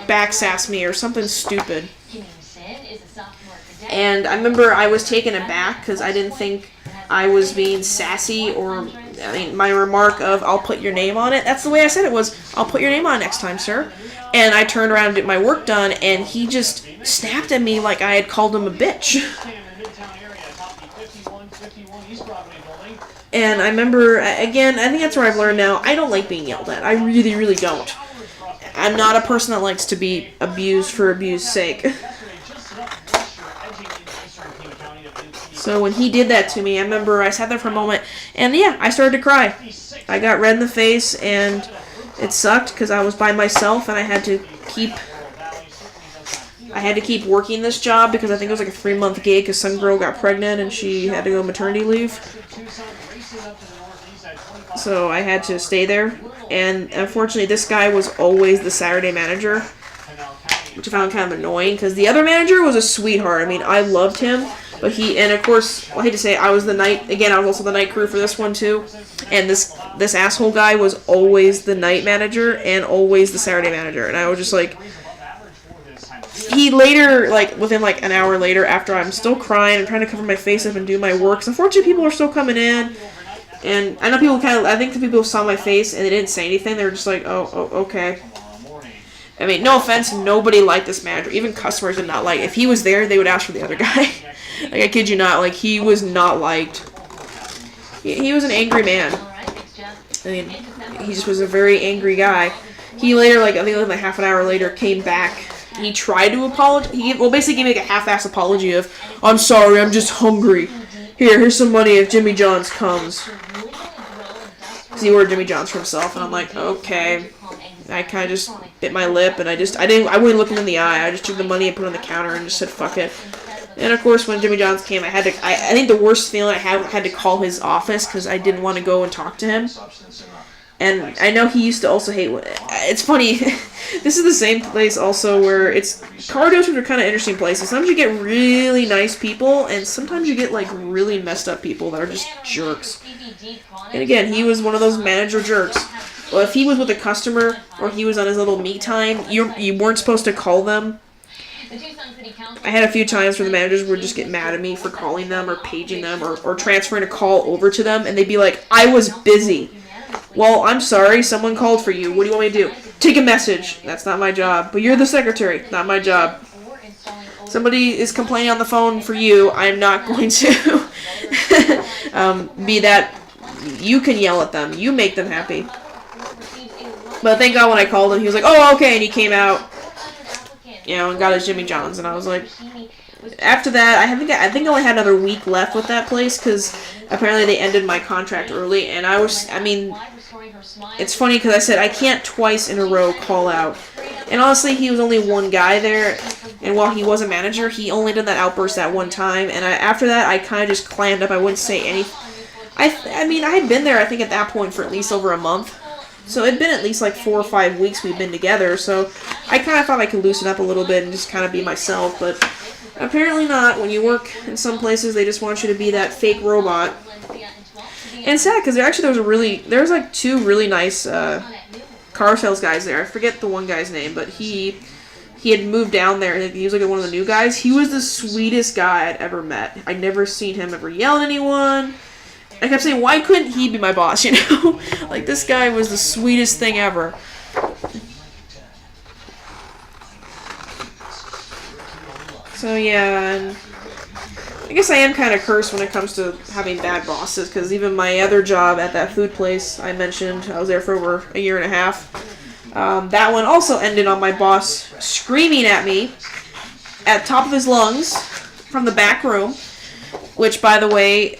backsass me or something stupid. And I remember I was taken aback because I didn't think I was being sassy, or, I mean, my remark of, I'll put your name on it, that's the way I said it was, I'll put your name on it next time, sir. And I turned around and did my work done, and he just snapped at me like I had called him a bitch. And I remember, again, I think that's where I've learned now, I don't like being yelled at. I really, really don't. I'm not a person that likes to be abused for abuse's sake. So when he did that to me, I remember I sat there for a moment, and yeah, I started to cry. I got red in the face, and it sucked because I was by myself, and I had to keep working this job because I think it was like a 3-month gig because some girl got pregnant and she had to go maternity leave. So I had to stay there, and unfortunately this guy was always the Saturday manager, which I found kind of annoying because the other manager was a sweetheart. I mean, I loved him, but and of course, I hate to say, I was also the night crew for this one too, and this asshole guy was always the night manager and always the Saturday manager, and I was just like, he later, like, within like an hour later, after I'm still crying and trying to cover my face up and do my work, 'cause unfortunately people are still coming in, and I know people I think the people saw my face and they didn't say anything, they were just like, oh okay. I mean, no offense, nobody liked this manager, even customers did not like, if he was there, they would ask for the other guy. Like, I kid you not, like, he was not liked. He was an angry man. I mean, he just was a very angry guy. He later, like, I think like half an hour later, came back. He tried to apologize. He basically gave me like a half-ass apology of, I'm sorry, I'm just hungry. Here's some money if Jimmy John's comes. Because he ordered Jimmy John's for himself, and I'm like, okay. I kind of just bit my lip, and I wouldn't look him in the eye. I just took the money and put it on the counter and just said, fuck it. And of course, when Jimmy John's came, I think the worst feeling I had to call his office because I didn't want to go and talk to him. And I know he used to also hate, it's funny, this is the same place also where car dealerships are kind of interesting places. Sometimes you get really nice people, and sometimes you get like really messed up people that are just jerks. And again, he was one of those manager jerks. Well, if he was with a customer, or he was on his little me time, you weren't supposed to call them. I had a few times where the managers would just get mad at me for calling them, or paging them, or transferring a call over to them, and they'd be like, I was busy. Well, I'm sorry, someone called for you. What do you want me to do? Take a message. That's not my job. But you're the secretary. Not my job. Somebody is complaining on the phone for you. I'm not going to be that. You can yell at them. You make them happy. But thank God when I called him, he was like, oh, okay, and he came out, and got his Jimmy John's, and I was like, after that, I think I only had another week left with that place, because apparently they ended my contract early, and it's funny because I said I can't twice in a row call out, and honestly, he was only one guy there, and while he was a manager, he only did that outburst that one time, and after that, I kind of just clammed up. I wouldn't say anything. I mean, I had been there, I think, at that point for at least over a month. So it'd been at least like 4 or 5 weeks we'd been together, so I kind of thought I could loosen up a little bit and just kind of be myself, but apparently not. When you work in some places, they just want you to be that fake robot. And sad, because there was like 2 really nice car sales guys there. I forget the one guy's name, but he had moved down there, and he was like one of the new guys. He was the sweetest guy I'd ever met. I'd never seen him ever yell at anyone. I kept saying, why couldn't he be my boss, Like, this guy was the sweetest thing ever. So yeah, and I guess I am kind of cursed when it comes to having bad bosses, because even my other job at that food place I mentioned, I was there for over a year and a half. That one also ended on my boss screaming at me at top of his lungs from the back room, which, by the way,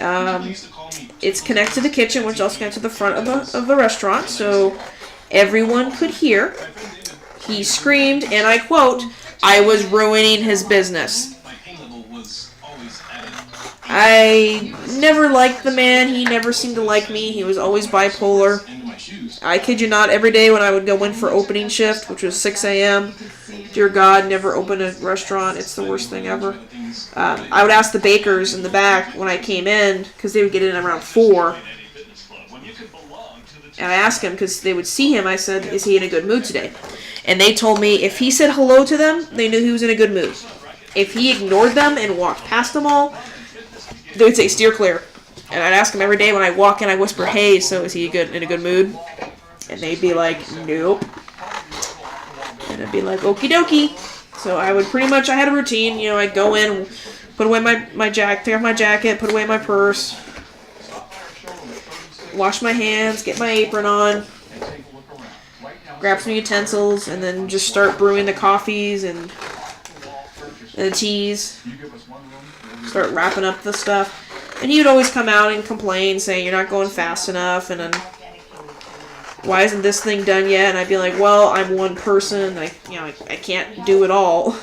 it's connected to the kitchen, which also connects to the front of the restaurant, so everyone could hear. He screamed, and I quote, "I was ruining his business." I never liked the man. He never seemed to like me. He was always bipolar. I kid you not, every day when I would go in for opening shift, which was 6 a.m., dear God, never open a restaurant. It's the worst thing ever. I would ask the bakers in the back when I came in, because they would get in around 4. And I asked him, because they would see him, I said, "Is he in a good mood today?" And they told me if he said hello to them, they knew he was in a good mood. If he ignored them and walked past them all, they would say, "Steer clear." And I'd ask him every day when I walk in, I whisper, "Hey, so is he in a good mood?" And they'd be like, "Nope." And I'd be like, "Okie dokie." So I would pretty much, I had a routine, I'd go in, put away my jacket, take off my jacket, put away my purse, wash my hands, get my apron on, grab some utensils, and then just start brewing the coffees and the teas. Start wrapping up the stuff. And he would always come out and complain, saying, "You're not going fast enough," and then, "Why isn't this thing done yet?" And I'd be like, "Well, I'm one person. I can't do it all."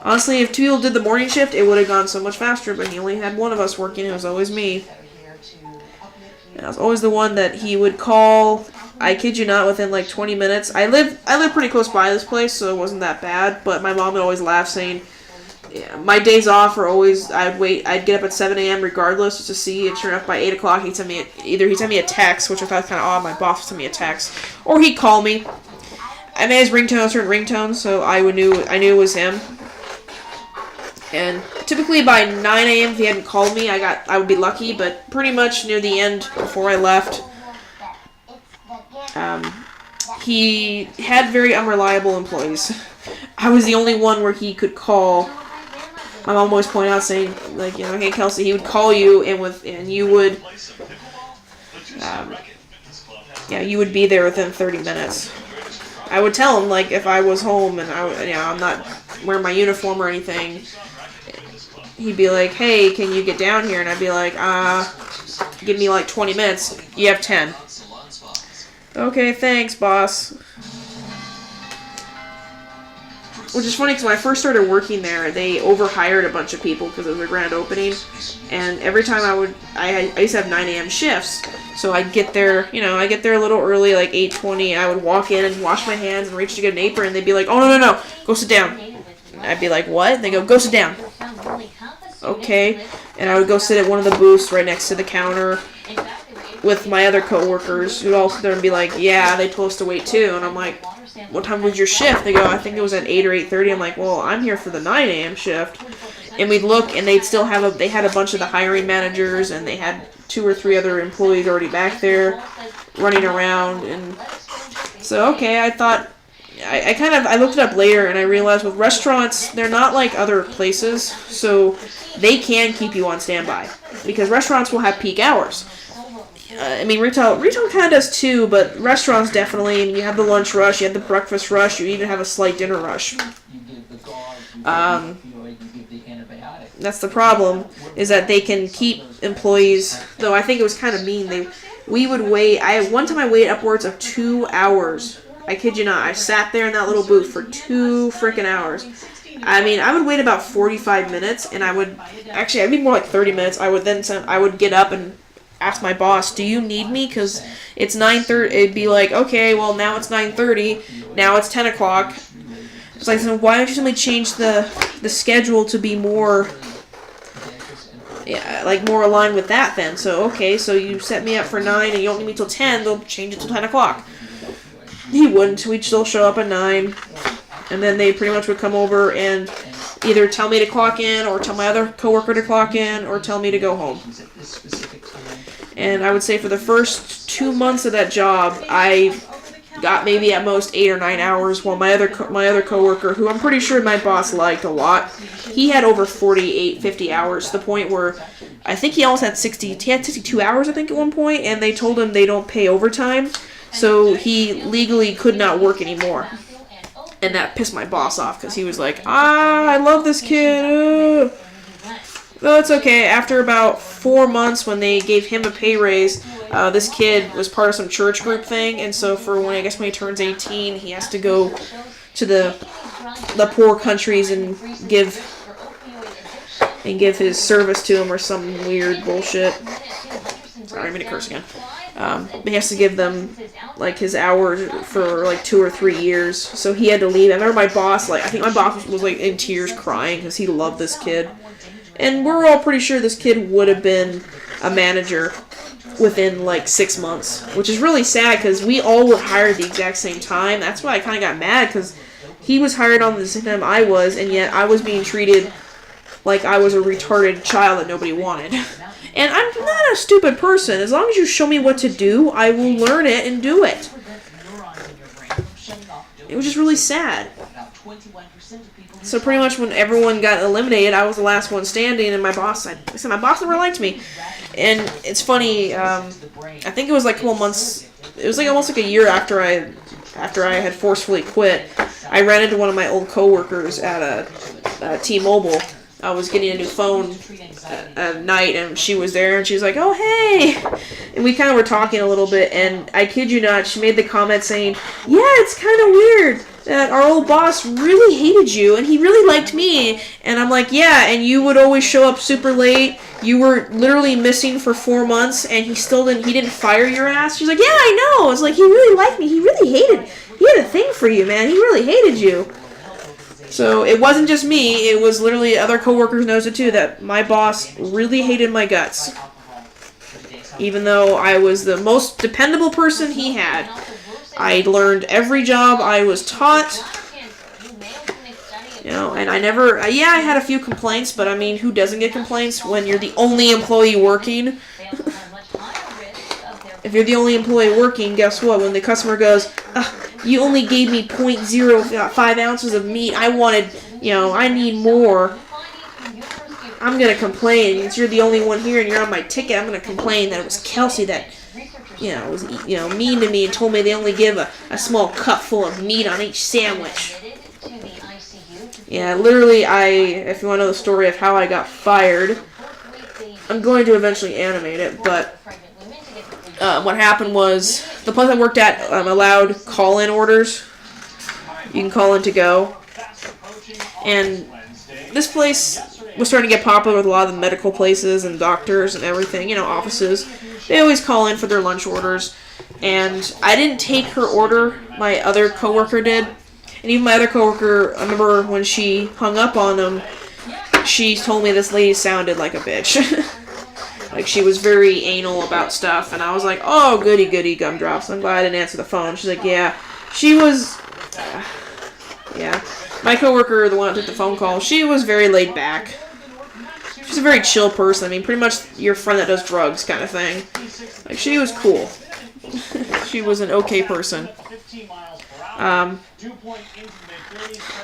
Honestly, if 2 people did the morning shift, it would have gone so much faster, but he only had one of us working. It was always me. And I was always the one that he would call. I kid you not, within like 20 minutes. I live pretty close by this place, so it wasn't that bad, but my mom would always laugh, saying, yeah, my days off are always, I'd get up at 7 a.m. regardless just to see, and sure enough, by 8 o'clock, he'd send me a text, which I thought was kind of odd. My boss would send me a text, or he'd call me. I made his ringtone a certain ringtone, so I knew it was him. And typically by 9 a.m. if he hadn't called me, I would be lucky, but pretty much near the end, before I left, he had very unreliable employees. I was the only one where he could call. My mom always pointed out, saying, like, "Hey, Kelsey," he would call you, and you would, you would be there within 30 minutes. I would tell him, like, if I was home and I'm not wearing my uniform or anything, he'd be like, "Hey, can you get down here?" And I'd be like, "Give me like 20 minutes. You have 10. "Okay, thanks, boss." Which is funny, because when I first started working there, they overhired a bunch of people because it was a grand opening. And every time I used to have 9 a.m. shifts, so I'd get there, I get there a little early, like 8:20, and I would walk in and wash my hands and reach to get an apron, and they'd be like, "Oh, no, go sit down." And I'd be like, "What?" And they go, "Go sit down." Okay. And I would go sit at one of the booths right next to the counter with my other coworkers, who'd all sit there and be like, "Yeah, they told us to wait too." And I'm like, "What time was your shift?" They go, "I think it was at 8 or 8:30. I'm like, "Well, I'm here for the 9 a.m. shift." And we'd look, and they'd still have they had a bunch of the hiring managers, and they had 2 or 3 other employees already back there running around. And so, okay, I thought, I looked it up later, and I realized with restaurants, they're not like other places, so they can keep you on standby, because restaurants will have peak hours. Retail kind of does too, but restaurants definitely. You have the lunch rush, you have the breakfast rush, you even have a slight dinner rush. That's the problem, is that they can keep employees, though I think it was kind of mean. We would wait, one time I waited upwards of 2 hours. I kid you not, I sat there in that little booth for 2 freaking hours. I would wait about 45 minutes, and I'd be more like 30 minutes. I would get up and ask my boss, "Do you need me? Because it's 9:30. It'd be like, "Okay, well, now it's 9:30. Now it's 10 o'clock. It's like, so why don't you simply change the schedule to be more, more aligned with that then? So, okay, so you set me up for 9 and you don't need me till 10, they'll change it till 10 o'clock. He wouldn't. We'd still show up at 9. And then they pretty much would come over and either tell me to clock in, or tell my other coworker to clock in, or tell me to go home. And I would say for the first 2 months of that job, I got maybe at most 8 or 9 hours, while my other coworker, who I'm pretty sure my boss liked a lot, he had over 48, 50 hours to the point where I think he almost had 60. He had 62 hours, I think, at one point, and they told him they don't pay overtime, so he legally could not work anymore. And that pissed my boss off because he was like, I love this kid. No, it's okay. After about 4 months, when they gave him a pay raise, this kid was part of some church group thing, and so for when he turns 18, he has to go to the poor countries and give his service to them or some weird bullshit. Sorry, I'm gonna curse again. He has to give them like his hours for like 2 or 3 years. So he had to leave. I remember my boss, I think my boss was like in tears crying because he loved this kid. And we're all pretty sure this kid would have been a manager within like 6 months, which is really sad because we all were hired at the exact same time. That's why I kind of got mad, because he was hired on the same time I was, and yet I was being treated like I was a retarded child that nobody wanted. And I'm not a stupid person. As long as you show me what to do, I will learn it and do it. It was just really sad. So pretty much when everyone got eliminated, I was the last one standing, and my boss never liked me. And it's funny, I think it was like a couple months, it was like almost like a year after I had forcefully quit, I ran into one of my old coworkers at a T-Mobile. I was getting a new phone at night, and she was there, and she was like, oh, hey! And we kind of were talking a little bit, and I kid you not, she made the comment saying, yeah, it's kind of weird that our old boss really hated you, and he really liked me. And I'm like, yeah, and you would always show up super late. You were literally missing for 4 months, and he didn't fire your ass. She's like, yeah, I know. It's like, he really liked me. He had a thing for you, man. He really hated you. So it wasn't just me, it was literally other coworkers knows it too, that my boss really hated my guts. Even though I was the most dependable person he had. I learned every job I was taught. And I never, I had a few complaints, but I mean, who doesn't get complaints when you're the only employee working? If you're the only employee working, guess what? When the customer goes, you only gave me 0.05 ounces of meat. I wanted, I need more. I'm going to complain. Since you're the only one here and you're on my ticket, I'm going to complain that it was Kelsey that, was, mean to me and told me they only give a small cup full of meat on each sandwich. Yeah, literally, if you want to know the story of how I got fired, I'm going to eventually animate it, but what happened was, the place I worked at allowed call-in orders. You can call in to go. And this place was starting to get popular with a lot of the medical places and doctors and everything, offices. They always call in for their lunch orders. And I didn't take her order, my other coworker did. And even my other coworker, I remember when she hung up on him, she told me this lady sounded like a bitch. Like, she was very anal about stuff, and I was like, oh, goody, goody, gumdrops. I'm glad I didn't answer the phone. She's like, yeah. She was, my coworker, the one that took the phone call, she was very laid back. She's a very chill person. I mean, pretty much your friend that does drugs kind of thing. Like, she was cool. She was an okay person.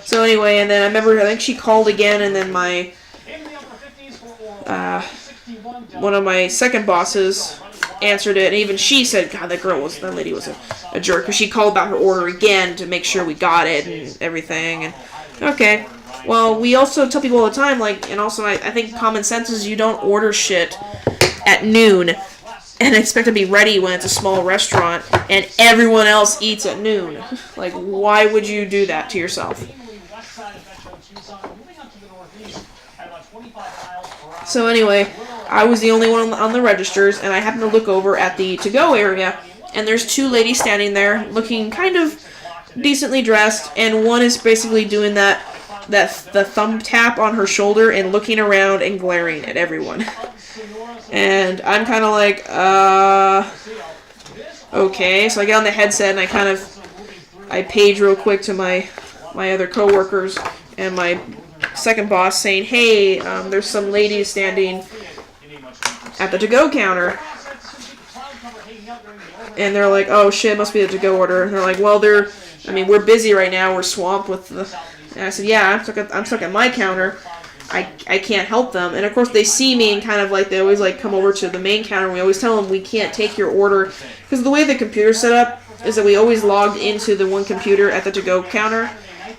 So anyway, and then I remember, I think she called again, and then my, one of my second bosses answered it, and even she said, God, that lady was a jerk, because she called about her order again to make sure we got it and everything, and okay. Well, we also tell people all the time, and also I think common sense is you don't order shit at noon and expect to be ready when it's a small restaurant and everyone else eats at noon. Like, why would you do that to yourself? So anyway, I was the only one on the registers, and I happened to look over at the to-go area, and there's two ladies standing there looking kind of decently dressed, and one is basically doing the thumb tap on her shoulder and looking around and glaring at everyone. And I'm kind of like, okay. So I get on the headset and I page real quick to my other coworkers and my second boss saying, hey, there's some ladies standing at the to-go counter. And they're like, oh shit, it must be the to-go order. And they're like, well, we're busy right now. We're swamped with the... And I said, yeah, I'm stuck at my counter. I can't help them. And of course they see me and kind of like they always like come over to the main counter and we always tell them we can't take your order because the way the computer's set up is that we always logged into the one computer at the to-go counter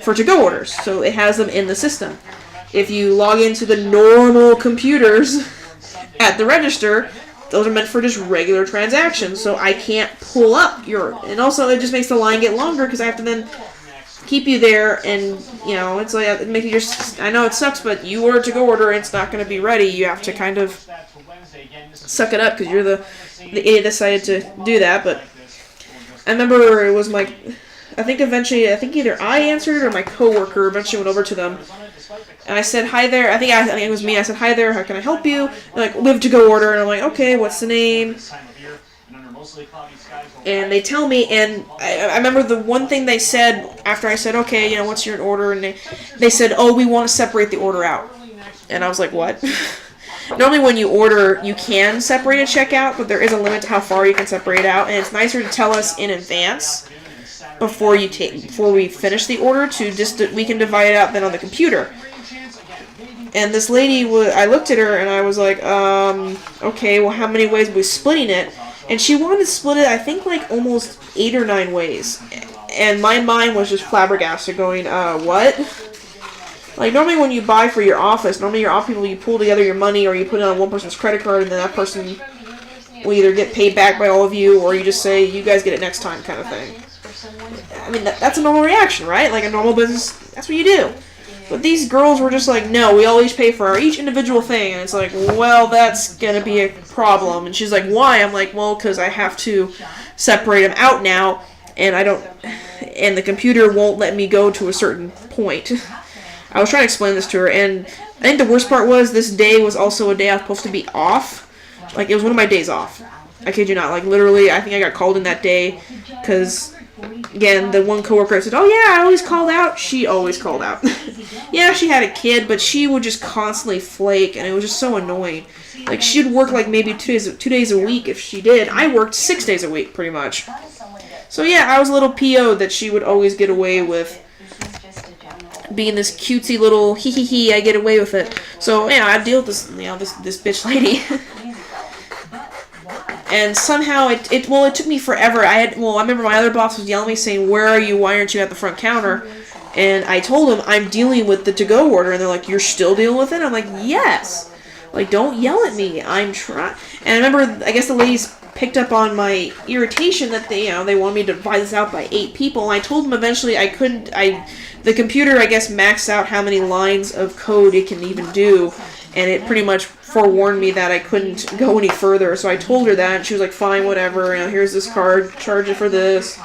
for to-go orders. So it has them in the system. If you log into the normal computers at the register, those are meant for just regular transactions. So I can't pull up your... And also it just makes the line get longer because I have to then keep you there and, you know, it's like, it makes you just... I know it sucks, but you order to-go order and it's not going to be ready. You have to kind of suck it up because you're the idiot decided to do that, but... I remember it was my... I think either I answered or my coworker eventually went over to them. And I said, hi there. I think it was me. I said, hi there. How can I help you? They're like, we have to-go order. And I'm like, okay, what's the name? And they tell me, and I remember the one thing they said after I said, okay, you know, what's your order? And they said, oh, we want to separate the order out. And I was like, what? Normally when you order, you can separate a checkout, but there is a limit to how far you can separate out, and it's nicer to tell us in advance before we finish the order we can divide it out then on the computer. And this lady, I looked at her and I was like, okay, well how many ways are we splitting it? And she wanted to split it, I think like almost 8 or 9 ways. And my mind was just flabbergasted going, what? Like, normally when you buy for your office, normally your office people, you pull together your money or you put it on one person's credit card and then that person will either get paid back by all of you or you just say, you guys get it next time kind of thing. I mean, that's a normal reaction, right? Like, a normal business, that's what you do. But these girls were just like, no, we always pay for each individual thing. And it's like, well, that's going to be a problem. And she's like, why? I'm like, well, because I have to separate them out now and and the computer won't let me go to a certain point. I was trying to explain this to her, and I think the worst part was this day was also a day I was supposed to be off. Like, it was one of my days off. I kid you not. Like, literally, I think I got called in that day because, again, the one coworker said, oh, yeah, I always called out. She always called out. Yeah, she had a kid, but she would just constantly flake, and it was just so annoying. Like, she'd work, like, maybe 2 days a week if she did. I worked 6 days a week, pretty much. So, yeah, I was a little PO'd that she would always get away with being this cutesy little hee I get away with it. So, yeah, I deal with this, you know, this bitch lady. And somehow it took me forever. I remember my other boss was yelling at me saying, where are you? Why aren't you at the front counter? And I told him, I'm dealing with the to-go order. And they're like, you're still dealing with it? I'm like, yes. Like, don't yell at me. I'm trying. And I remember, I guess the ladies picked up on my irritation that they wanted me to divide this out by 8 people. And I told them eventually I couldn't, the computer, I guess, maxed out how many lines of code it can even do. And it pretty much forewarned me that I couldn't go any further. So I told her that, and she was like, fine, whatever. You know, here's this card, charge it for this.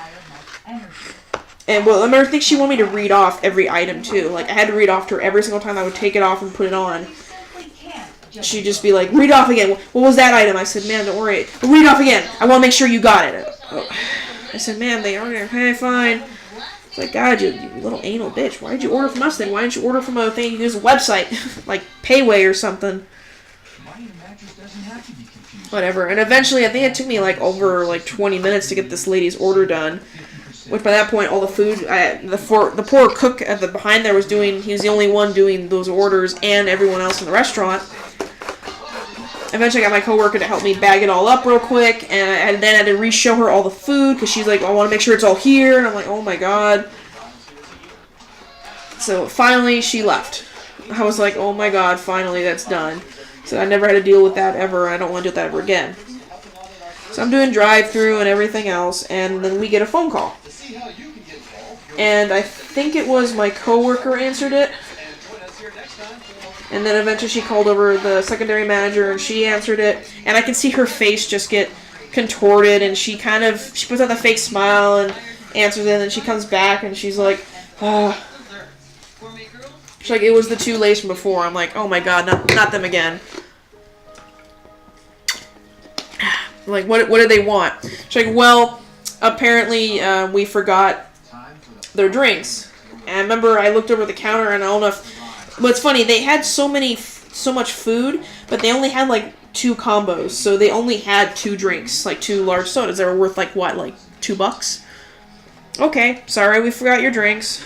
And, well, I think she wanted me to read off every item, too. Like, I had to read off to her every single time I would take it off and put it on. She'd just be like, read off again. What was that item? I said, ma'am, don't worry. Read off again. I want to make sure you got it. I said, ma'am, they are. Okay, fine. It's like, God, you little anal bitch. Why did you order from us then? Why didn't you order from a thing you use a website? Like Payway or something. Whatever. And eventually, I think it took me like over like 20 minutes to get this lady's order done. Which by that point, all the food, the poor cook at the behind there he was the only one doing those orders and everyone else in the restaurant. Eventually I got my coworker to help me bag it all up real quick, and then I had to re-show her all the food, because she's like, I want to make sure it's all here, and I'm like, oh my god. So finally she left. I was like, oh my god, finally that's done. So I never had to deal with that ever, I don't want to deal with that ever again. So I'm doing drive-through and everything else, and then we get a phone call. And I think it was my coworker answered it. And then eventually she called over the secondary manager and she answered it. And I can see her face just get contorted, and she puts out the fake smile and answers it, and then she comes back and she's like, she's like, it was the 2 ladies from before. I'm like, oh my god, not them again. Like, what did they want? She's like, well, apparently we forgot their drinks. And I remember I looked over at the counter, and I don't know if... But it's funny, they had so much food, but they only had like 2 combos. So they only had 2 drinks, like 2 large sodas. They were worth like, what, like $2? Okay, sorry, we forgot your drinks.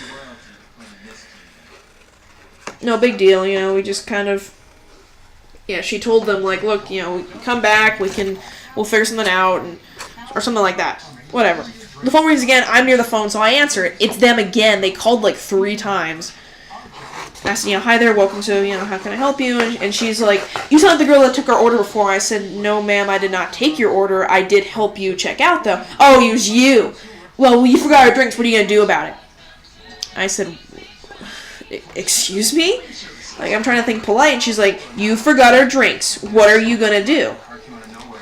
no big deal, you know, we just kind of, yeah, she told them, like, look, you know, come back, we'll figure something out, or something like that. Whatever. The phone rings again, I'm near the phone, so I answer it. It's them again. They called like 3 times. I said, you know, hi there, welcome to, you know, how can I help you? And she's like, you sound like the girl that took our order before. I said, no, ma'am, I did not take your order. I did help you check out, though. Oh, it was you. Well, you forgot our drinks. What are you going to do about it? I said, excuse me? Like, I'm trying to think polite, and she's like, you forgot our drinks. What are you going to do?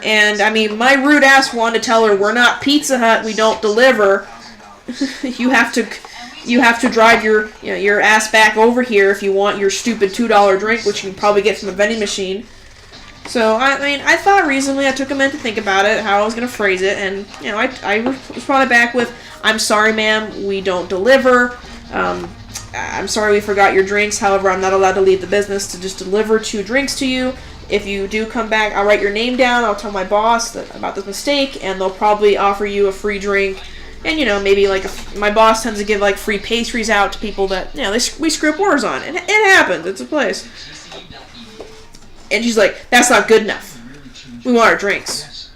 And, I mean, my rude ass wanted to tell her, we're not Pizza Hut, we don't deliver. You have to drive your ass back over here if you want your stupid $2 drink, which you can probably get from a vending machine. So, I mean, I thought reasonably, I took a minute to think about it, how I was going to phrase it, and, you know, I responded back with, I'm sorry, ma'am, we don't deliver. I'm sorry we forgot your drinks, however, I'm not allowed to leave the business to just deliver 2 drinks to you. If you do come back, I'll write your name down, I'll tell my boss about this mistake, and they'll probably offer you a free drink. And, you know, maybe, like, my boss tends to give, like, free pastries out to people that, you know, we screw up orders on. And it happens. It's a place. And she's like, that's not good enough. We want our drinks.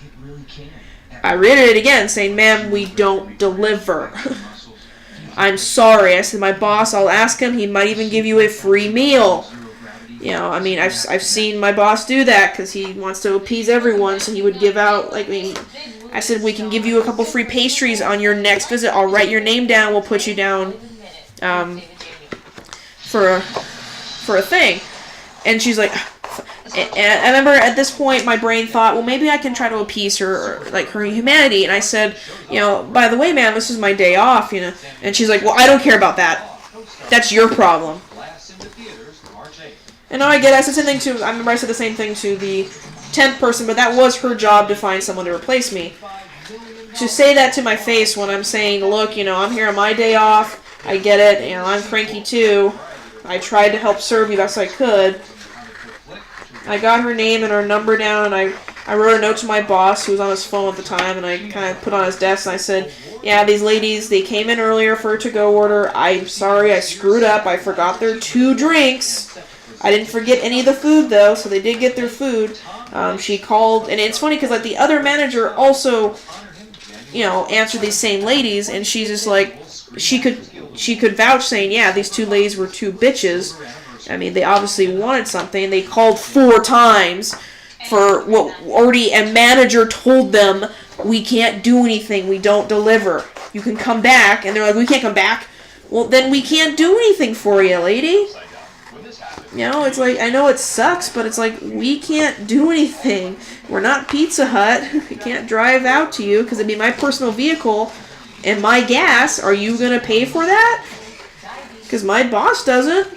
I reiterated it again, saying, ma'am, we don't deliver. I'm sorry. I said, my boss, I'll ask him. He might even give you a free meal. You know, I mean, I've seen my boss do that because he wants to appease everyone, so he would give out, like, I mean, I said, we can give you a couple free pastries on your next visit. I'll write your name down. We'll put you down for a thing. And she's like, and I remember at this point my brain thought, well, maybe I can try to appease her, or, like, her humanity. And I said, you know, by the way, ma'am, this is my day off, you know. And she's like, well, I don't care about that. That's your problem. And now I said the same thing to, I remember I said the same thing to the 10th person, but that was her job to find someone to replace me. To say that to my face when I'm saying, look, you know, I'm here on my day off, I get it, you know, I'm cranky too, I tried to help serve you best I could. I got her name and her number down, and I wrote a note to my boss, who was on his phone at the time, and I kind of put on his desk, and I said, yeah, these ladies, they came in earlier for a to-go order, I'm sorry, I screwed up, I forgot their 2 drinks. I didn't forget any of the food, though, so they did get their food. She called, and it's funny because, like, the other manager also, you know, answered these same ladies, and she's just like, she could vouch saying, yeah, these 2 ladies were 2 bitches. I mean, they obviously wanted something. They called 4 times for what already a manager told them, we can't do anything, we don't deliver. You can come back, and they're like, we can't come back. Well, then we can't do anything for you, lady. You know, it's like, I know it sucks, but it's like, we can't do anything. We're not Pizza Hut. We can't drive out to you, because it'd be my personal vehicle and my gas. Are you going to pay for that? Because my boss doesn't.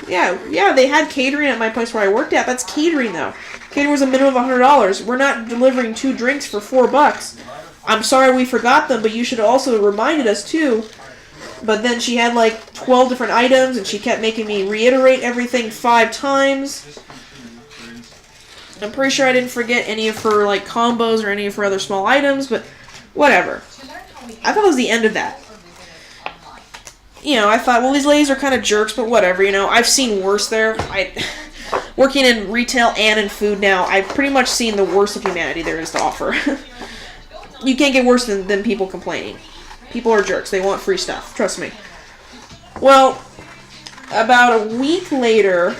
Yeah, they had catering at my place where I worked at. That's catering, though. Catering was a minimum of $100. We're not delivering 2 drinks for $4. I'm sorry we forgot them, but you should have also reminded us, too. But then she had like 12 different items, and she kept making me reiterate everything 5 times. I'm pretty sure I didn't forget any of her like combos or any of her other small items, but whatever. I thought it was the end of that. You know, I thought, well, these ladies are kind of jerks, but whatever, you know. I've seen worse there. Working in retail and in food now, I've pretty much seen the worst of humanity there is to offer. You can't get worse than people complaining. People are jerks. They want free stuff. Trust me. Well, about a week later,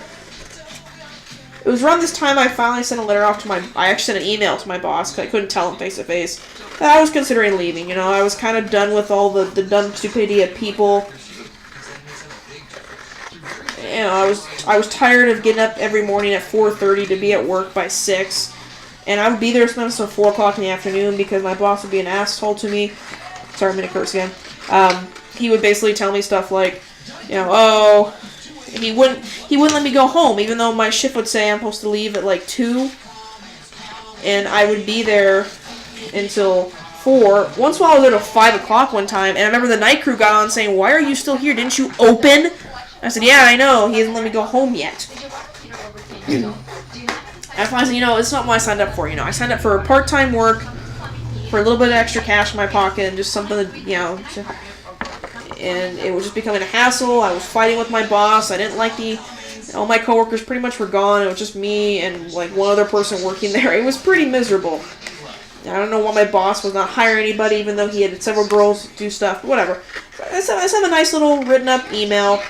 it was around this time I finally sent a letter off to I actually sent an email to my boss, because I couldn't tell him face to face that I was considering leaving. You know, I was kind of done with all the dumb stupidity of people. You know, I was tired of getting up every morning at 4:30 to be at work by 6. And I would be there sometimes until 4 o'clock in the afternoon because my boss would be an asshole to me. Sorry, I'm going to curse again. He would basically tell me stuff like, you know, oh, he wouldn't let me go home, even though my shift would say I'm supposed to leave at like 2. And I would be there until 4. Once while I was there till 5 o'clock one time, and I remember the night crew got on saying, why are you still here? Didn't you open? I said, yeah, I know. He hasn't let me go home yet. I finally said, you know, it's not what I signed up for. You know, I signed up for part-time work, for a little bit of extra cash in my pocket, and just something that, you know, and it was just becoming a hassle. I was fighting with my boss. I didn't like all my coworkers pretty much were gone. It was just me and like one other person working there. It was pretty miserable. I don't know why my boss was not hiring anybody, even though he had several girls do stuff. Whatever. I sent a nice little written up email.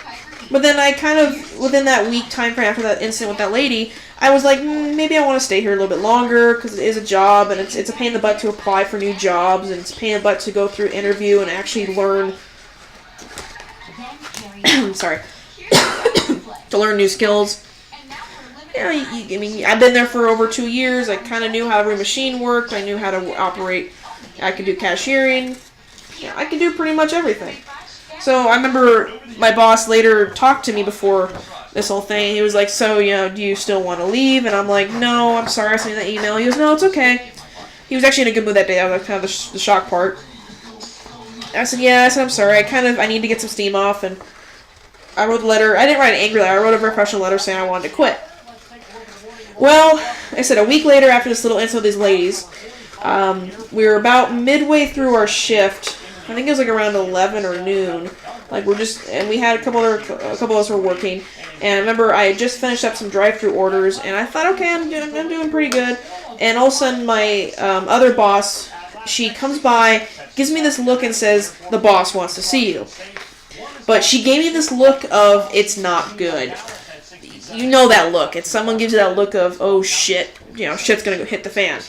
But then I kind of, within that week time frame after that incident with that lady, I was like, maybe I want to stay here a little bit longer because it is a job and it's a pain in the butt to apply for new jobs and it's a pain in the butt to go through interview and actually learn, sorry, to learn new skills. You know, I mean, I've been there for over 2 years. I kind of knew how every machine worked. I knew how to operate. I could do cashiering. Yeah, I could do pretty much everything. So I remember my boss later talked to me before this whole thing. He was like, so, you know, do you still want to leave? And I'm like, no, I'm sorry I sent you that email. He goes, no, it's okay. He was actually in a good mood that day. That was kind of the shock part. I said, yeah, I'm sorry. I need to get some steam off. And I wrote a letter. I didn't write an angry letter. I wrote a very professional letter saying I wanted to quit. Well, like I said, a week later after this little incident with these ladies, we were about midway through our shift. I think it was like around 11 or noon. Like and we had a couple of us were working. And I remember I had just finished up some drive-through orders, and I thought, okay, I'm doing pretty good. And all of a sudden, my other boss, she comes by, gives me this look and says, the boss wants to see you. But she gave me this look of, it's not good. You know that look. It's someone gives you that look of, oh shit, you know, shit's gonna go hit the fan.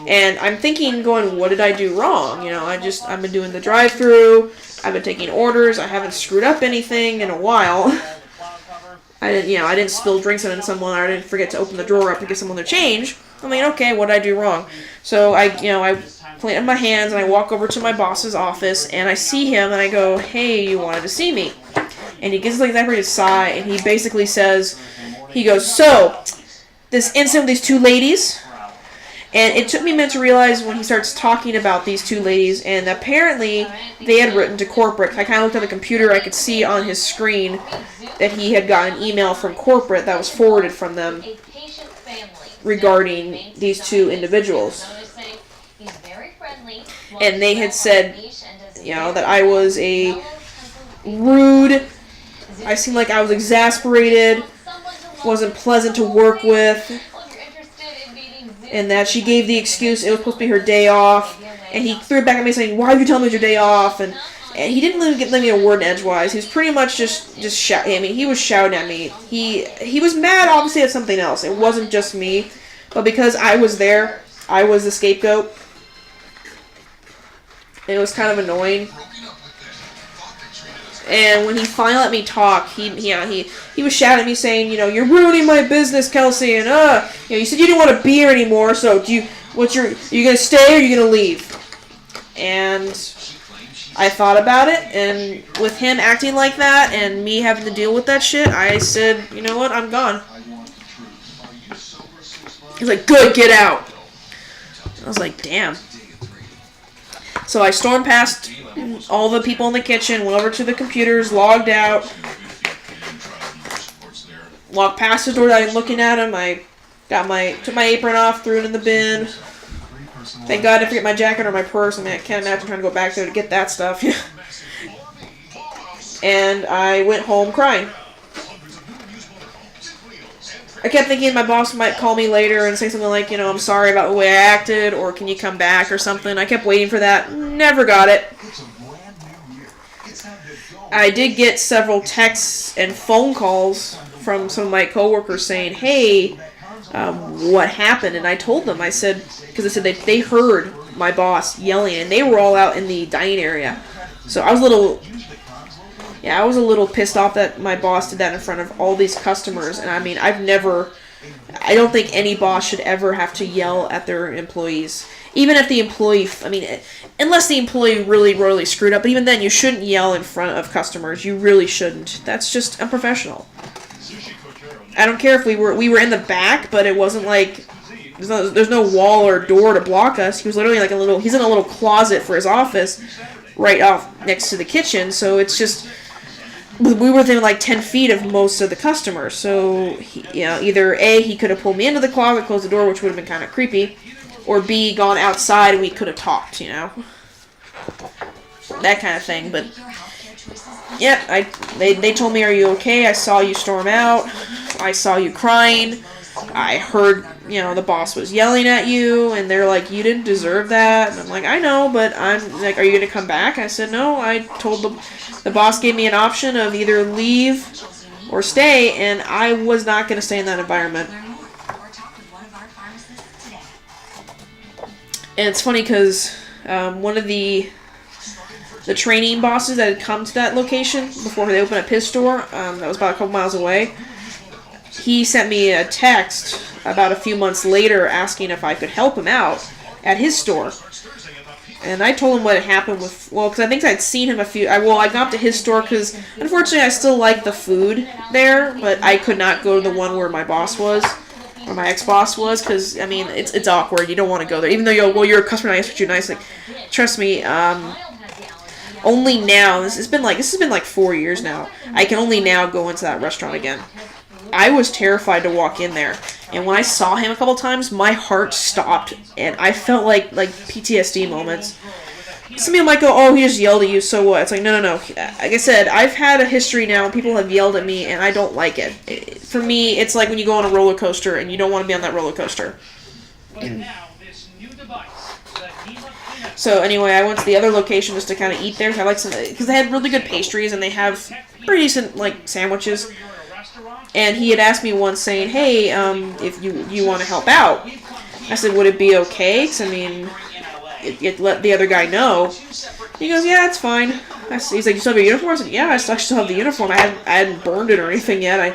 And I'm thinking, going, what did I do wrong? You know, I've been doing the drive-through, I've been taking orders, I haven't screwed up anything in a while. I didn't spill drinks on someone, or I didn't forget to open the drawer up to give someone their change. I'm like, okay, what did I do wrong? So I plant my hands and I walk over to my boss's office and I see him and I go, hey, you wanted to see me? And he gives like that pretty sigh and he basically says, he goes, so, this incident with these two ladies, and it took me a minute to realize when he starts talking about these two ladies, and apparently they had written to corporate. I kind of looked at the computer, I could see on his screen that he had gotten an email from corporate that was forwarded from them regarding these two individuals. And they had said, you know, that I was a rude, I seemed like I was exasperated, wasn't pleasant to work with, and that she gave the excuse it was supposed to be her day off, and he threw it back at me saying, why did you tell me it was your day off? And he didn't let me a word edgewise. He was pretty much just shouting. I mean, he was shouting at me. He was mad, obviously, at something else. It wasn't just me, but because I was there, I was the scapegoat. And it was kind of annoying. And when he finally let me talk, he was shouting at me saying, you know, you're ruining my business, Kelsey, and you know, you said you didn't want a beer anymore, so are you gonna stay or are you gonna leave? And I thought about it, and with him acting like that and me having to deal with that shit, I said, you know what, I'm gone. He's like, good, get out. I was like, damn. So I stormed past all the people in the kitchen, went over to the computers, logged out, walked past the door that I'm looking at him. I took my apron off, threw it in the bin. Thank God I didn't forget my jacket or my purse. I mean, I can't imagine trying to go back there to get that stuff. And I went home crying. I kept thinking my boss might call me later and say something like, you know, I'm sorry about the way I acted, or can you come back or something. I kept waiting for that. Never got it. I did get several texts and phone calls from some of my coworkers saying, hey, what happened? And I told them, I said, because they said they heard my boss yelling, and they were all out in the dining area. So I was a little pissed off that my boss did that in front of all these customers. And I mean, I don't think any boss should ever have to yell at their employees. Even if the employee, unless the employee really, really screwed up. But even then, you shouldn't yell in front of customers. You really shouldn't. That's just unprofessional. I don't care if we were in the back, but it wasn't like, there's no wall or door to block us. He was literally like he's in a little closet for his office right off next to the kitchen. So it's just, we were within like 10 feet of most of the customers. So, either A, he could have pulled me into the closet, closed the door, which would have been kind of creepy, or B, gone outside and we could have talked, you know. That kind of thing. But yeah, they told me, "Are you okay? I saw you storm out. I saw you crying. I heard, the boss was yelling at you, and they're like, you didn't deserve that." And I'm like, "I know, but I'm like, are you gonna come back?" I said, "No, I told the boss gave me an option of either leave or stay, and I was not gonna stay in that environment." And it's funny because one of the training bosses that had come to that location before they opened up his store, that was about a couple miles away, he sent me a text about a few months later asking if I could help him out at his store. And I told him what had happened because I think I'd seen him I got up to his store because unfortunately I still like the food there, but I could not go to the one where my boss was, or my ex-boss was, because, I mean, it's awkward. You don't want to go there. Even though you're a customer, I expect you nice. Like, trust me, only now, this has been like 4 years now, I can only now go into that restaurant again. I was terrified to walk in there, and when I saw him a couple times, my heart stopped, and I felt like PTSD moments. Some people might go, "Oh, he just yelled at you, so what?" It's like, no. Like I said, I've had a history now, and people have yelled at me, and I don't like it. For me, it's like when you go on a roller coaster, and you don't want to be on that roller coaster. So anyway, I went to the other location just to kind of eat there. I like some, because they had really good pastries, and they have pretty decent sandwiches. And he had asked me once, saying, "Hey, if you want to help out." I said, "Would it be okay? 'Cause I mean, let the other guy know." He goes, "Yeah, it's fine." He's like, "You still have your uniform?" I said, "Yeah, I still have the uniform. I hadn't burned it or anything yet. I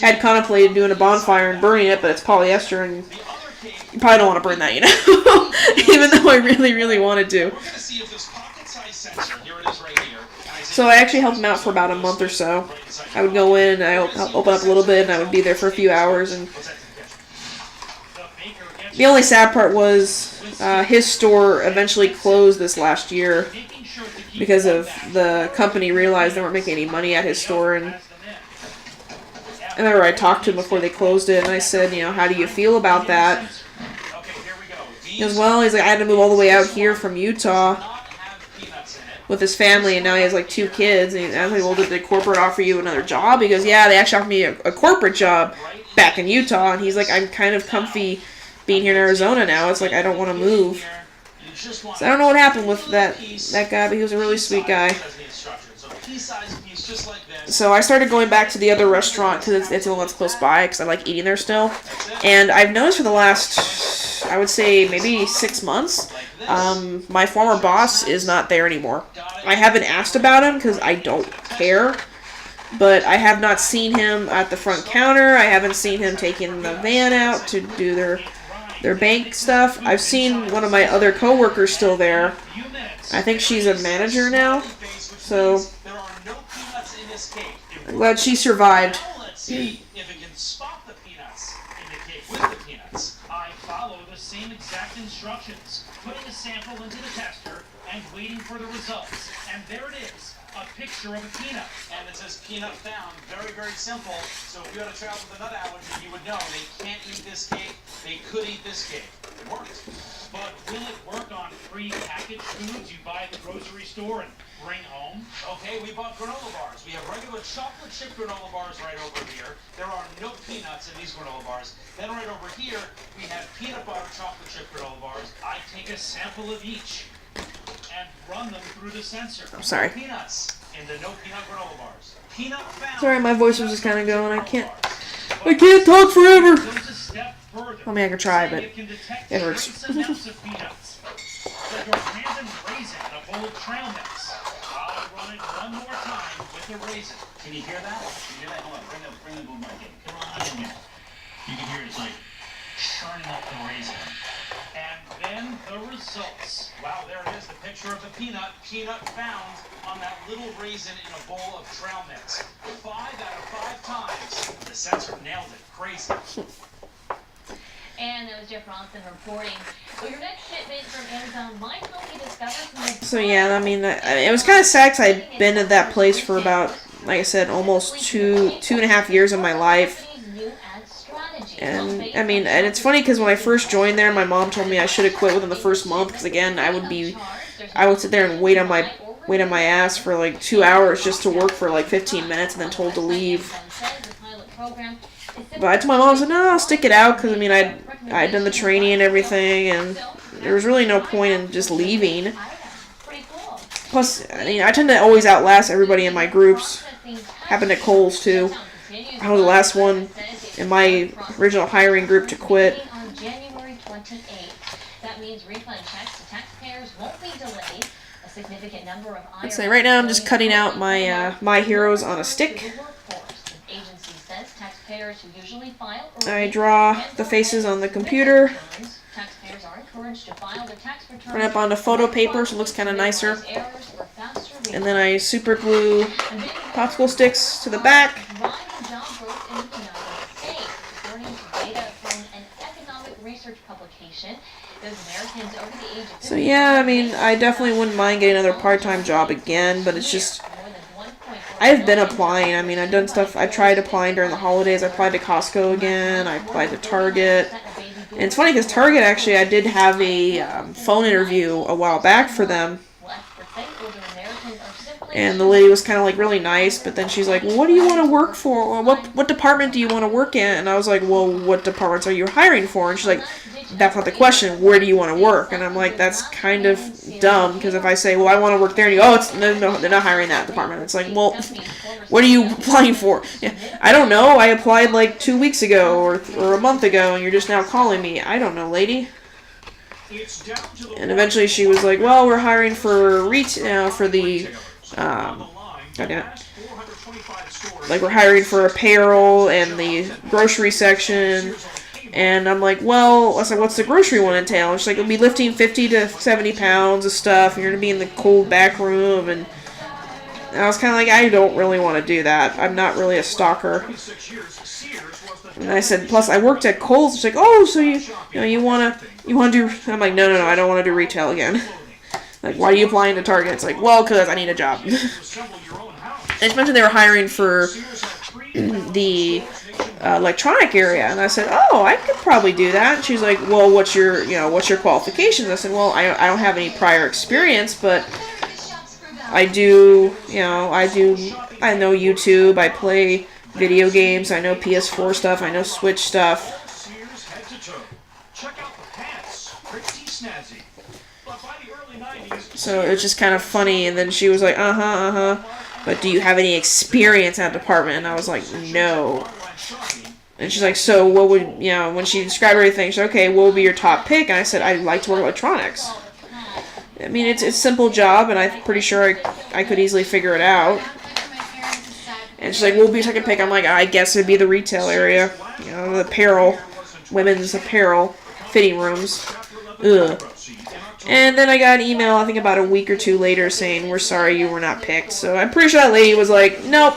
had contemplated doing a bonfire and burning it, but it's polyester, and you probably don't want to burn that, even though I really, really wanted to." So I actually helped him out for about a month or so. I would go in and I open up a little bit, and I would be there for a few hours. And the only sad part was his store eventually closed this last year because of the company realized they weren't making any money at his store. And I remember I talked to him before they closed it, and I said, "How do you feel about that?" He goes, "Well," he's like, "I had to move all the way out here from Utah with his family, and now he has 2 kids." And I was like, "Well, did the corporate offer you another job?" He goes, "Yeah, they actually offered me a corporate job back in Utah." And he's like, "I'm kind of comfy being here in Arizona now. It's like I don't want to move." So I don't know what happened with that guy, but he was a really sweet guy. So I started going back to the other restaurant because it's the one that's close by, because I like eating there still. And I've noticed for the last, I would say, maybe 6 months, my former boss is not there anymore. I haven't asked about him because I don't care, but I have not seen him at the front counter. I haven't seen him taking the van out to do their bank stuff. I've seen one of my other coworkers still there. I think she's a manager now, so I'm glad she survived. Let's see if it can spot the peanuts in the cake with the peanuts. I follow the same exact instructions, putting a sample into the tester and waiting for the results. And there it is, a picture of a peanut. And it says peanut found. Very, very simple. So if you had a child with a nut allergy, you would know they can't eat this cake. They could eat this cake. It worked. But will it work on pre-packaged foods you buy at the grocery store and bring home? Okay, we bought granola bars. We have regular chocolate chip granola bars right over here. There are no peanuts in these granola bars. Then right over here, we have peanut butter chocolate chip granola bars. I take a sample of each and run them through the sensor. I'm sorry. Peanuts in the no peanut granola bars. Peanut found. Sorry, my voice was just kind of going. I can't talk forever. I mean, I can try, but it hurts. Like a random raisin in a bowl of trail mix. I'll run it one more time with the raisin. Can you hear that? Can you hear that? Hold on, bring the boom mic in. Come on in here. You can hear it's like churning up the raisin. And then the results. Wow, there it is, the picture of the peanut. Peanut found on that little raisin in a bowl of trail mix. 5 out of 5 times. The sensor nailed it. Crazy. And that was Jeff Ronson reporting. Well, your next shipment from Amazon might help you discover some. So yeah, I mean, it was kind of sad because I'd been at that place for about, like I said, almost two and a half years of my life. And I mean, and it's funny because when I first joined there, my mom told me I should have quit within the first month because again, I would sit there and wait on my waited my ass for like 2 hours just to work for like 15 minutes and then told to leave. But I told my mom, I said, no, I'll stick it out because, I mean, I'd done the training and everything, and there was really no point in just leaving. Plus, I mean, I tend to always outlast everybody in my groups. Happened at Kohl's, too. I was the last one in my original hiring group to quit. Let's say right now I'm just cutting out my heroes on a stick. I draw the faces on the computer. Run up onto photo paper so it looks kind of nicer. And then I super glue popsicle sticks to the back. So yeah, I mean, I definitely wouldn't mind getting another part-time job again, but it's just, I've been applying. I mean, I've done stuff. I tried applying during the holidays. I applied to Costco again. I applied to Target. And it's funny because Target, actually, I did have a phone interview a while back for them. And the lady was kind of like really nice, but then she's like, well, what do you want to work for? What department do you want to work in? And I was like, well, what departments are you hiring for? And she's like, that's not the question. Where do you want to work? And I'm like, that's kind of dumb, because if I say, well, I want to work there, and you go, oh, no, they're not hiring that department. It's like, well, what are you applying for? Yeah, I don't know. I applied like 2 weeks ago or a month ago, and you're just now calling me. I don't know, lady. And eventually she was like, well, we're hiring for for the like we're hiring for apparel and the grocery section. And I'm like, well, I said, what's the grocery one entail? And she's like, it'll be lifting 50 to 70 pounds of stuff, and you're going to be in the cold back room. And I was kind of like, I don't really want to do that. I'm not really a stalker. And I said, plus I worked at Kohl's. She's like, oh, so you want to do, I'm like, no, I don't want to do retail again. Like, why are you applying to Target? It's like, well, because I need a job. And she mentioned they were hiring for the electronic area, and I said, oh, I could probably do that. And she's like, well, what's your qualifications? I said, well, I don't have any prior experience, but I do, I know YouTube, I play video games, I know PS4 stuff, I know Switch stuff. So it was just kind of funny, and then she was like, but do you have any experience in that department? And I was like, no. And she's like, so what would, when she described everything, she's like, okay, what would be your top pick? And I said, I'd like to work electronics. I mean, it's a simple job, and I'm pretty sure I could easily figure it out. And she's like, what would be your second pick? I'm like, I guess it'd be the retail area. The apparel, women's apparel, fitting rooms. Ugh. And then I got an email, I think about a week or two later, saying, we're sorry you were not picked. So I'm pretty sure that lady was like, nope.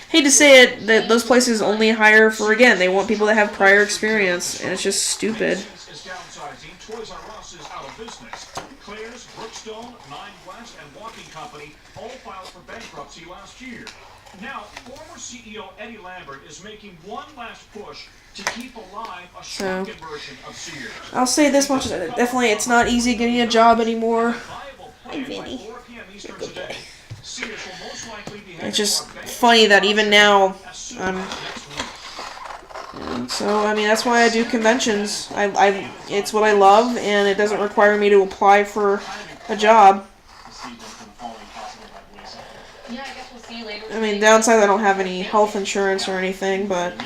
Hate to say it, that those places only hire for, again, they want people that have prior experience, and it's just stupid. Toys R Us is out of business. Claire's, Brookstone, Nine West, and Walking Company all filed for bankruptcy last year. Now, former CEO Eddie Lambert is making one last push to keep alive a shrunken version of Sears. I'll say this much, definitely it's not easy getting a job anymore. Hi, Vinny. It's just funny that even now, so, I mean, that's why I do conventions. It's what I love, and it doesn't require me to apply for a job. I mean, downside, I don't have any health insurance or anything, but I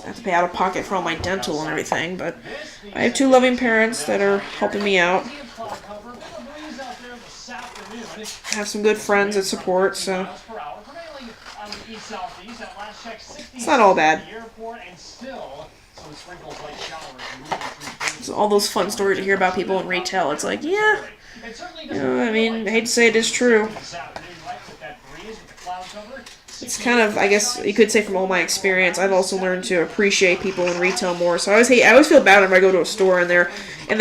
have to pay out of pocket for all my dental and everything, but I have 2 loving parents that are helping me out. I have some good friends that support, so it's not all bad. So all those fun stories to hear about people in retail, it's like, yeah, I mean, I hate to say it is true. It's kind of, I guess you could say from all my experience, I've also learned to appreciate people in retail more. So I always feel bad if I go to a store and they're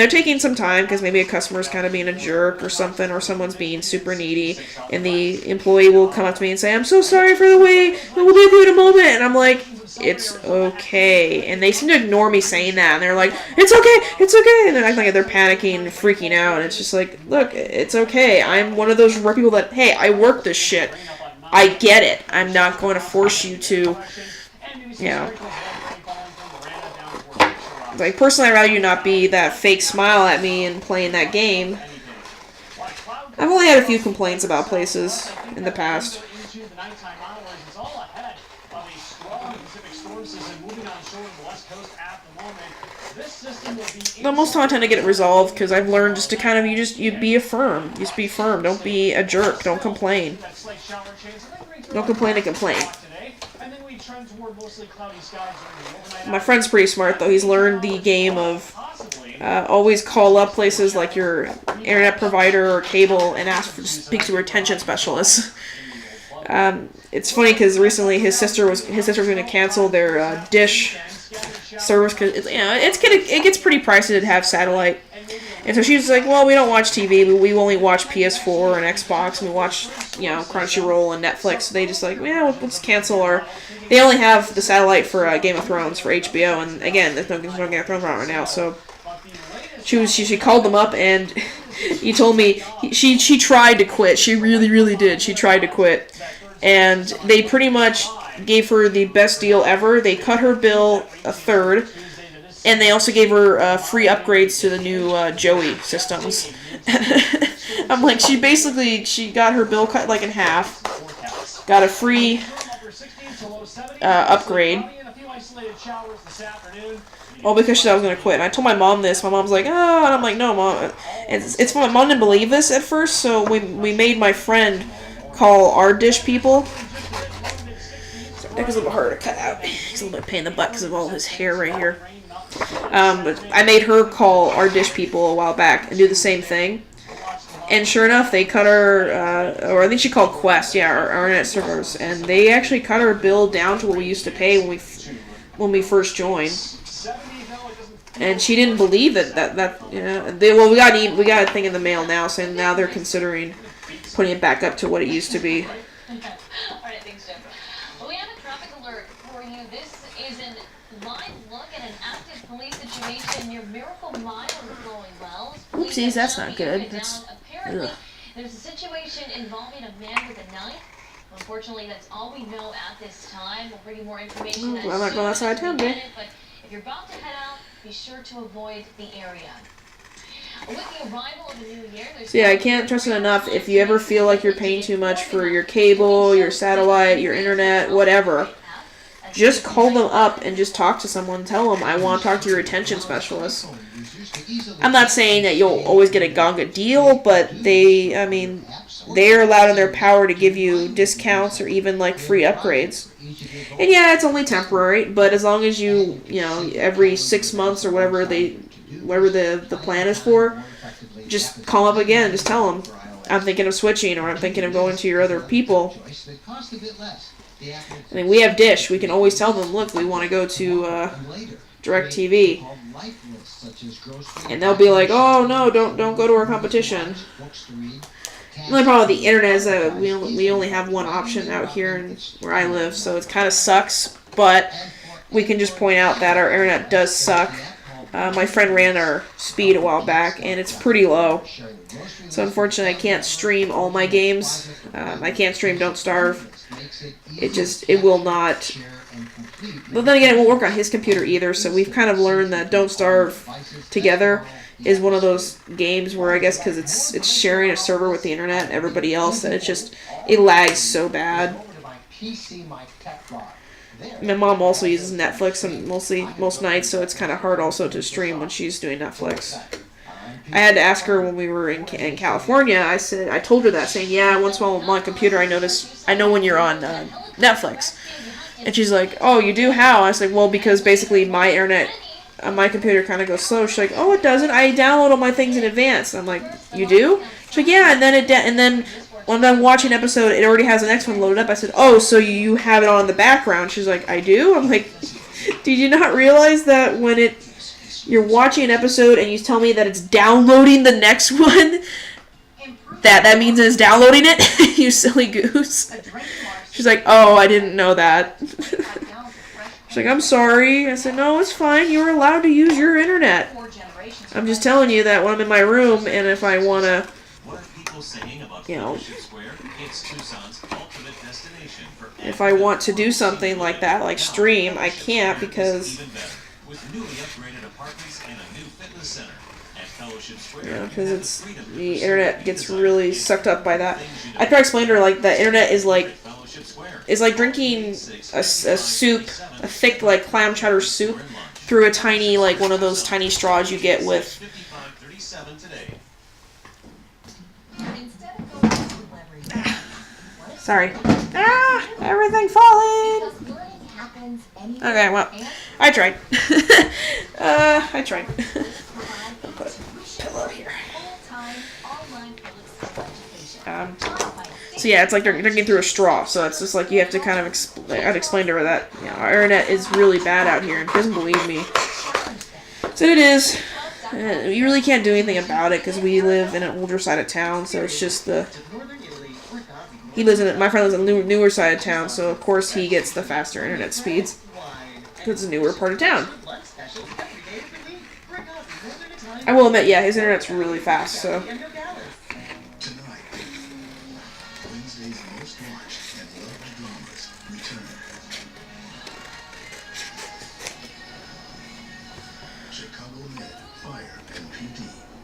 taking some time because maybe a customer's kind of being a jerk or something, or someone's being super needy, and the employee will come up to me and say, I'm so sorry for the wait, we'll be with you in a moment. And I'm like, it's okay. And they seem to ignore me saying that. And they're like, it's okay, it's okay. And they're acting like they're panicking and freaking out. And it's just like, look, it's okay. I'm one of those rare people that, hey, I work this shit. I get it. I'm not going to force you to, you know. Like, personally, I'd rather you not be that fake smile at me and playing that game. I've only had a few complaints about places in the past. But most of the time I tend to get it resolved because I've learned just to kind of, you be firm. Just be firm. Don't be a jerk. Don't complain. Don't complain to complain. My friend's pretty smart though. He's learned the game of always call up places like your internet provider or cable and ask to speak to a retention specialist. It's funny because recently his sister was going to cancel their dish service because it gets pretty pricey to have satellite, and so she was like, well, we don't watch TV, we only watch PS4 and Xbox, and we watch Crunchyroll and Netflix. So they just like, yeah, let's cancel our. They only have the satellite for Game of Thrones for HBO, and again, there's no Game of Thrones right now. So she called them up and he told me she tried to quit. She really did. She tried to quit. And they pretty much gave her the best deal ever. They cut her bill a third, and they also gave her free upgrades to the new Joey systems. I'm like, she got her bill cut like in half, got a free upgrade. All because she thought I was going to quit. And I told my mom this. My mom's like, oh, and I'm like, no, Mom. It's fun. My mom didn't believe this at first, so we made my friend call our dish people. That was a little harder to cut out. He's a little bit pain in the butt because of all his hair right here. But I made her call our dish people a while back and do the same thing. And sure enough, they cut her, or I think she called Quest, our internet servers, and they actually cut our bill down to what we used to pay when we first joined. And she didn't believe it. We got a thing in the mail now saying now they're considering putting it back up to what it used to be. Alright, thanks, Jeff. Well, we have a traffic alert for you. This is a live look at an active police situation near Miracle Mile in Wells. Oopsies, that's not good. Apparently, there's a situation involving a man with a knife. Unfortunately, that's all we know at this time. We'll bring you more information. I'm not going outside town, dude. But if you're about to head out, be sure to avoid the area. With the arrival of the new year, so yeah, I can't trust it enough. If you ever feel like you're paying too much for your cable, your satellite, your internet, whatever, just call them up and just talk to someone. Tell them, I want to talk to your retention specialist. I'm not saying that you'll always get a gonga deal, but they're allowed in their power to give you discounts or even like free upgrades. And yeah, it's only temporary, but as long as you every 6 months or whatever the plan is for, just call up again. Just tell them, I'm thinking of switching, or I'm thinking of going to your other people. I mean, we have Dish. We can always tell them, look, we want to go to DirecTV. And they'll be like, oh, no, don't go to our competition. The only problem with the internet is that we only have one option out here where I live, so it kind of sucks. But we can just point out that our internet does suck. My friend ran our speed a while back, and it's pretty low. So unfortunately, I can't stream all my games. I can't stream Don't Starve. It will not. But then again, it won't work on his computer either. So we've kind of learned that Don't Starve together is one of those games where I guess because it's sharing a server with the internet, everybody else, that it lags so bad. My mom also uses Netflix and most nights, so it's kind of hard also to stream when she's doing Netflix. I had to ask her when we were in California. I told her that, saying, yeah, once in a while on my computer I know when you're on Netflix. And she's like, oh, you do? How? I was like, well, because basically my internet on my computer kind of goes slow. She's like, oh, it doesn't. I download all my things in advance. And I'm like, you do? She's like, yeah. And then when I'm watching an episode, it already has the next one loaded up. I said, oh, so you have it on in the background. She's like, I do? I'm like, did you not realize that when you're watching an episode and you tell me that it's downloading the next one, that means it's downloading it? You silly goose. She's like, oh, I didn't know that. She's like, I'm sorry. I said, no, it's fine. You're allowed to use your internet. I'm just telling you that when I'm in my room and if I want to, What are people saying about you know, Fellowship Square? It's Tucson's ultimate destination for if I want to do something like that, like stream, I can't because, even better. With newly upgraded apartments and a new fitness center at Fellowship Square. yeah, because it's, the internet gets really sucked up by that. I try to explain to her, like, the internet is like drinking a soup, a thick, like, clam chowder soup through a tiny, like, one of those tiny straws you get with. 5537 today. Sorry. Ah, everything falling. Okay, well, I tried. I tried. I'll put a pillow here. So yeah, it's like they're drinking through a straw. So it's just like you have to kind of I'd explain to her that, you know, our internet is really bad out here, and she doesn't believe me. So it is. You really can't do anything about it because we live in an older side of town. So it's just the. My friend lives in the newer side of town, so of course he gets the faster internet speeds. Because it's a newer part of town. I will admit, yeah, his internet's really fast, so. Tonight, Wednesday's most watched and loved dramas return. Chicago Med, Fire, and PD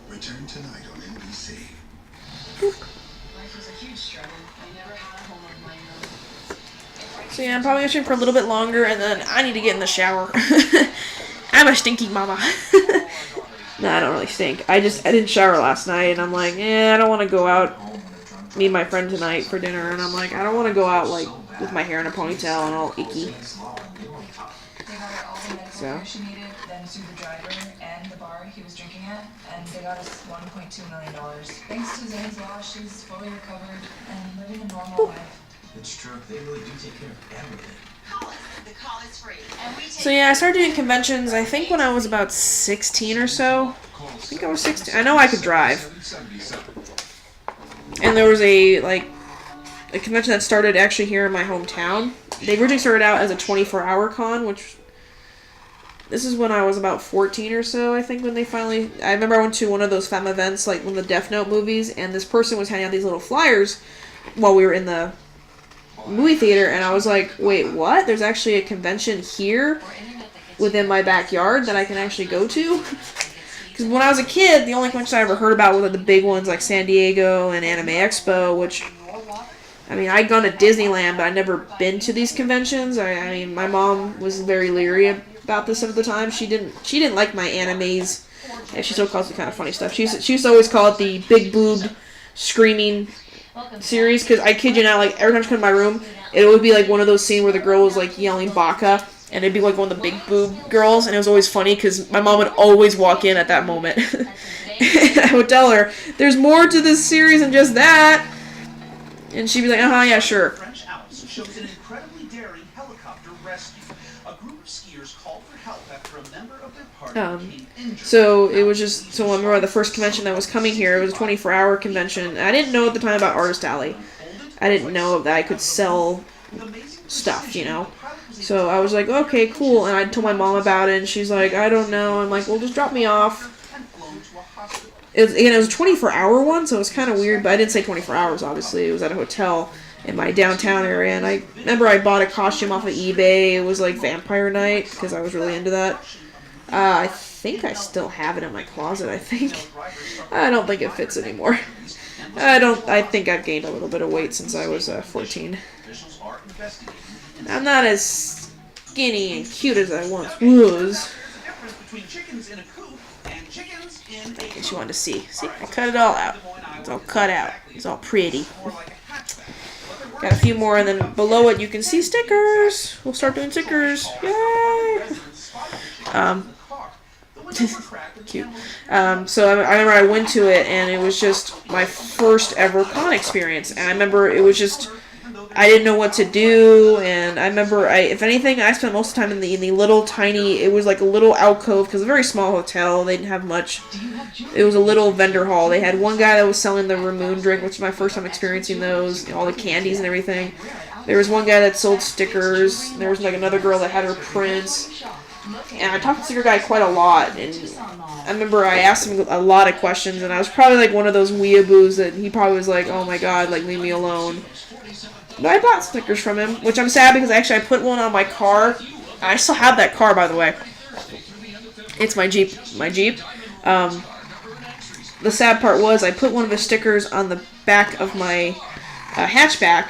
return tonight on NBC. Life was a huge struggle. I never had a home of my own. So yeah, I'm probably gonna stream for a little bit longer, and then I need to get in the shower. I'm a stinky mama. No, I don't really stink. I didn't shower last night, and I'm like, I don't want to go out, meet my friend tonight for dinner, and I'm like, I don't want to go out like with my hair in a ponytail and all icky. They got her all the medical care she needed, then sued the driver and the bar he was drinking at, and they got us $1.2 million. Thanks to Zane's law, she's fully recovered and living a normal life. It's true. They really do take care of everything. The call is free. And we take So yeah, I started doing conventions, I think when I was about 16 or so. I think I was 16. I know I could drive. And there was a convention that started actually here in my hometown. They originally started out as a 24-hour con, which... This is when I was about 14 or so, I think, when they finally... I remember I went to one of those FEM events, like one of the Death Note movies, and this person was handing out these little flyers while we were in the movie theater, and I was like, wait, what? There's actually a convention here within my backyard that I can actually go to? Because when I was a kid, the only conventions I ever heard about were the big ones like San Diego and Anime Expo, which, I mean, I'd gone to Disneyland, but I'd never been to these conventions. I mean, my mom was very leery about this at the time. She didn't like my animes. Yeah, she still calls it kind of funny stuff. She used to always call it the big boobed screaming series, because I kid you not, like every time she came to my room, it would be like one of those scenes where the girl was like yelling baka, and it'd be like one of the big boob girls, and it was always funny because my mom would always walk in at that moment. And I would tell her, there's more to this series than just that, and she'd be like, yeah, sure. French Alps shows an incredibly daring helicopter rescue. A group of skiers called for help after a member of their party became injured. So it was just, so I remember the first convention that was coming here, it was a 24-hour convention. I didn't know at the time about Artist Alley. I didn't know that I could sell stuff, you know. So I was like, okay, cool. And I told my mom about it, and she's like, I don't know. I'm like, well, just drop me off. It was a 24-hour one, so it was kind of weird, but I didn't say 24 hours, obviously. It was at a hotel in my downtown area, and I remember I bought a costume off of eBay. It was like Vampire Night, because I was really into that. I think I still have it in my closet, I think. I don't think it fits anymore. I think I've gained a little bit of weight since I was 14. I'm not as skinny and cute as I once was. I guess you wanted to see. See, I cut it all out. It's all cut out. It's all pretty. Got a few more, and then below it you can see stickers. We'll start doing stickers. Yay! Cute. So I remember I went to it, and it was just my first ever con experience. And I remember it was just, I didn't know what to do, and I remember, if anything, I spent most of the time in the little tiny, it was like a little alcove, because it was a very small hotel, they didn't have much. It was a little vendor hall. They had one guy that was selling the Ramoon drink, which was my first time experiencing those, all the candies and everything. There was one guy that sold stickers. There was like another girl that had her prints. And I talked to the sticker guy quite a lot. And I remember I asked him a lot of questions. And I was probably like one of those weeaboos that he probably was like, oh my god, like leave me alone. But I bought stickers from him, which I'm sad because actually I put one on my car. I still have that car, by the way. It's my Jeep. The sad part was I put one of his stickers on the back of my hatchback,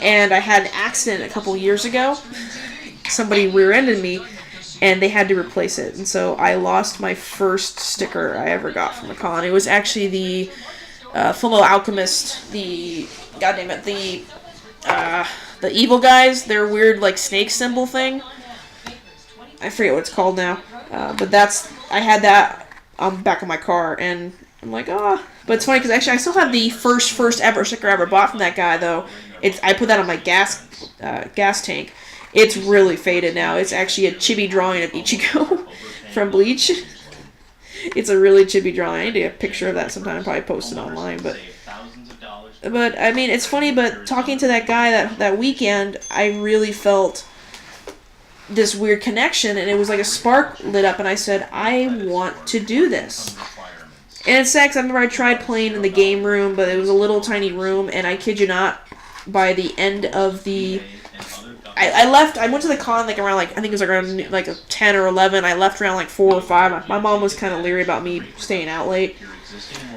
and I had an accident a couple years ago. Somebody rear-ended me, and they had to replace it. And so I lost my first sticker I ever got from a con. It was actually the Fullmetal Alchemist, the evil guys, their weird like snake symbol thing. I forget what it's called now. But I had that on the back of my car, and I'm like, oh. But it's funny because actually I still have the first ever sticker I ever bought from that guy, though. I put that on my gas tank. It's really faded now. It's actually a chibi drawing of Ichigo from Bleach. It's a really chibi drawing. I need to get a picture of that sometime and probably post it online. But I mean, it's funny, but talking to that guy that weekend, I really felt this weird connection, and it was like a spark lit up, and I said, I want to do this. And it's sad because I remember I tried playing in the game room, but it was a little tiny room, and I kid you not, by the end of the... I went to the con like around, like, I think it was around like 10 or 11. I left around like 4 or 5. My mom was kind of leery about me staying out late.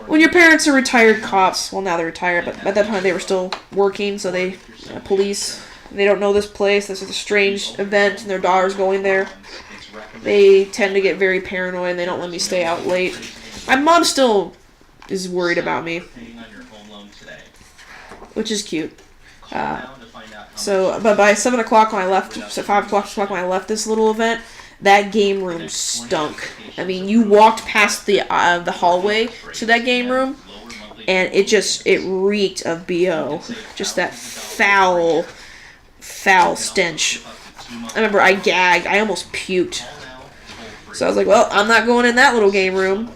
When your parents are retired cops, well, now they're retired, but at that time they were still working, so they, police, they don't know this place, this is a strange event, and their daughter's going there. They tend to get very paranoid, and they don't let me stay out late. My mom still is worried about me, which is cute. But by 7 o'clock when I left, so 5 o'clock when I left this little event, that game room stunk. I mean, you walked past the hallway to that game room, and it reeked of BO. Just that foul stench. I remember I gagged. I almost puked. So I was like, well, I'm not going in that little game room.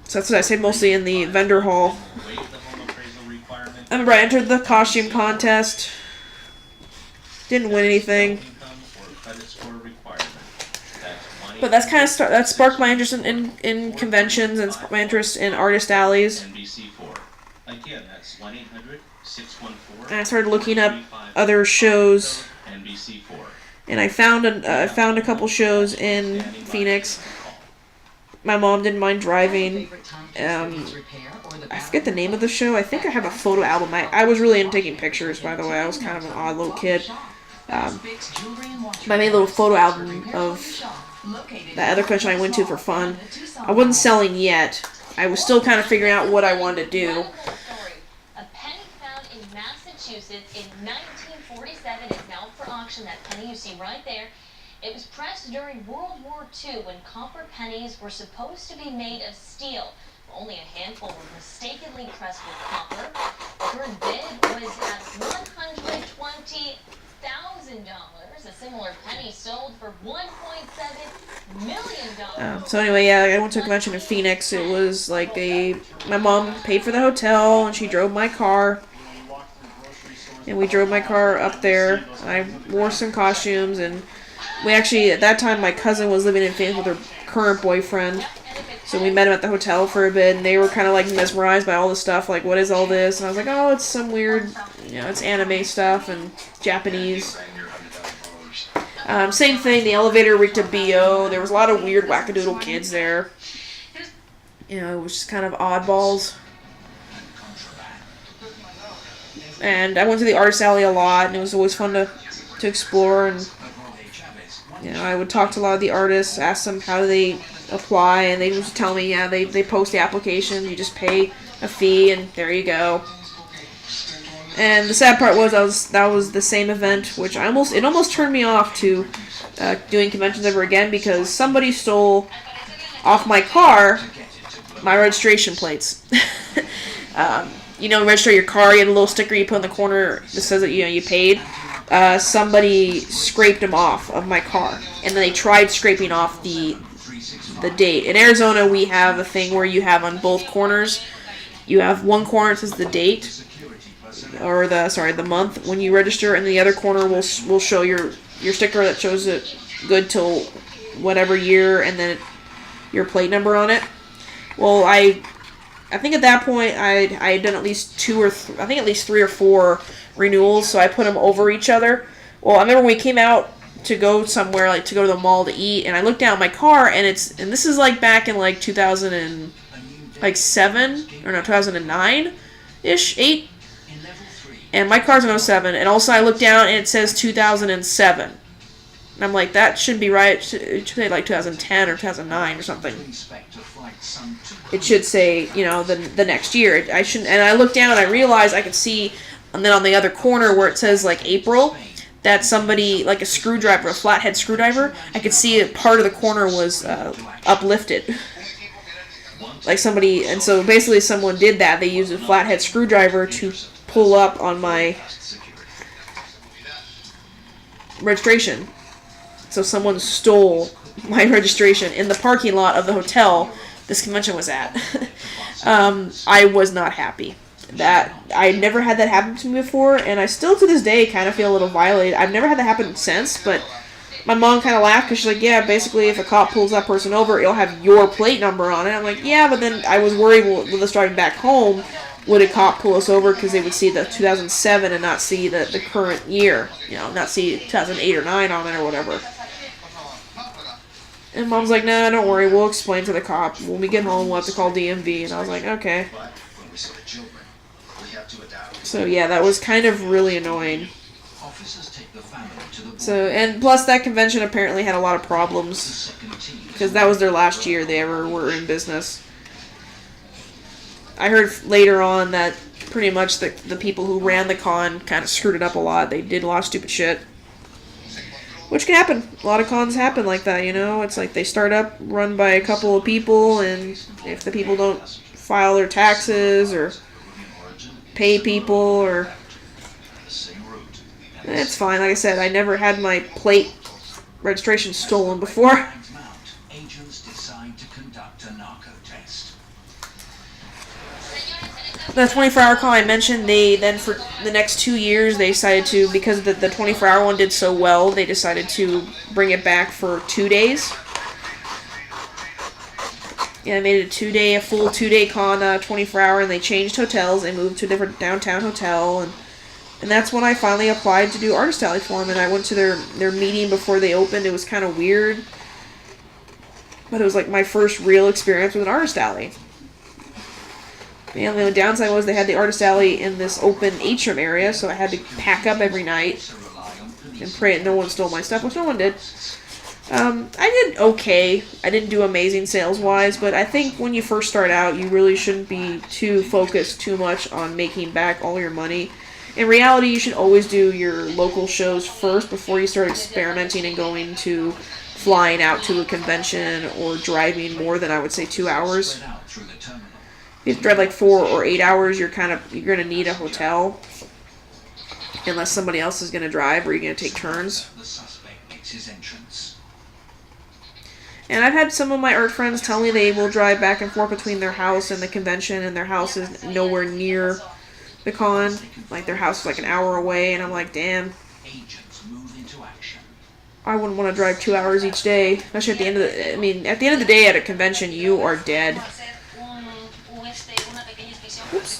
So that's what I stayed mostly in the vendor hall. I remember I entered the costume contest. Didn't win anything. But that's kind of that sparked my interest in conventions and sparked my interest in artist alleys. And I started looking up other shows. And I found a couple shows in Phoenix. My mom didn't mind driving. I forget the name of the show. I think I have a photo album. I was really into taking pictures, by the way. I was kind of an odd little kid. I made a little photo album of that other convention I went to for fun. I wasn't selling yet. I was still kind of figuring out what I wanted to do. A penny found in Massachusetts in 1947 is now up for auction. That penny you see right there. It was pressed during World War II when copper pennies were supposed to be made of steel. Only a handful were mistakenly pressed with copper. The current bid was at $120,000. A similar penny sold for $1.7 million. So anyway, yeah, I went to a convention in Phoenix. It was like my mom paid for the hotel, and she drove my car. And we drove my car up there. I wore some costumes, and we actually, at that time, my cousin was living in Phoenix with her current boyfriend. So we met him at the hotel for a bit, and they were kind of like mesmerized by all the stuff, like, what is all this? And I was like, oh, it's some weird, it's anime stuff and Japanese. Same thing, the elevator reeked of BO. There was a lot of weird wackadoodle kids there. It was just kind of oddballs. And I went to the artist alley a lot, and it was always fun to explore. And I would talk to a lot of the artists, ask them how they apply, and they would tell me, yeah, they post the application, you just pay a fee, and there you go. And the sad part was that was the same event, which it almost turned me off to doing conventions ever again, because somebody stole off my car my registration plates. Register your car, you had a little sticker you put in the corner that says that you paid. Somebody scraped them off of my car, and then they tried scraping off the date. In Arizona, we have a thing where you have on both corners, you have one corner that says the date, or the month when you register, and the other corner will show your sticker that shows it good till whatever year, and then your plate number on it. Well, I think at that point I had done at least at least 3 or 4 renewals, so I put them over each other. Well, I remember when we came out to go somewhere, like to go to the mall to eat, and I looked down at my car, and this is like back in like 2009 ish, 8, and my car's an 07, and also I looked down and it says 2007, and I'm like, that shouldn't be right. It should say like 2010 or 2009 or something. It should say, the next year. I shouldn't. And I looked down and I realized I could see, and then on the other corner where it says like April, that somebody, like a screwdriver, a flathead screwdriver, I could see part of the corner was uplifted. Like somebody, and so basically someone did that. They used a flathead screwdriver to pull up on my registration. So someone stole my registration in the parking lot of the hotel this convention was at. I was not happy. That I never had that happen to me before, and I still to this day kind of feel a little violated. I've never had that happen since, but my mom kind of laughed because she's like, yeah, basically if a cop pulls that person over, it'll have your plate number on it. I'm like, yeah, but then I was worried with us driving back home, would a cop pull us over because they would see the 2007 and not see the current year, not see 2008 or 9 on it or whatever. And Mom's like, nah, don't worry, we'll explain to the cop. When we get home, we'll have to call DMV. And I was like, okay. So yeah, that was kind of really annoying. So, and plus that convention apparently had a lot of problems, because that was their last year they ever were in business. I heard later on that pretty much the people who ran the con kind of screwed it up a lot. They did a lot of stupid shit. Which can happen. A lot of cons happen like that, It's like they start up, run by a couple of people, and if the people don't file their taxes or pay people, or it's fine. Like I said, I never had my plate registration stolen before. The 24-hour call I mentioned, they then for the next 2 years they decided to, because the 24-hour one did so well, they decided to bring it back for 2 days. Yeah, they made it a full 2-day con, 24-hour, and they changed hotels. They moved to a different downtown hotel, and that's when I finally applied to do Artist Alley for them. And I went to their meeting before they opened. It was kind of weird, but it was like my first real experience with an Artist Alley. The only downside was they had the Artist Alley in this open atrium area, so I had to pack up every night and pray that no one stole my stuff, which no one did. I did okay. I didn't do amazing sales-wise, but I think when you first start out, you really shouldn't be too focused too much on making back all your money. In reality, you should always do your local shows first before you start experimenting and going to flying out to a convention or driving more than, I would say, 2 hours. If you drive like 4 or 8 hours, you're gonna need a hotel, unless somebody else is gonna drive or you're gonna take turns. And I've had some of my art friends tell me they will drive back and forth between their house and the convention, and their house is nowhere near the con. Like their house is like an hour away, and I'm like, damn. I wouldn't want to drive 2 hours each day, especially at the end of at the end of the day at a convention, you are dead. Oops.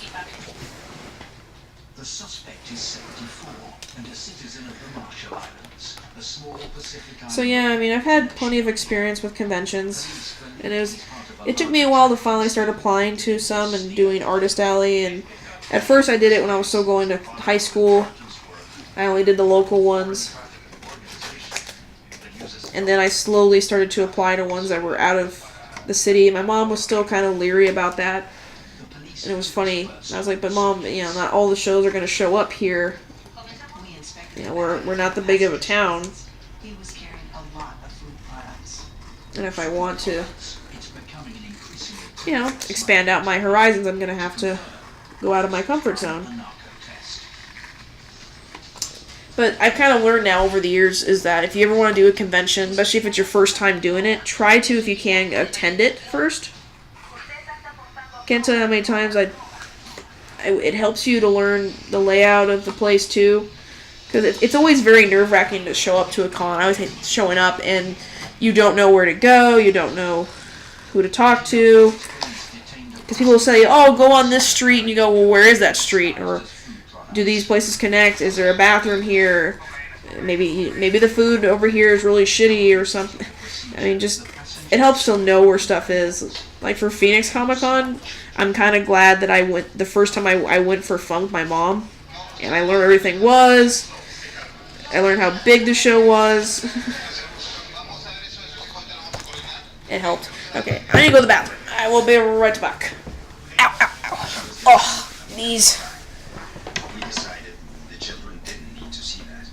The suspect is 74 and a citizen of the Marshall Islands, a small Pacific island. So yeah, I've had plenty of experience with conventions, and it took me a while to finally start applying to some and doing Artist Alley. And at first I did it when I was still going to high school. I only did the local ones, and then I slowly started to apply to ones that were out of the city. My mom was still kind of leery about that. And it was funny. I was like, but Mom, not all the shows are going to show up here. We're not that big of a town. And if I want to, expand out my horizons, I'm going to have to go out of my comfort zone. But I've kind of learned now over the years is that if you ever want to do a convention, especially if it's your first time doing it, try to, if you can, attend it first. Can't tell you how many times it helps you to learn the layout of the place too, because it's always very nerve-wracking to show up to a con. I always hate showing up and you don't know where to go, you don't know who to talk to, because people will say, oh, go on this street, and you go, well, where is that street, or do these places connect, is there a bathroom here, maybe the food over here is really shitty or something. I mean, just it helps to know where stuff is. Like for Phoenix Comic Con, I'm kind of glad that I went the first time I went for fun with my mom, and I learned where everything was. I learned how big the show was. It helped. Okay, I need to go to the bathroom. I will be right back. Ow, ow, ow. Oh, knees. We decided the children didn't need to see that.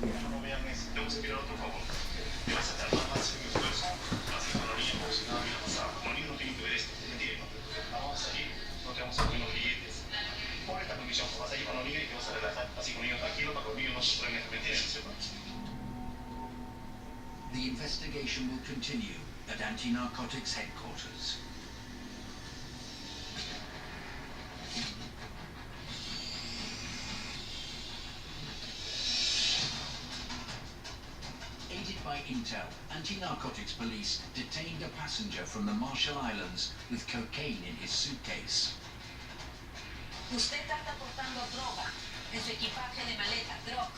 The investigation will continue at Anti-Narcotics Headquarters. Aided by intel, anti-narcotics police detained a passenger from the Marshall Islands with cocaine in his suitcase. Usted está portando droga en su equipaje de maleta, droga.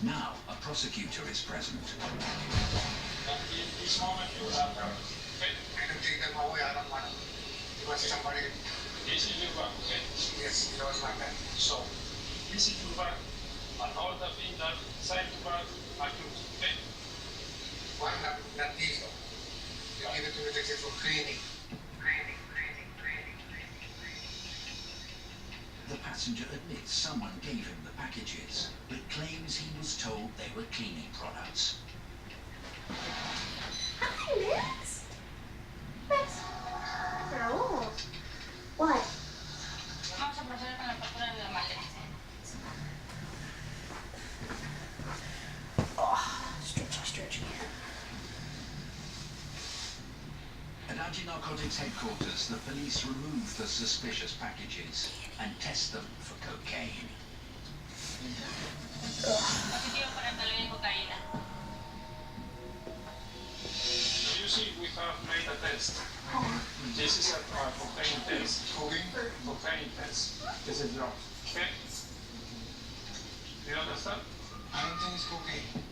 Now, a prosecutor is present. In this moment, you have I don't think that my way, I don't want to. You want somebody? This is your bag, okay? Yes, it was my bag. So, This is your bag, and all the things that inside the bag are yours, okay? why not these though? You give it to me, they say for cleaning. The passenger admits someone gave him the packages, but claims he was told they were cleaning products. Hi, Max. Max. No. What? Vamos a proceder con la factura de la maleta. Stretchy. At Anti-Narcotics Headquarters, the police remove the suspicious packages and test them for cocaine. Positivo para metanol y cocaína. You see, we have made a test. This is a cocaine test. Cocaine test. This is drugs, okay? Do you understand? I don't think it's cocaine.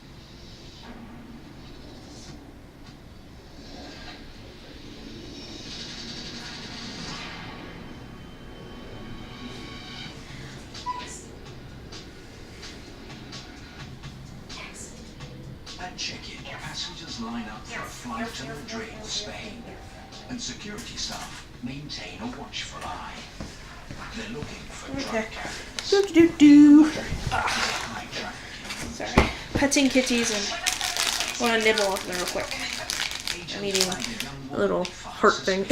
At check-in, passengers line up for a flight to Madrid, Spain, and security staff maintain a watchful eye. They're looking for drug carriers. High trafficking. Sorry. Petting kitties and want to nibble off them real quick. I'm eating a little heart thing.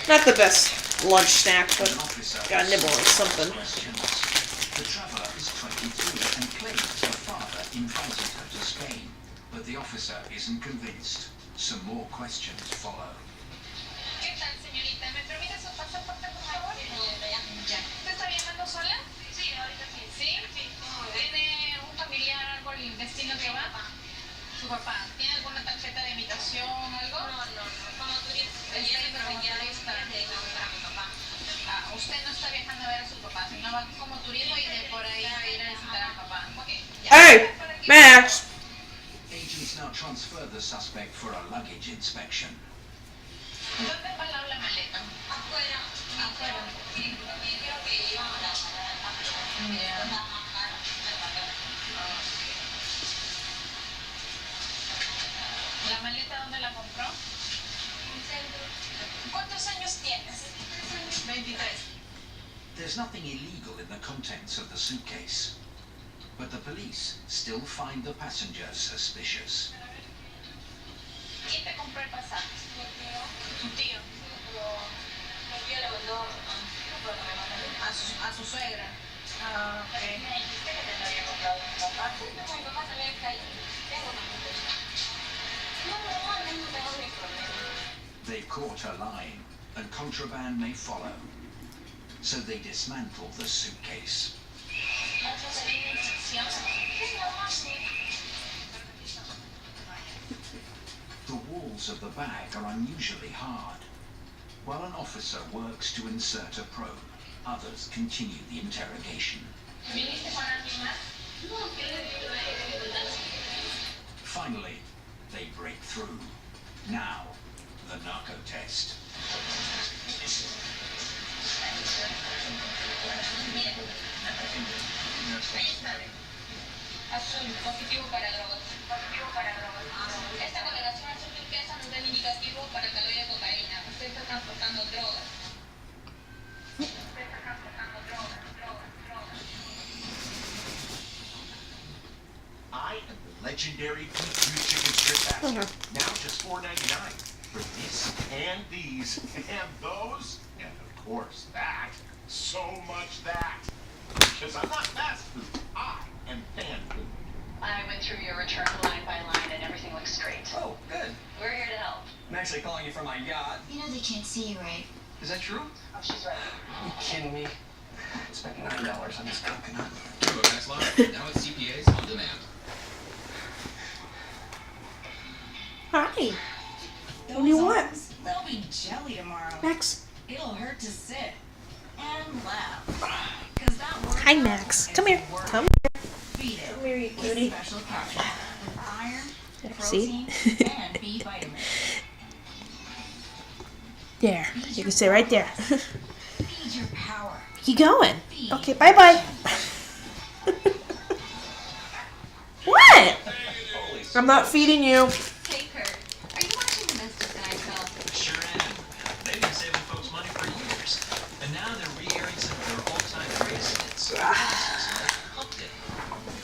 Not the best lunch snack, but gotta nibble on something. The traveller is 23 and claims her father invited her to Spain, but the officer isn't convinced. Some more questions follow. ¿Qué tal, señorita? ¿Me permite su pasaporte, por favor? ¿Usted está viajando sola? Sí, ahorita sí. ¿Sí? Sí. ¿Tiene un familiar, algo el destino que va? Su papá. ¿Tiene alguna tarjeta de invitación o algo? No. Como turista. Está yendo como turista. Usted no está viajando a ver a su papá, sino va como turismo y de por ahí va a ir a visitar al papá. Okay. Hey, Max. Agents now transfer the suspect for a luggage inspection. ¿Dónde va la maleta? Afuera. ¿La maleta dónde la compró? ¿Cuántos años tienes? 23. There's nothing illegal in the contents of the suitcase, but the police still find the passenger suspicious. ¿Quién te compró el pasaje? Tu tío. Mi tío le mandó a su suegra. Ah, ok. Me dijiste que te lo había comprado mi papá. Mi papá también está ahí. Tengo una mujer. No tengo mi problema. They've caught her lying, and contraband may follow. So they dismantle the suitcase. The walls of the bag are unusually hard. While an officer works to insert a probe, others continue the interrogation. Finally, they break through. Now, the narco test. Azul, positivo para drogas. Positivo para drogas. Esta coloración azul turquesa nos da el indicativo para que haya cocaína. Usted está transportando drogas. I am the legendary Taiyou chicken strip basket. Now just $4.99 for this and these and those and of course that. So much that. Because I'm not fast food. I am fan food. I went through your return line by line and everything looks great. Oh, good. We're here to help. I'm actually calling you from my yacht. You know they can't see you, right? Is that true? Oh, she's right. Are you kidding me? I spent $9 on this coconut. Turbo Tax Law, now with CPAs on demand. Hi. Those What do you want? arms, they'll be jelly tomorrow. Max. It'll hurt to sit and laugh. 'Cause that workout Hi, Max. Come here. Come here. Feed it. Come here, you with cutie. special calcium, with iron, See? protein, and B vitamins. There. You can stay right there. Feed your power. You going? Okay, bye-bye. What? I'm not feeding you. Hey, Kurt, are you watching the Mr. Geico? Sure am. They've been saving folks money for years. And now they're re-airing some of their all-time greatest hits. Hump Day,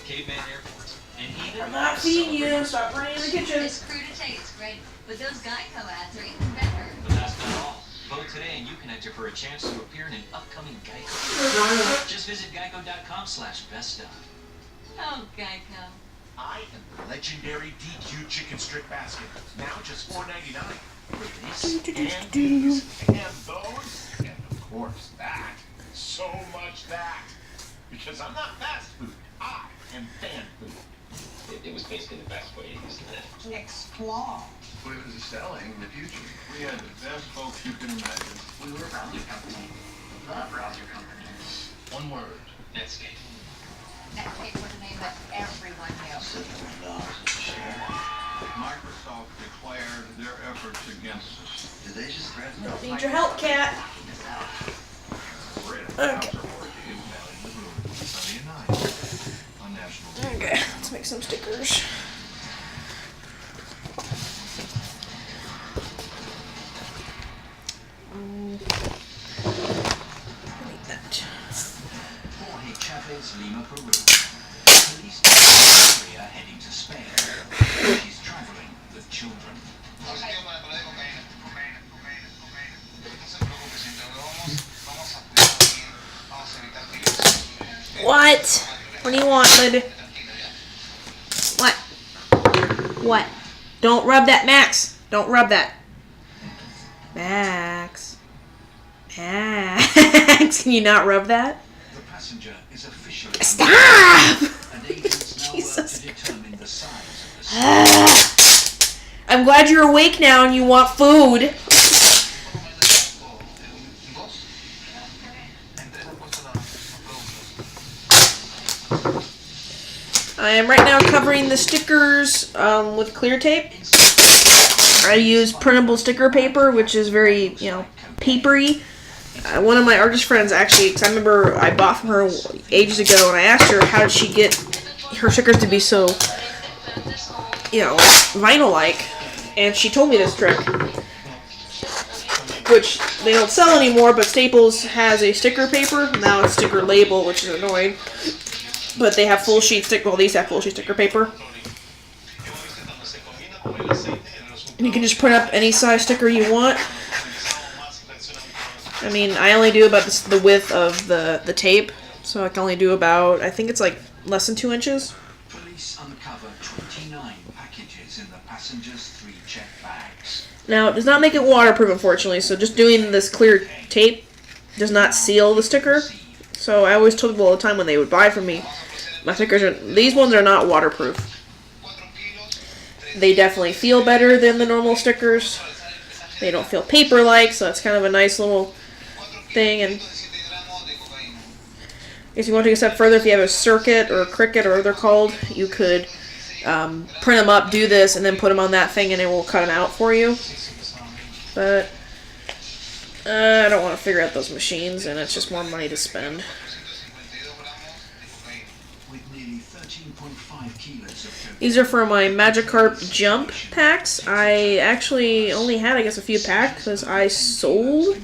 Caveman Airport, and even... I'm not feeding you. Stop running in the kitchen. This crude to taste great, but those Geico ads are even better. But that's not all. Vote today and you can enter for a chance to appear in an upcoming Geico. Just visit geico.com/beststuff. Oh, Geico. I am the legendary DQ chicken strip basket. Now just $4.99 for this and these and those and of course that. So much that. Because I'm not fast food. I am fan food. It was basically the best way, isn't it? Explore. We was selling in the future. We had the best folks you can imagine. We were a browser company. Not a browser company. One word. Netscape. Netscape was a name that everyone knew. Microsoft declared their efforts against us. Did they just threaten Don't need your help, cat. Okay. Okay, let's make some stickers. Make that. Jorge Chavez, Lima, Peru. Police area heading to Spain. She's traveling with children. What? What do you want, baby? What? What? Don't rub that, Max. Don't rub that. Max. Max. Can you not rub that? The passenger is officially Stop! and agents now work to determine the size of the I'm glad you're awake now and you want food. I am right now covering the stickers with clear tape. I use printable sticker paper, which is very, papery. One of my artist friends actually, because I remember I bought from her ages ago, and I asked her how did she get her stickers to be so, vinyl-like, and she told me this trick, which they don't sell anymore, but Staples has a sticker paper. Now it's sticker label, which is annoying. But they have full sheet sticker. Well, these have full sheet sticker paper. And you can just print up any size sticker you want. I mean, I only do about the width of the tape, so I can only do about, I think it's like less than 2 inches. Police uncover 29 packages in the passenger's 3 checked bags. Now, it does not make it waterproof, unfortunately, so just doing this clear tape does not seal the sticker. So I always told people all the time when they would buy from me, my stickers these ones are not waterproof. They definitely feel better than the normal stickers. They don't feel paper-like, so that's kind of a nice little thing. And if you want to take a step further, if you have a circuit or a cricket or what they're called, you could print them up, do this, and then put them on that thing, and it will cut them out for you. But I don't want to figure out those machines, and it's just more money to spend. These are for my Magikarp Jump packs. I actually only had, I guess, a few packs because I sold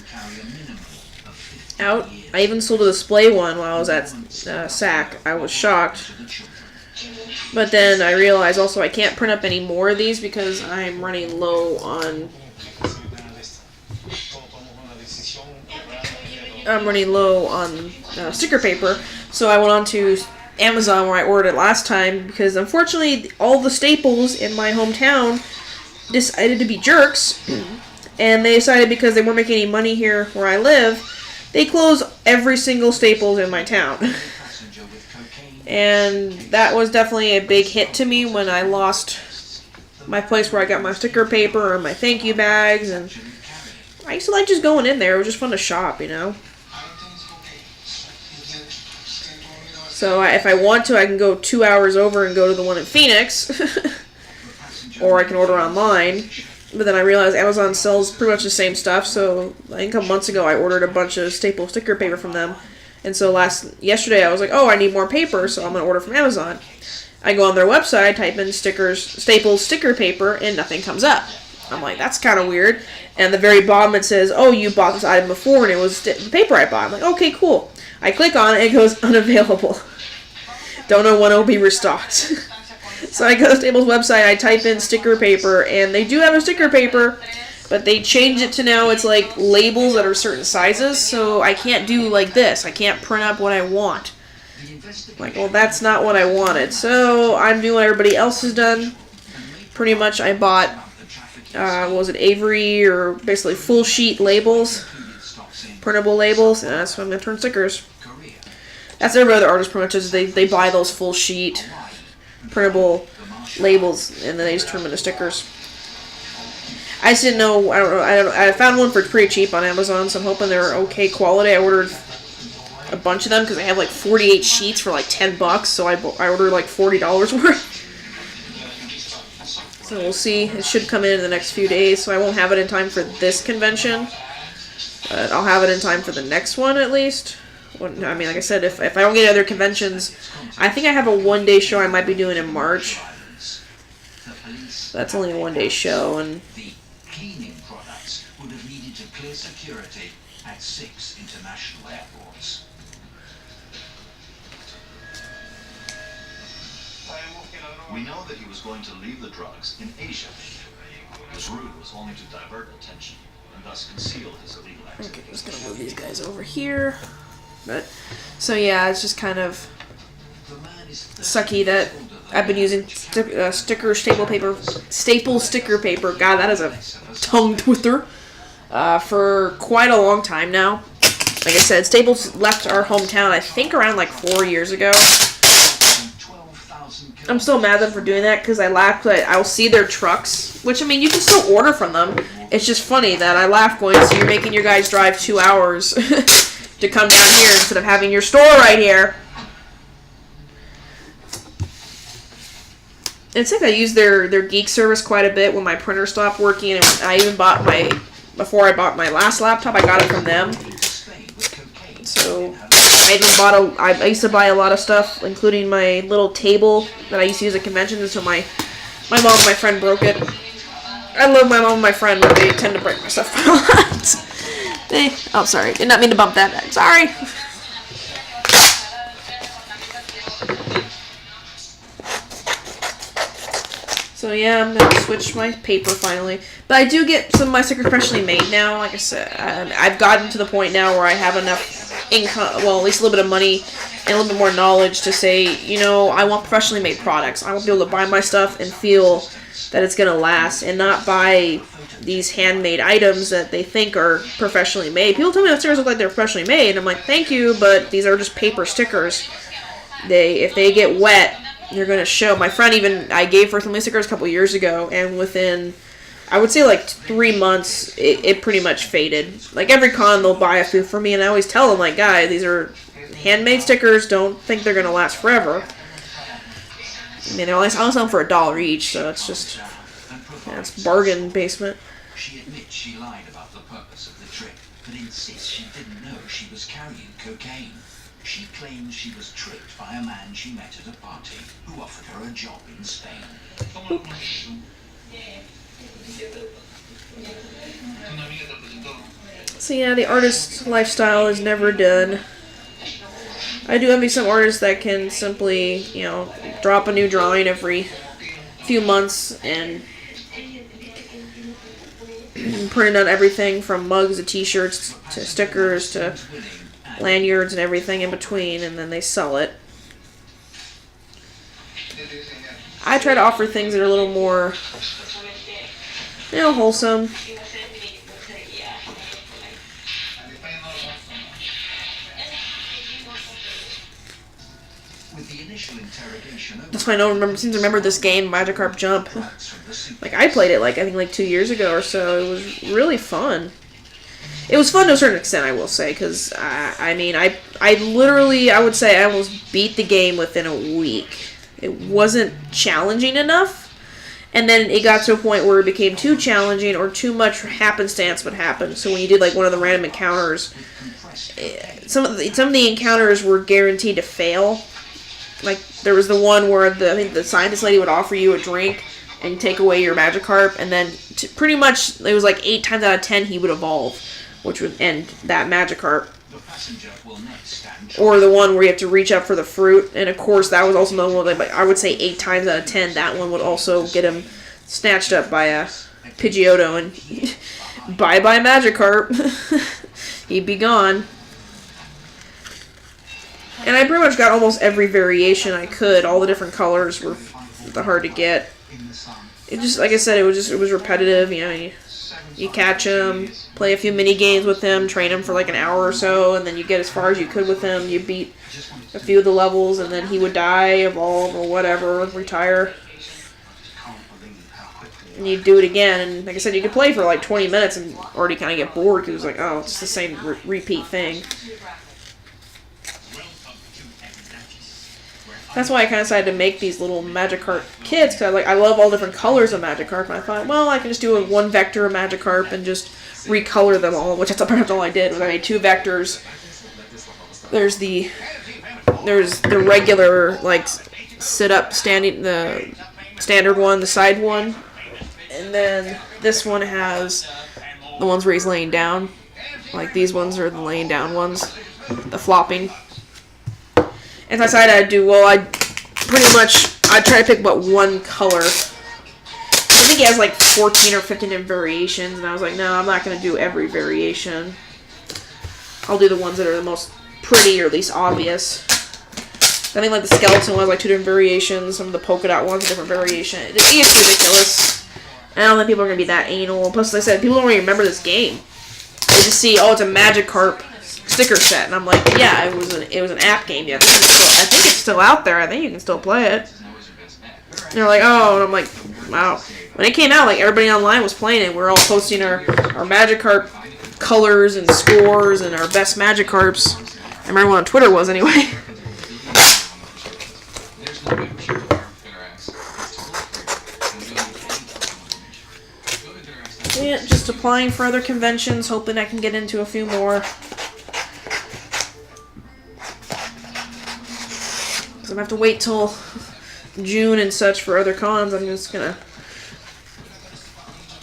out. I even sold a display one while I was at SAC. I was shocked. But then I realized also I can't print up any more of these because I'm running low on... sticker paper. So I went on to Amazon where I ordered it last time because unfortunately all the Staples in my hometown decided to be jerks, and they decided because they weren't making any money here where I live, they closed every single Staples in my town. And that was definitely a big hit to me when I lost my place where I got my sticker paper and my thank you bags, and I used to like just going in there. It was just fun to shop, you know. So if I want to, I can go 2 hours over and go to the one in Phoenix. Or I can order online. But then I realized Amazon sells pretty much the same stuff. So I think a couple months ago I ordered a bunch of staple sticker paper from them. And so yesterday I was like, oh, I need more paper, so I'm going to order from Amazon. I go on their website, type in Staples sticker paper, and nothing comes up. I'm like, that's kind of weird. And the very bottom it says, oh, you bought this item before, and it was the paper I bought. I'm like, okay, cool. I click on it, and it goes unavailable. Don't know when it will be restocked. So I go to Staples website, I type in sticker paper, and they do have a sticker paper, but they changed it to now it's like labels that are certain sizes, so I can't do like this. I can't print up what I want. I'm like, well, that's not what I wanted. So I'm doing what everybody else has done. Pretty much I bought, was it Avery, or basically full sheet labels, printable labels, and that's what I'm going to turn stickers. That's every other artist pretty much is they buy those full sheet printable labels and then they just turn them into stickers. I just didn't know. I found one for pretty cheap on Amazon, so I'm hoping they're okay quality. I ordered a bunch of them because they have like 48 sheets for like $10, so I ordered like $40 worth. So we'll see. It should come in the next few days, so I won't have it in time for this convention, but I'll have it in time for the next one at least. I mean, like I said, if I don't get other conventions, I think I have a one-day show I might be doing in March. That's only a one-day show, and the cleaning products would have needed to clear security at 6 international airports. We know that he was going to leave the drugs in Asia. His route was only to divert attention and thus conceal his illegal activities. Okay, just gonna move these guys over here. But so yeah, it's just kind of sucky that I've been using staple sticker paper. God, that is a tongue twister. For quite a long time now. Like I said, Staples left our hometown I think around like 4 years ago. I'm still mad at them for doing that because I laugh. I'll see their trucks, which I mean you can still order from them. It's just funny that I laugh going, so you're making your guys drive 2 hours to come down here instead of having your store right here. It's like I use their geek service quite a bit when my printer stopped working, and I even bought before I bought my last laptop, I got it from them. So I even I used to buy a lot of stuff, including my little table that I used to use at conventions until my mom and my friend broke it. I love my mom and my friend, but they tend to break my stuff a lot. Oh, sorry. Did not mean to bump that back. Sorry. So yeah, I'm going to switch my paper finally. But I do get some of my stickers professionally made now. Like I said, I've gotten to the point now where I have enough income, well, at least a little bit of money and a little bit more knowledge to say, you know, I want professionally made products. I want to be able to buy my stuff and feel that it's gonna last, and not buy these handmade items that they think are professionally made. People tell me the stickers look like they're professionally made, and I'm like, thank you, but these are just paper stickers. If they get wet, they're gonna show. My friend I gave her some stickers a couple years ago, and within, I would say like 3 months, it pretty much faded. Like every con, they'll buy a few for me, and I always tell them, like, guys, these are handmade stickers. Don't think they're gonna last forever. I mean, I'll sell them for $1 each, so it's just, it's bargain basement. She admits she lied about the purpose of the trip, but insists she didn't know she was carrying cocaine. She claims she was tricked by a man she met at a party who offered her a job in Spain. So yeah, the artist lifestyle is never done. I do envy some artists that can simply, drop a new drawing every few months and print out everything from mugs to t-shirts to stickers to lanyards and everything in between, and then they sell it. I try to offer things that are a little more, wholesome. That's why I seem to remember this game, Magikarp Jump. Like, I played it, I think 2 years ago or so. It was really fun. It was fun to a certain extent, I will say, because, I would say I almost beat the game within a week. It wasn't challenging enough, and then it got to a point where it became too challenging or too much happenstance would happen. So when you did, one of the random encounters, some of the encounters were guaranteed to fail. Like, there was the one where I think the scientist lady would offer you a drink and take away your Magikarp, and then pretty much it was 8 times out of 10 he would evolve, which would end that Magikarp. Or the one where you have to reach up for the fruit, and of course that was also another one that I would say 8 times out of 10 that one would also get him snatched up by a Pidgeotto, and bye-bye Magikarp. He'd be gone. And I pretty much got almost every variation I could. All the different colors were hard to get. It just, like I said, it was repetitive. You catch them, play a few mini games with them, train them for an hour or so, and then you get as far as you could with him. You beat a few of the levels, and then he would die, evolve, or whatever, retire. And you'd do it again, and like I said, you could play for 20 minutes and already kind of get bored because it was it's the same repeat thing. That's why I kind of decided to make these little Magikarp kits, because I love all different colors of Magikarp, and I thought, well, I can just do one vector of Magikarp and just recolor them all, which that's pretty much all I did. I made 2 vectors. There's the regular, sit-up, the standard one, the side one, and then this one has the ones where he's laying down. These ones are the laying down ones, the flopping. And I decided I'd do, I'd try to pick one color. I think he has 14 or 15 different variations, and I was like, no, I'm not going to do every variation. I'll do the ones that are the most pretty or least obvious. I think the skeleton one has 2 different variations, some of the polka dot ones, a different variation. It gets ridiculous. I don't think people are going to be that anal. Plus, like I said, people don't really remember this game. They just see, it's a Magikarp sticker set, and I'm like, yeah, it was an app game. Yeah, I think it's still out there. I think you can still play it. And they're like, oh, and I'm like, wow. When it came out, everybody online was playing it. We're all posting our Magikarp colors and scores and our best Magikarps. I remember when on Twitter was anyway. Yeah, just applying for other conventions, hoping I can get into a few more. I'm gonna have to wait till June and such for other cons. I'm just gonna...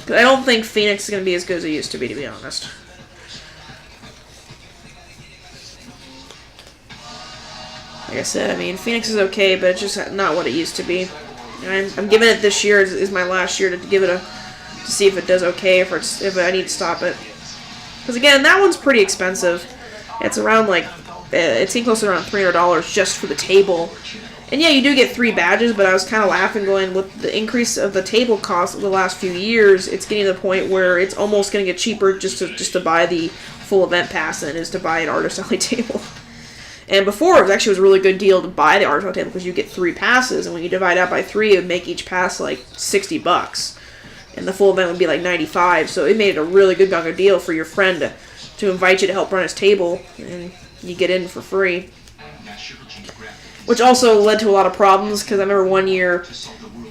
I don't think Phoenix is gonna be as good as it used to be honest. Like I said, Phoenix is okay, but it's just not what it used to be. And I'm giving it this year is my last year to give it to see if it does okay, if I need to stop it. Because again, that one's pretty expensive. It's around it's getting close to around $300 just for the table, And yeah, you do get 3 badges, but I was kind of laughing going, with the increase of the table cost over the last few years, it's getting to the point where it's almost going to get cheaper just to buy the full event pass than it is to buy an artist only table. And before, it was a really good deal to buy the artist only table because you get 3 passes, and when you divide out by 3, it would make each pass like $60. And the full event would be like $95, so it made it a really good deal for your friend to invite you to help run his table, and you get in for free. Which also led to a lot of problems, because I remember one year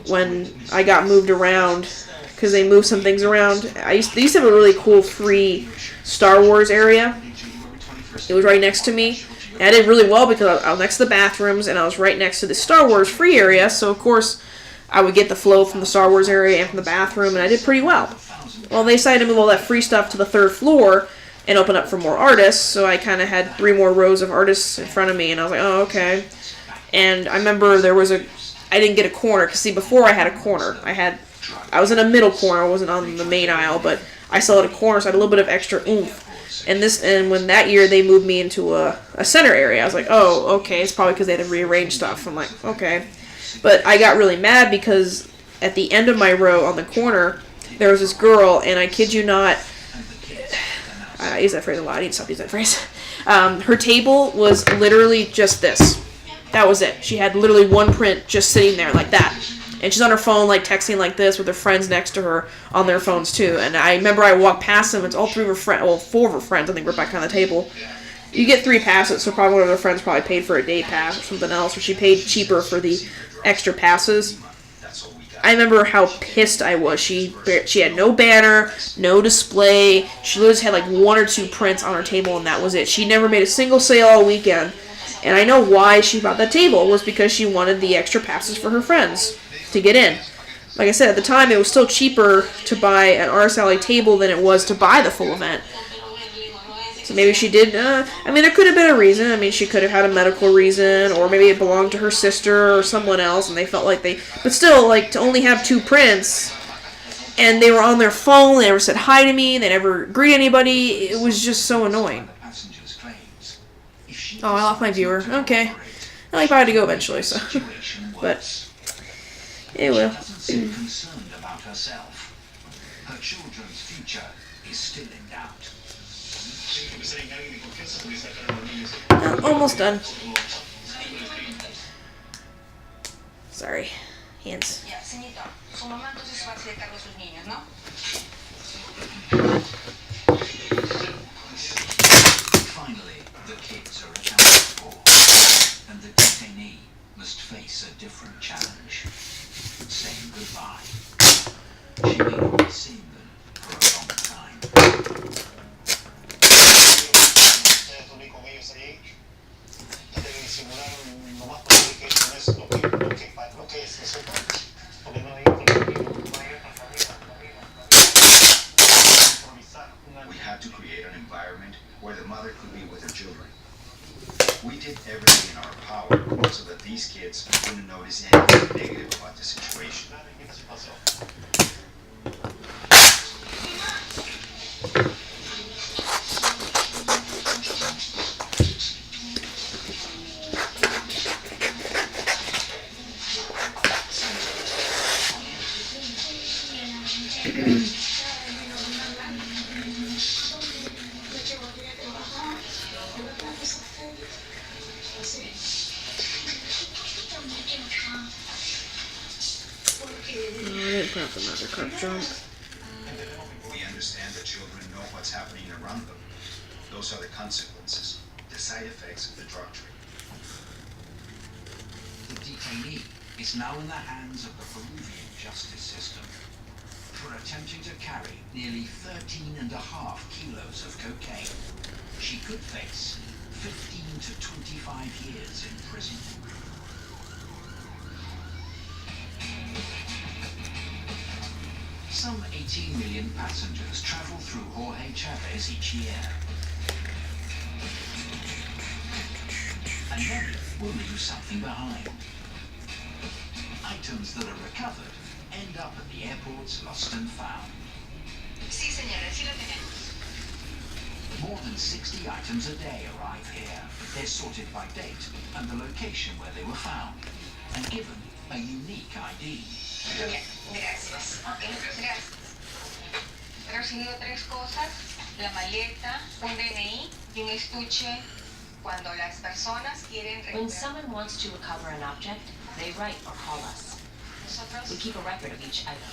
when I got moved around, because they moved some things around. They used to have a really cool free Star Wars area. It was right next to me. And I did really well because I was next to the bathrooms, and I was right next to the Star Wars free area, so of course I would get the flow from the Star Wars area and from the bathroom, and I did pretty well. Well, they decided to move all that free stuff to the 3rd floor and open up for more artists, so I kind of had 3 more rows of artists in front of me, and I was like, oh, okay. And I remember I didn't get a corner, because see, before I had a corner. I was in a middle corner, I wasn't on the main aisle, but I still had a corner, so I had a little bit of extra oomph. And when that year they moved me into a center area, I was like, oh, okay, it's probably because they had to rearrange stuff. I'm like, okay. But I got really mad because at the end of my row on the corner, there was this girl, and I kid you not, I use that phrase a lot, I need to stop using that phrase. Her table was literally just this. That was it. She had literally 1 print just sitting there like that. And she's on her phone, like, texting like this with her friends next to her on their phones, too. And I remember I walked past them, it's all 3 of her friends, well, 4 of her friends, I think, were back on the table. You get 3 passes, so probably one of her friends probably paid for a day pass or something else, or she paid cheaper for the extra passes. I remember how pissed I was. She had no banner, no display. She literally had like 1 or 2 prints on her table, and that was it. She never made a single sale all weekend. And I know why she bought that table was because she wanted the extra passes for her friends to get in. Like I said, at the time, it was still cheaper to buy an Artist Alley table than it was to buy the full event. So maybe she did, there could have been a reason. She could have had a medical reason, or maybe it belonged to her sister or someone else, and they felt like but still, like, to only have 2 prints, and they were on their phone, they never said hi to me, they never greeted anybody, it was just so annoying. Oh, I lost my viewer. Okay. I probably had to go eventually, so. But, it will. Concerned about herself. Her children's future is still in doubt. Almost done. Sorry. Hands. Finally, the kids are accounted for, and the detainee must face a different challenge. Saying goodbye. She may not be seeing them for a long time. We had to create an environment where the mother could be with her children. We did everything in our power so that these kids wouldn't notice anything negative about the situation. We understand that children know what's happening around them. Those are the consequences, the side effects of the drug trade. The detainee is now in the hands of the Peruvian justice system for attempting to carry nearly 13.5 kilos of cocaine. She could face 15 to 25 years in prison. Some 18 million passengers travel through Jorge Chavez each year. And many will leave something behind. Items that are recovered end up at the airport's lost and found. Sí, señora, sí lo tenemos. More than 60 items a day arrive here. They're sorted by date and the location where they were found. and given a unique ID. Bien, gracias. Ok, gracias. He recibido 3 cosas: la maleta, un DNI y un estuche. Cuando las personas quieren When someone wants to recover an object, they write or call us. We keep a record of each item.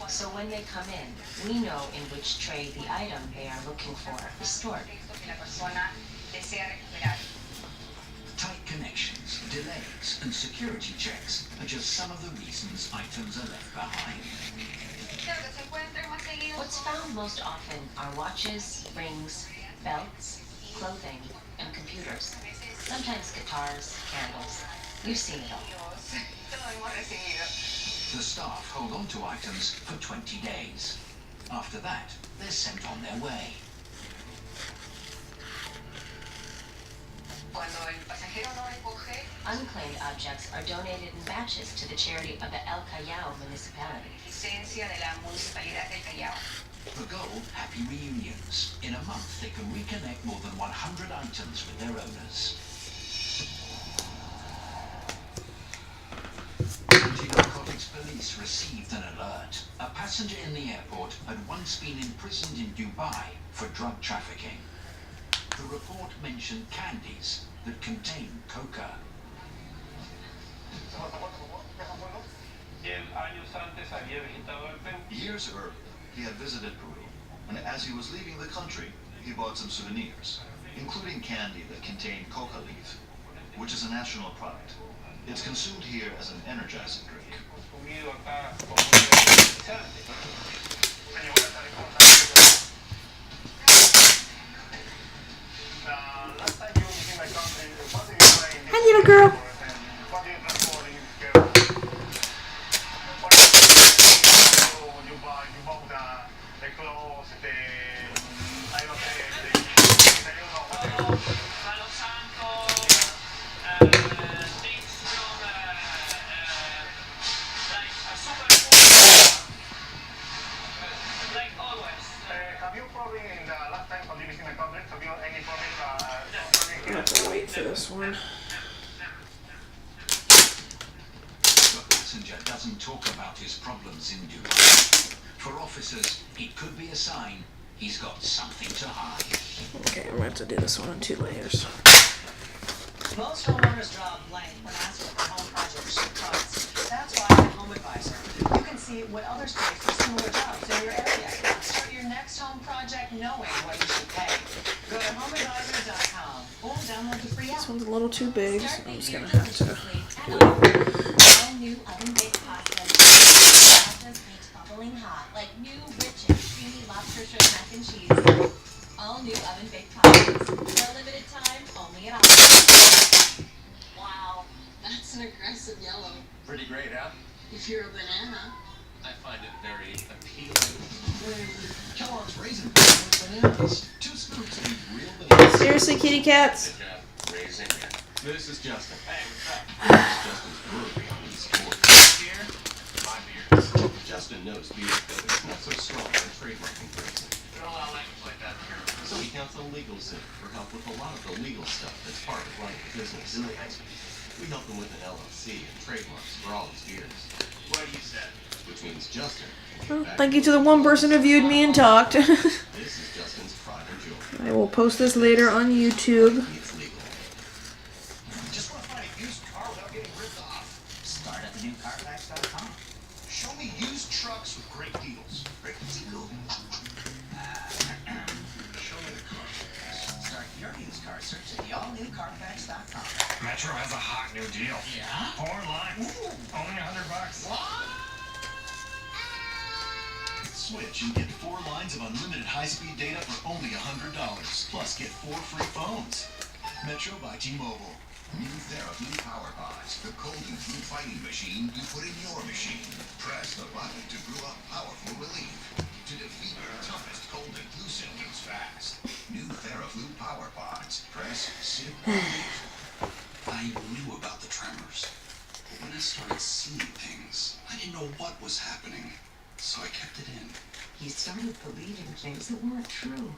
So when they come in, we know in which tray the item they are looking for is stored. que la persona desea recuperar. Tight connections, delays, and security checks are just some of the reasons items are left behind. What's found most often are watches, rings, belts, clothing, and computers. Sometimes guitars, candles. You've seen it all. The staff hold on to items for 20 days. After that, they're sent on their way. Unclaimed objects are donated in batches to the charity of the El Callao municipality. The goal, happy reunions. In a month, they can reconnect more than 100 items with their owners. Anti-narcotics police received an alert. A passenger in the airport had once been imprisoned in Dubai for drug trafficking. The report mentioned candies that contain coca. Years earlier, he had visited Peru, and as he was leaving the country, he bought some souvenirs, including candy that contained coca leaf, which is a national product. It's consumed here as an energizing drink. Hi, little girl. I have to wait for this one. The passenger doesn't talk about his problems in Dubai. For officers, it could be a sign he's got something to hide. Okay, I'm gonna have to do this one in 2 layers. Most homeowners draw a blank when asked what their home project should cost. That's why at Home Advisor, you can see what others pay for similar jobs in your area. Start your next home project knowing what you should pay. Go to homeadvisor.com or download the free app. This one's a little too big, so I'm just gonna have to wait. All new oven-baked pasta. Pasta's baked bubbling hot, like new, rich and creamy lobster shrimp mac and cheese. All new oven-baked pastas. For a limited time, only at Aldi. Wow, that's an aggressive yellow. Pretty great, huh? If you're a banana. I find it very appealing. Kellogg's Raisin Bran with bananas. 2 scoops of real bananas. Seriously, kitty cats? Good job raising it. This is Justin. Hey, what's up? This is Justin's brewery on East Court. Beer? My beer. Justin knows beer, but it's not so strong on trademarking person. There are a lot of language like that here. So he counts on LegalZoom for help with a lot of the legal stuff that's part of running a business. We help him with an LLC and trademarks for all his beers. What you said. Which means Justin. Well, thank you to the one person who viewed me and talked. This is Justin's pride and joy. I will post this later on YouTube. It's legal. Just want to find a used car without getting ripped off. Start at thenewcarfax.com. Show me used trucks with great deals. Great deal. Show me the car. Start your used car search at theallnewcarfax.com. Metro has a hot new deal. Yeah? 4 lines. Only $100. Switch and get 4 lines of unlimited high-speed data for only $100. Plus, get 4 free phones. Metro by T-Mobile. New TheraFlu Power Pods, the cold and flu fighting machine you put in your machine. Press the button to brew up powerful relief. To defeat the toughest cold and flu symptoms fast. New TheraFlu Power Pods. Press, sip, relief. I knew about the tremors. But when I started seeing things, I didn't know what was happening. So I kept it in. You started believing things that weren't true.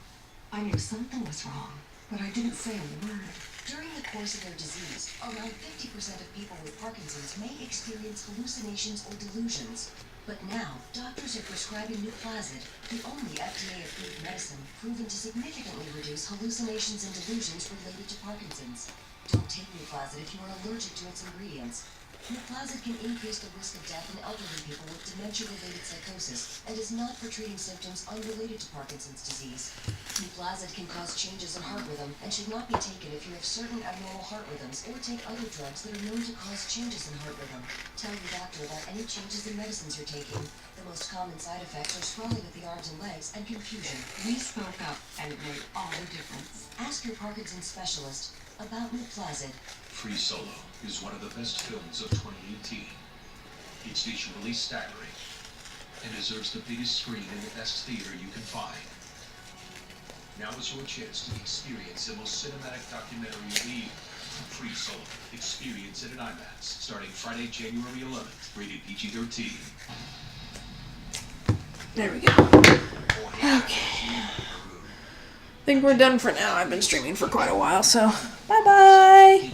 I knew something was wrong. But I didn't say a word. During the course of their disease, around 50% of people with Parkinson's may experience hallucinations or delusions. But now, doctors are prescribing Nuplazid, the only FDA-approved medicine proven to significantly reduce hallucinations and delusions related to Parkinson's. Don't take Nuplazid if you are allergic to its ingredients. Nuplazid can increase the risk of death in elderly people with dementia-related psychosis and is not for treating symptoms unrelated to Parkinson's disease. Nuplazid can cause changes in heart rhythm and should not be taken if you have certain abnormal heart rhythms or take other drugs that are known to cause changes in heart rhythm. Tell your doctor about any changes in medicines you're taking. The most common side effects are swelling of the arms and legs and confusion. We spoke up, and it made all the difference. Ask your Parkinson's specialist about Nuplazid. Free Solo is one of the best films of 2018. It's visually staggering and deserves the biggest screen in the best theater you can find. Now is your chance to experience the most cinematic documentary lead. Free Solo. Experience it in IMAX starting Friday, January 11th. Rated PG-13. There we go. Okay. I think we're done for now. I've been streaming for quite a while, so bye-bye.